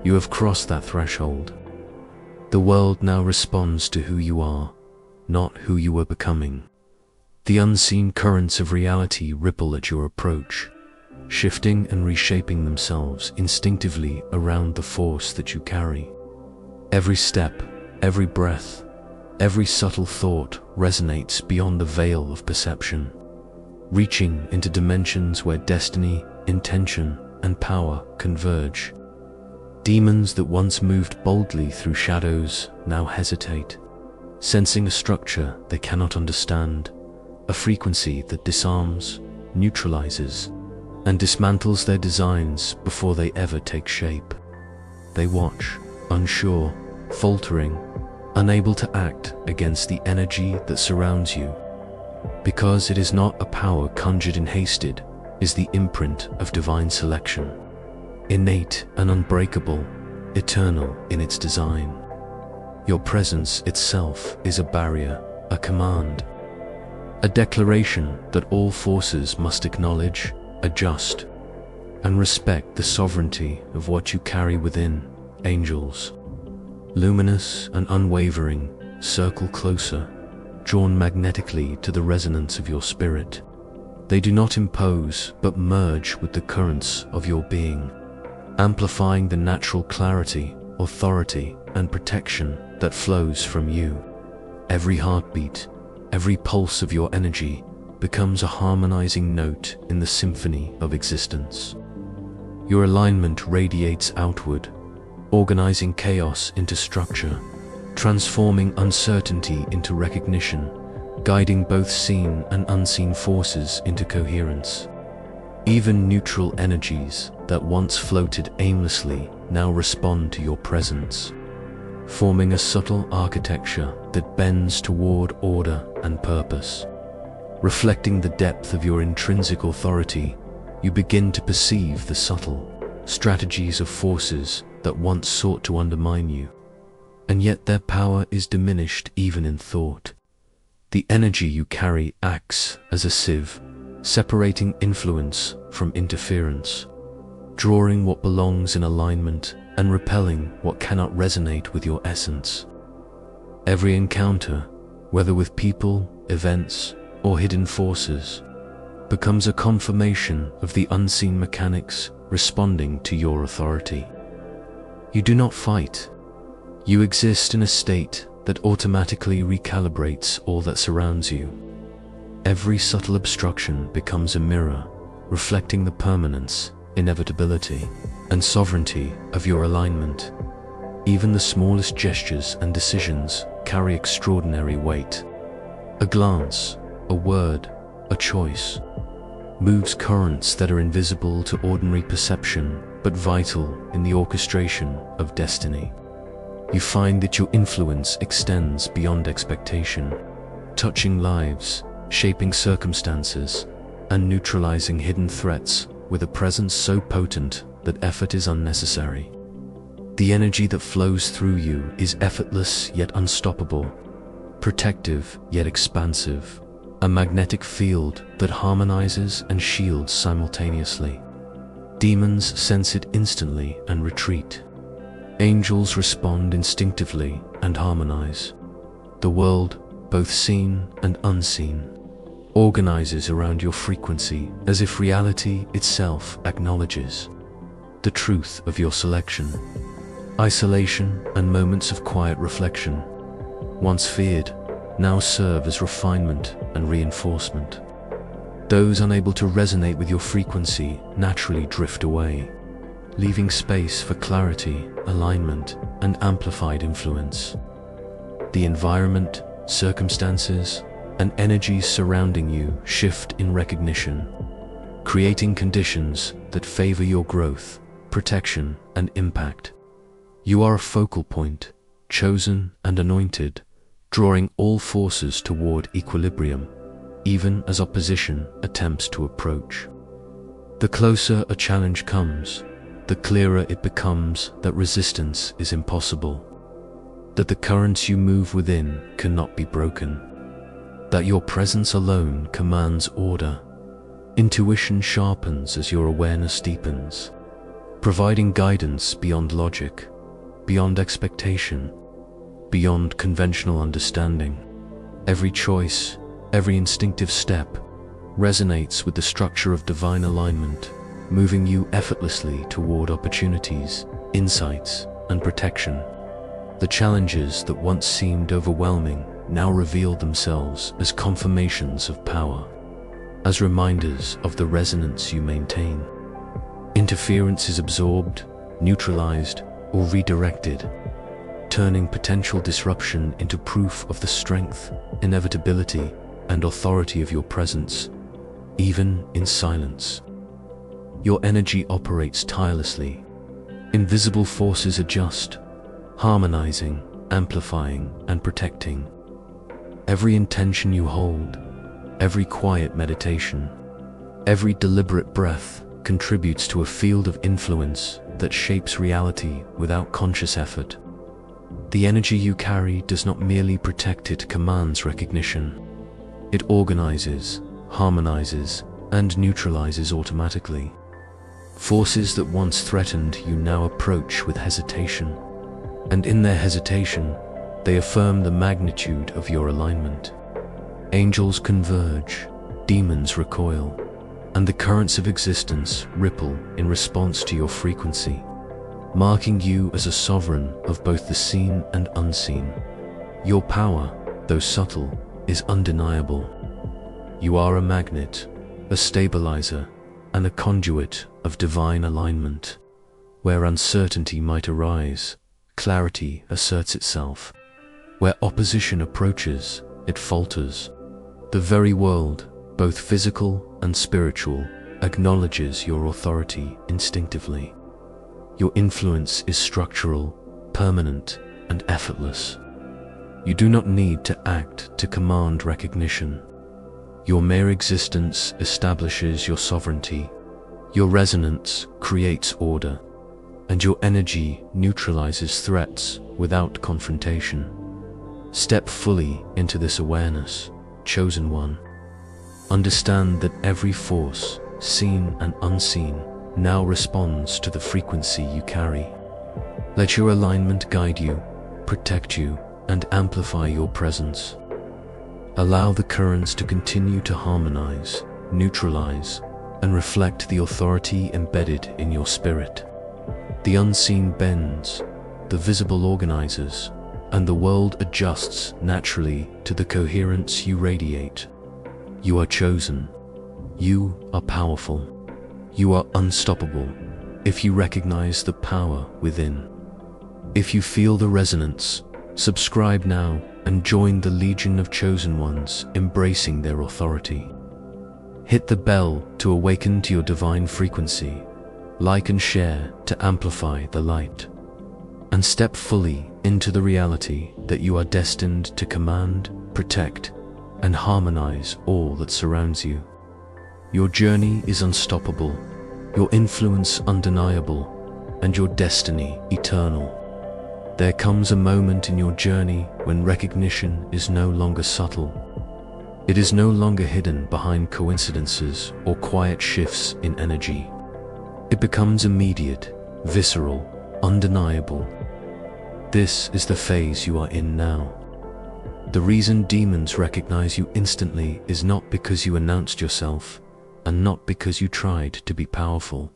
A: You have crossed that threshold. The world now responds to who you are, not who you were becoming. The unseen currents of reality ripple at your approach, shifting and reshaping themselves instinctively around the force that you carry. Every step, every breath, every subtle thought resonates beyond the veil of perception, reaching into dimensions where destiny, intention, and power converge. Demons that once moved boldly through shadows now hesitate, sensing a structure they cannot understand, a frequency that disarms, neutralizes, and dismantles their designs before they ever take shape. They watch, unsure, faltering, unable to act against the energy that surrounds you, because it is not a power conjured and hasted, is the imprint of divine selection, innate and unbreakable, eternal in its design. Your presence itself is a barrier, a command. a declaration that all forces must acknowledge, adjust, and respect the sovereignty of what you carry within. Angels, luminous and unwavering, circle closer, drawn magnetically to the resonance of your spirit. They do not impose, but merge with the currents of your being, amplifying the natural clarity, authority, and protection that flows from you. Every heartbeat, every pulse of your energy becomes a harmonizing note in the symphony of existence. Your alignment radiates outward, organizing chaos into structure, transforming uncertainty into recognition, guiding both seen and unseen forces into coherence. Even neutral energies that once floated aimlessly now respond to your presence, forming a subtle architecture that bends toward order and purpose. Reflecting the depth of your intrinsic authority, you begin to perceive the subtle strategies of forces that once sought to undermine you, and yet their power is diminished even in thought. The energy you carry acts as a sieve, separating influence from interference, drawing what belongs in alignment and repelling what cannot resonate with your essence. Every encounter, whether with people, events, or hidden forces, becomes a confirmation of the unseen mechanics responding to your authority. You do not fight. You exist in a state that automatically recalibrates all that surrounds you. Every subtle obstruction becomes a mirror, reflecting the permanence, inevitability, and sovereignty of your alignment. Even the smallest gestures and decisions carry extraordinary weight. A glance, a word, a choice moves currents that are invisible to ordinary perception but vital in the orchestration of destiny. You find that your influence extends beyond expectation, touching lives, shaping circumstances, and neutralizing hidden threats with a presence so potent that effort is unnecessary. The energy that flows through you is effortless yet unstoppable, protective yet expansive, a magnetic field that harmonizes and shields simultaneously. Demons sense it instantly and retreat. Angels respond instinctively and harmonize. The world, both seen and unseen, organizes around your frequency as if reality itself acknowledges the truth of your selection. Isolation and moments of quiet reflection, once feared, now serve as refinement and reinforcement. Those unable to resonate with your frequency naturally drift away, leaving space for clarity, alignment, and amplified influence. The environment, circumstances, and energies surrounding you shift in recognition, creating conditions that favor your growth, protection, and impact. You are a focal point, chosen and anointed, drawing all forces toward equilibrium, even as opposition attempts to approach. The closer a challenge comes, the clearer it becomes that resistance is impossible, that the currents you move within cannot be broken, that your presence alone commands order. Intuition sharpens as your awareness deepens, providing guidance beyond logic, beyond expectation, beyond conventional understanding. Every choice, every instinctive step resonates with the structure of divine alignment, moving you effortlessly toward opportunities, insights, and protection. The challenges that once seemed overwhelming now reveal themselves as confirmations of power, as reminders of the resonance you maintain. Interference is absorbed, neutralized, or redirected, turning potential disruption into proof of the strength, inevitability, and authority of your presence, even in silence. Your energy operates tirelessly. Invisible forces adjust, harmonizing, amplifying, and protecting. Every intention you hold, every quiet meditation, every deliberate breath contributes to a field of influence that shapes reality without conscious effort. The energy you carry does not merely protect, it commands recognition. It organizes, harmonizes, and neutralizes automatically. Forces that once threatened you now approach with hesitation, and in their hesitation, they affirm the magnitude of your alignment. Angels converge, demons recoil, and the currents of existence ripple in response to your frequency, marking you as a sovereign of both the seen and unseen. Your power, though subtle, is undeniable. You are a magnet, a stabilizer, and a conduit of divine alignment. Where uncertainty might arise, clarity asserts itself. Where opposition approaches, it falters. The very world, both physical and spiritual, acknowledges your authority instinctively. Your influence is structural, permanent, and effortless. You do not need to act to command recognition. Your mere existence establishes your sovereignty. Your resonance creates order, and your energy neutralizes threats without confrontation. Step fully into this awareness, chosen one. Understand that every force, seen and unseen, now responds to the frequency you carry. Let your alignment guide you, protect you, and amplify your presence. Allow the currents to continue to harmonize, neutralize, and reflect the authority embedded in your spirit. The unseen bends, the visible organizes, and the world adjusts naturally to the coherence you radiate. You are chosen. You are powerful. You are unstoppable if you recognize the power within. If you feel the resonance, subscribe now and join the legion of chosen ones embracing their authority. Hit the bell to awaken to your divine frequency, like and share to amplify the light, and step fully into the reality that you are destined to command, protect, and harmonize all that surrounds you. Your journey is unstoppable, your influence undeniable, and your destiny eternal. There comes a moment in your journey when recognition is no longer subtle. It is no longer hidden behind coincidences or quiet shifts in energy. It becomes immediate, visceral, undeniable. This is the phase you are in now. The reason demons recognize you instantly is not because you announced yourself, and not because you tried to be powerful,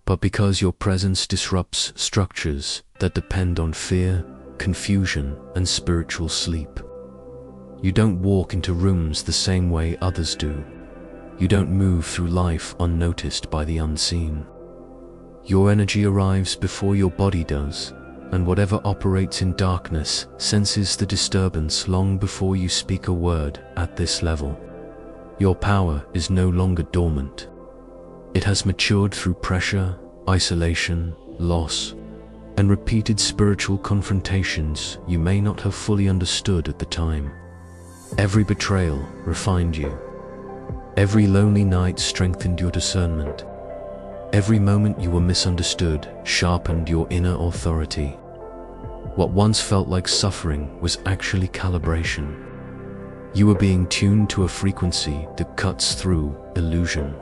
A: but because your presence disrupts structures that depend on fear, confusion, and spiritual sleep. You don't walk into rooms the same way others do. You don't move through life unnoticed by the unseen. Your energy arrives before your body does, and whatever operates in darkness senses the disturbance long before you speak a word at this level. Your power is no longer dormant. It has matured through pressure, isolation, loss, and repeated spiritual confrontations you may not have fully understood at the time. Every betrayal refined you. Every lonely night strengthened your discernment. Every moment you were misunderstood sharpened your inner authority. What once felt like suffering was actually calibration. You were being tuned to a frequency that cuts through illusion.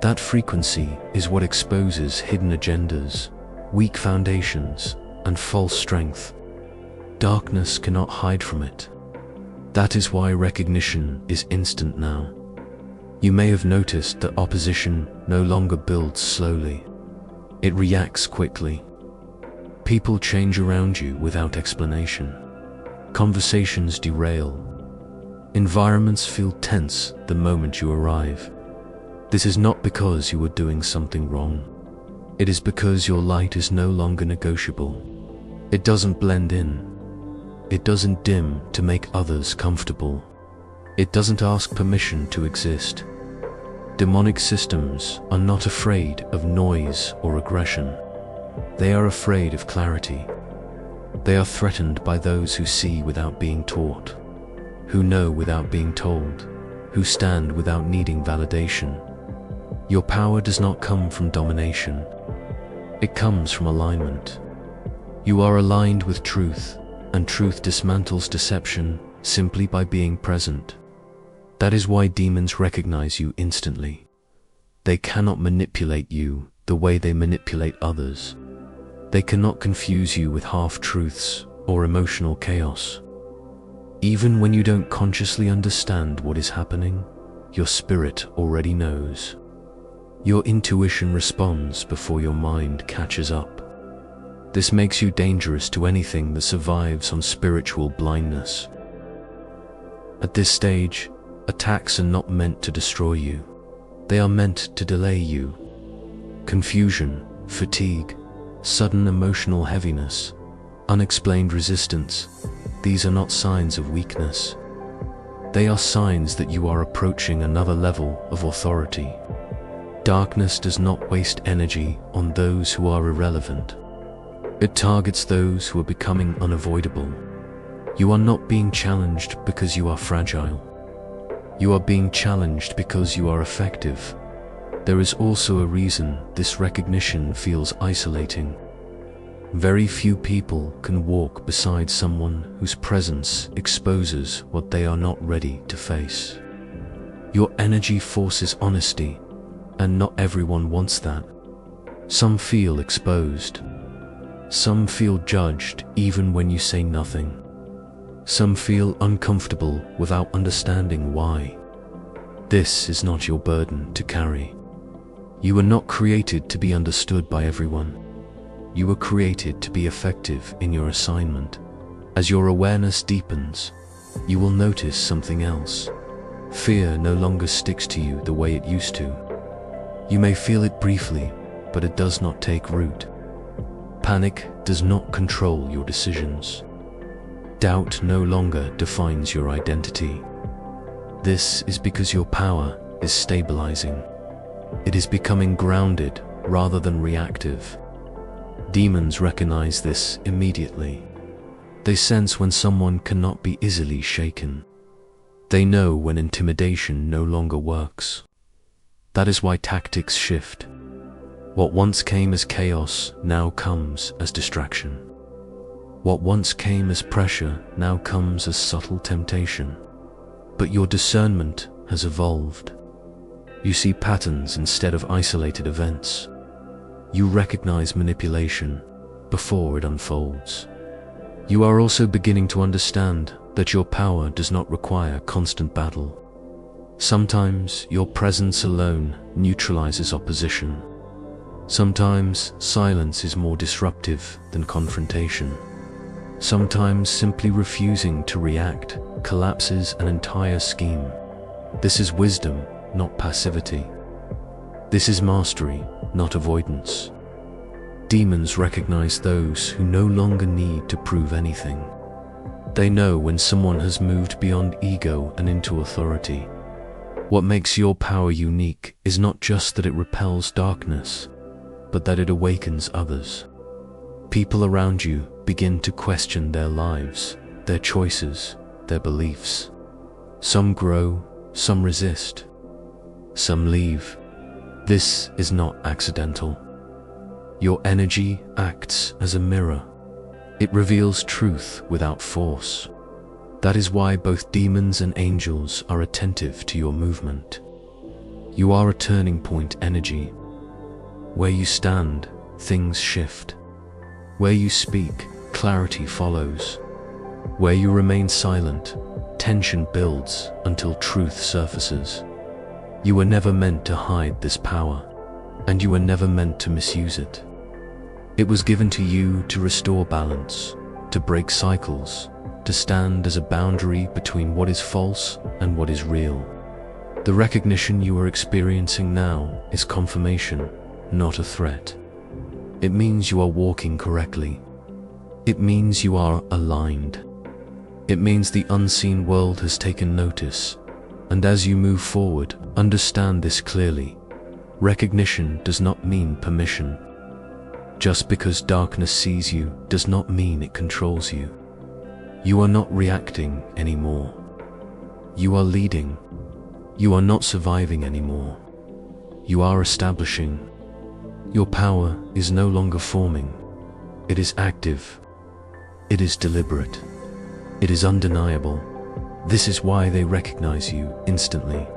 A: That frequency is what exposes hidden agendas, weak foundations, and false strength. Darkness cannot hide from it. That is why recognition is instant now. You may have noticed that opposition no longer builds slowly. It reacts quickly. People change around you without explanation. Conversations derail. Environments feel tense the moment you arrive. This is not because you are doing something wrong. It is because your light is no longer negotiable. It doesn't blend in. It doesn't dim to make others comfortable. It doesn't ask permission to exist. Demonic systems are not afraid of noise or aggression. They are afraid of clarity. They are threatened by those who see without being taught, who know without being told, who stand without needing validation. Your power does not come from domination. It comes from alignment. You are aligned with truth, and truth dismantles deception simply by being present. That is why demons recognize you instantly. They cannot manipulate you the way they manipulate others. They cannot confuse you with half-truths or emotional chaos. Even when you don't consciously understand what is happening, your spirit already knows. Your intuition responds before your mind catches up. This makes you dangerous to anything that survives on spiritual blindness. At this stage, attacks are not meant to destroy you. They are meant to delay you. Confusion, fatigue, sudden emotional heaviness, unexplained resistance, these are not signs of weakness. They are signs that you are approaching another level of authority. Darkness does not waste energy on those who are irrelevant. It targets those who are becoming unavoidable. You are not being challenged because you are fragile. You are being challenged because you are effective. There is also a reason this recognition feels isolating. Very few people can walk beside someone whose presence exposes what they are not ready to face. Your energy forces honesty, and not everyone wants that. Some feel exposed. Some feel judged even when you say nothing. Some feel uncomfortable without understanding why. This is not your burden to carry. You were not created to be understood by everyone. You were created to be effective in your assignment. As your awareness deepens, you will notice something else. Fear no longer sticks to you the way it used to. You may feel it briefly, but it does not take root. Panic does not control your decisions. Doubt no longer defines your identity. This is because your power is stabilizing. It is becoming grounded rather than reactive. Demons recognize this immediately. They sense when someone cannot be easily shaken. They know when intimidation no longer works. That is why tactics shift. What once came as chaos now comes as distraction. What once came as pressure now comes as subtle temptation. But your discernment has evolved. You see patterns instead of isolated events. You recognize manipulation before it unfolds. You are also beginning to understand that your power does not require constant battle. Sometimes your presence alone neutralizes opposition. Sometimes silence is more disruptive than confrontation. Sometimes simply refusing to react collapses an entire scheme. This is wisdom, not passivity. This is mastery, not avoidance. Demons recognize those who no longer need to prove anything. They know when someone has moved beyond ego and into authority. What makes your power unique is not just that it repels darkness, but that it awakens others. People around you begin to question their lives, their choices, their beliefs. Some grow, some resist, some leave. This is not accidental. Your energy acts as a mirror. It reveals truth without force. That is why both demons and angels are attentive to your movement. You are a turning point energy. Where you stand, things shift. Where you speak, clarity follows. Where you remain silent, tension builds until truth surfaces. You were never meant to hide this power, and you were never meant to misuse it. It was given to you to restore balance, to break cycles, to stand as a boundary between what is false and what is real. The recognition you are experiencing now is confirmation, not a threat. It means you are walking correctly. It means you are aligned. It means the unseen world has taken notice. And as you move forward, understand this clearly. Recognition does not mean permission. Just because darkness sees you does not mean it controls you. You are not reacting anymore. You are leading. You are not surviving anymore. You are establishing. Your power is no longer forming. It is active. It is deliberate. It is undeniable. This is why they recognize you instantly,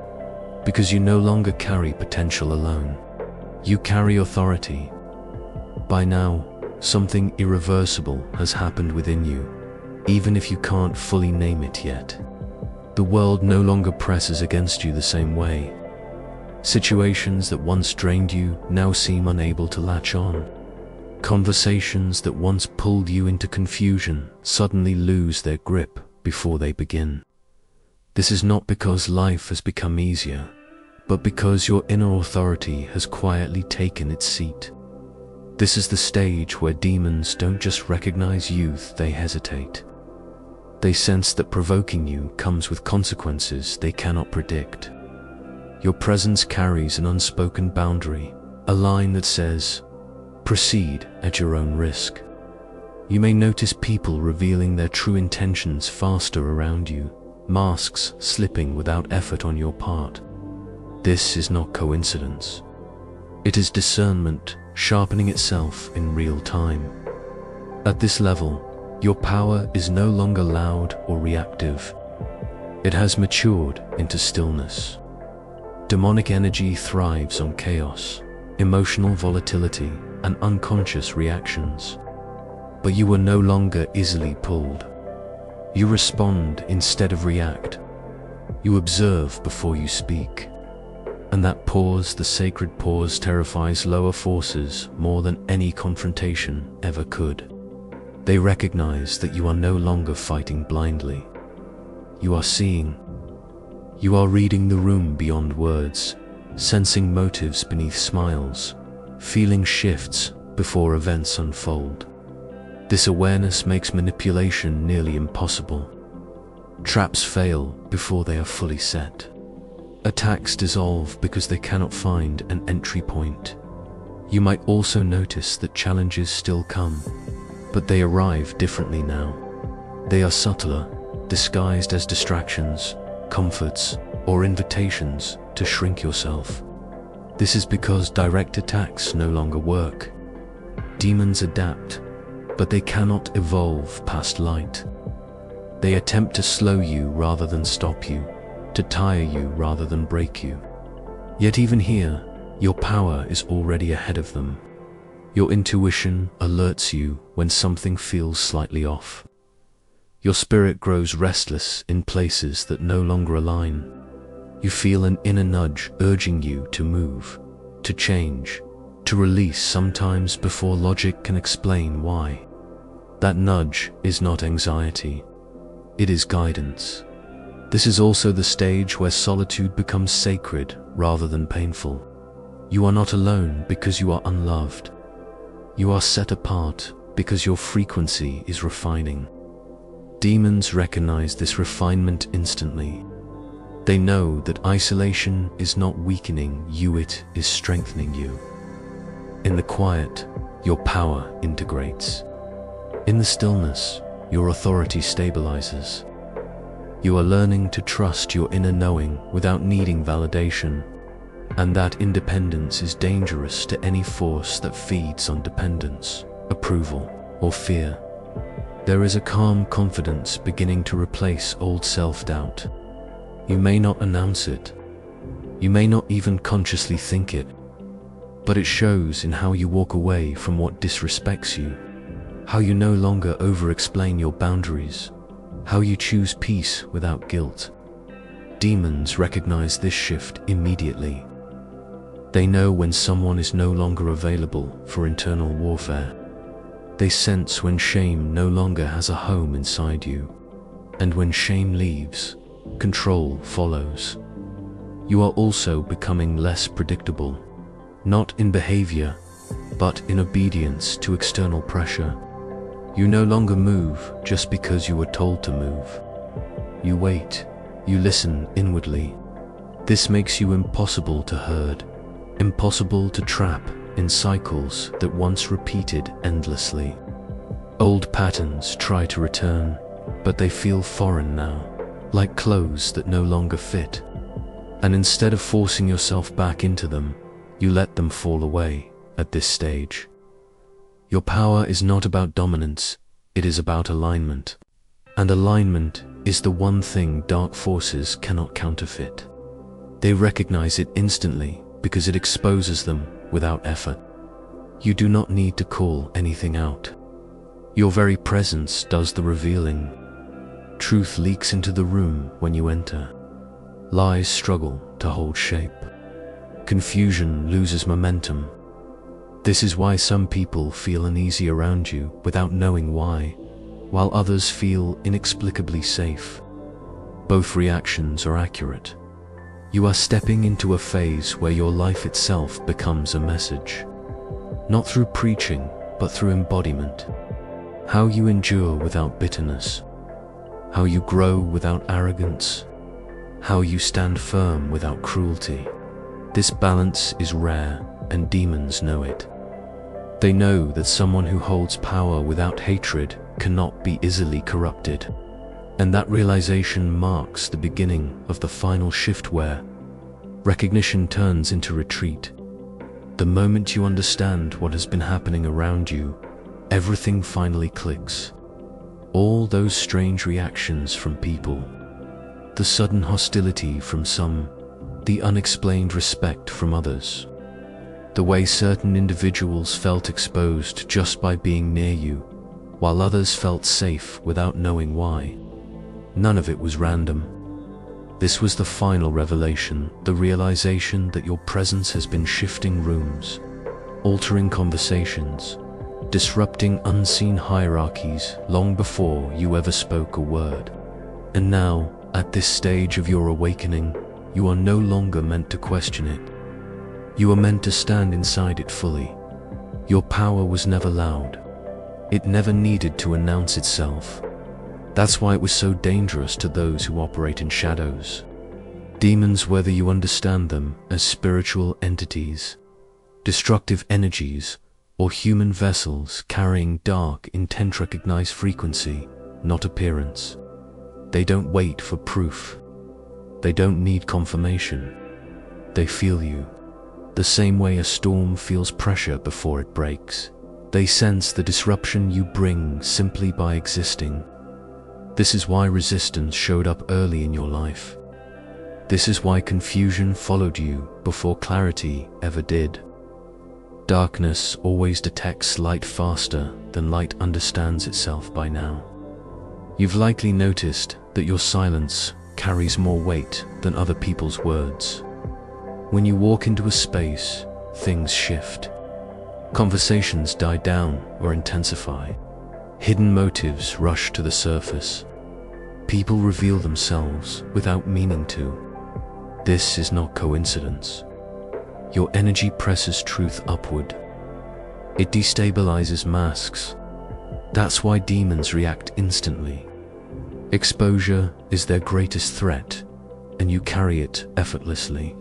A: because you no longer carry potential alone. You carry authority. By now, something irreversible has happened within you, even if you can't fully name it yet. The world no longer presses against you the same way. Situations that once drained you now seem unable to latch on. Conversations that once pulled you into confusion suddenly lose their grip before they begin. This is not because life has become easier, but because your inner authority has quietly taken its seat. This is the stage where demons don't just recognize youth, they hesitate. They sense that provoking you comes with consequences they cannot predict. Your presence carries an unspoken boundary, a line that says, proceed at your own risk. You may notice people revealing their true intentions faster around you, masks slipping without effort on your part. This is not coincidence. It is discernment sharpening itself in real time. At this level, your power is no longer loud or reactive. It has matured into stillness. Demonic energy thrives on chaos, emotional volatility, and unconscious reactions. But you are no longer easily pulled. You respond instead of react. You observe before you speak. And that pause, the sacred pause, terrifies lower forces more than any confrontation ever could. They recognize that you are no longer fighting blindly. You are seeing. You are reading the room beyond words, sensing motives beneath smiles, feeling shifts before events unfold. This awareness makes manipulation nearly impossible. Traps fail before they are fully set. Attacks dissolve because they cannot find an entry point. You might also notice that challenges still come, but they arrive differently now. They are subtler, disguised as distractions, comforts, or invitations to shrink yourself. This is because direct attacks no longer work. Demons adapt, but they cannot evolve past light. They attempt to slow you rather than stop you, to tire you rather than break you. Yet even here, your power is already ahead of them. Your intuition alerts you when something feels slightly off. Your spirit grows restless in places that no longer align. You feel an inner nudge urging you to move, to change, to release, sometimes before logic can explain why. That nudge is not anxiety. It is guidance. This is also the stage where solitude becomes sacred rather than painful. You are not alone because you are unloved. You are set apart because your frequency is refining. Demons recognize this refinement instantly. They know that isolation is not weakening you, it is strengthening you. In the quiet, your power integrates. In the stillness, your authority stabilizes. You are learning to trust your inner knowing without needing validation, and that independence is dangerous to any force that feeds on dependence, approval, or fear. There is a calm confidence beginning to replace old self-doubt. You may not announce it. You may not even consciously think it, but it shows in how you walk away from what disrespects you, how you no longer over-explain your boundaries, how you choose peace without guilt. Demons recognize this shift immediately. They know when someone is no longer available for internal warfare. They sense when shame no longer has a home inside you. And when shame leaves, control follows. You are also becoming less predictable, not in behavior, but in obedience to external pressure. You no longer move just because you were told to move. You wait, you listen inwardly. This makes you impossible to herd, impossible to trap in cycles that once repeated endlessly. Old patterns try to return, but they feel foreign now, like clothes that no longer fit. And instead of forcing yourself back into them, you let them fall away at this stage. Your power is not about dominance, it is about alignment. And alignment is the one thing dark forces cannot counterfeit. They recognize it instantly because it exposes them without effort. You do not need to call anything out. Your very presence does the revealing. Truth leaks into the room when you enter. Lies struggle to hold shape. Confusion loses momentum. This is why some people feel uneasy around you without knowing why, while others feel inexplicably safe. Both reactions are accurate. You are stepping into a phase where your life itself becomes a message. Not through preaching, but through embodiment. How you endure without bitterness. How you grow without arrogance. How you stand firm without cruelty. This balance is rare, and demons know it. They know that someone who holds power without hatred cannot be easily corrupted. And that realization marks the beginning of the final shift where recognition turns into retreat. The moment you understand what has been happening around you, everything finally clicks. All those strange reactions from people, the sudden hostility from some, the unexplained respect from others, the way certain individuals felt exposed just by being near you, while others felt safe without knowing why. None of it was random. This was the final revelation, the realization that your presence has been shifting rooms, altering conversations, disrupting unseen hierarchies long before you ever spoke a word. And now, at this stage of your awakening, you are no longer meant to question it. You are meant to stand inside it fully. Your power was never loud. It never needed to announce itself. That's why it was so dangerous to those who operate in shadows. Demons, whether you understand them as spiritual entities, destructive energies, or human vessels carrying dark, intent-recognized frequency, not appearance. They don't wait for proof. They don't need confirmation. They feel you. The same way a storm feels pressure before it breaks. They sense the disruption you bring simply by existing. This is why resistance showed up early in your life. This is why confusion followed you before clarity ever did. Darkness always detects light faster than light understands itself by now. You've likely noticed that your silence carries more weight than other people's words. When you walk into a space, things shift. Conversations die down or intensify. Hidden motives rush to the surface. People reveal themselves without meaning to. This is not coincidence. Your energy presses truth upward. It destabilizes masks. That's why demons react instantly. Exposure is their greatest threat, and you carry it effortlessly.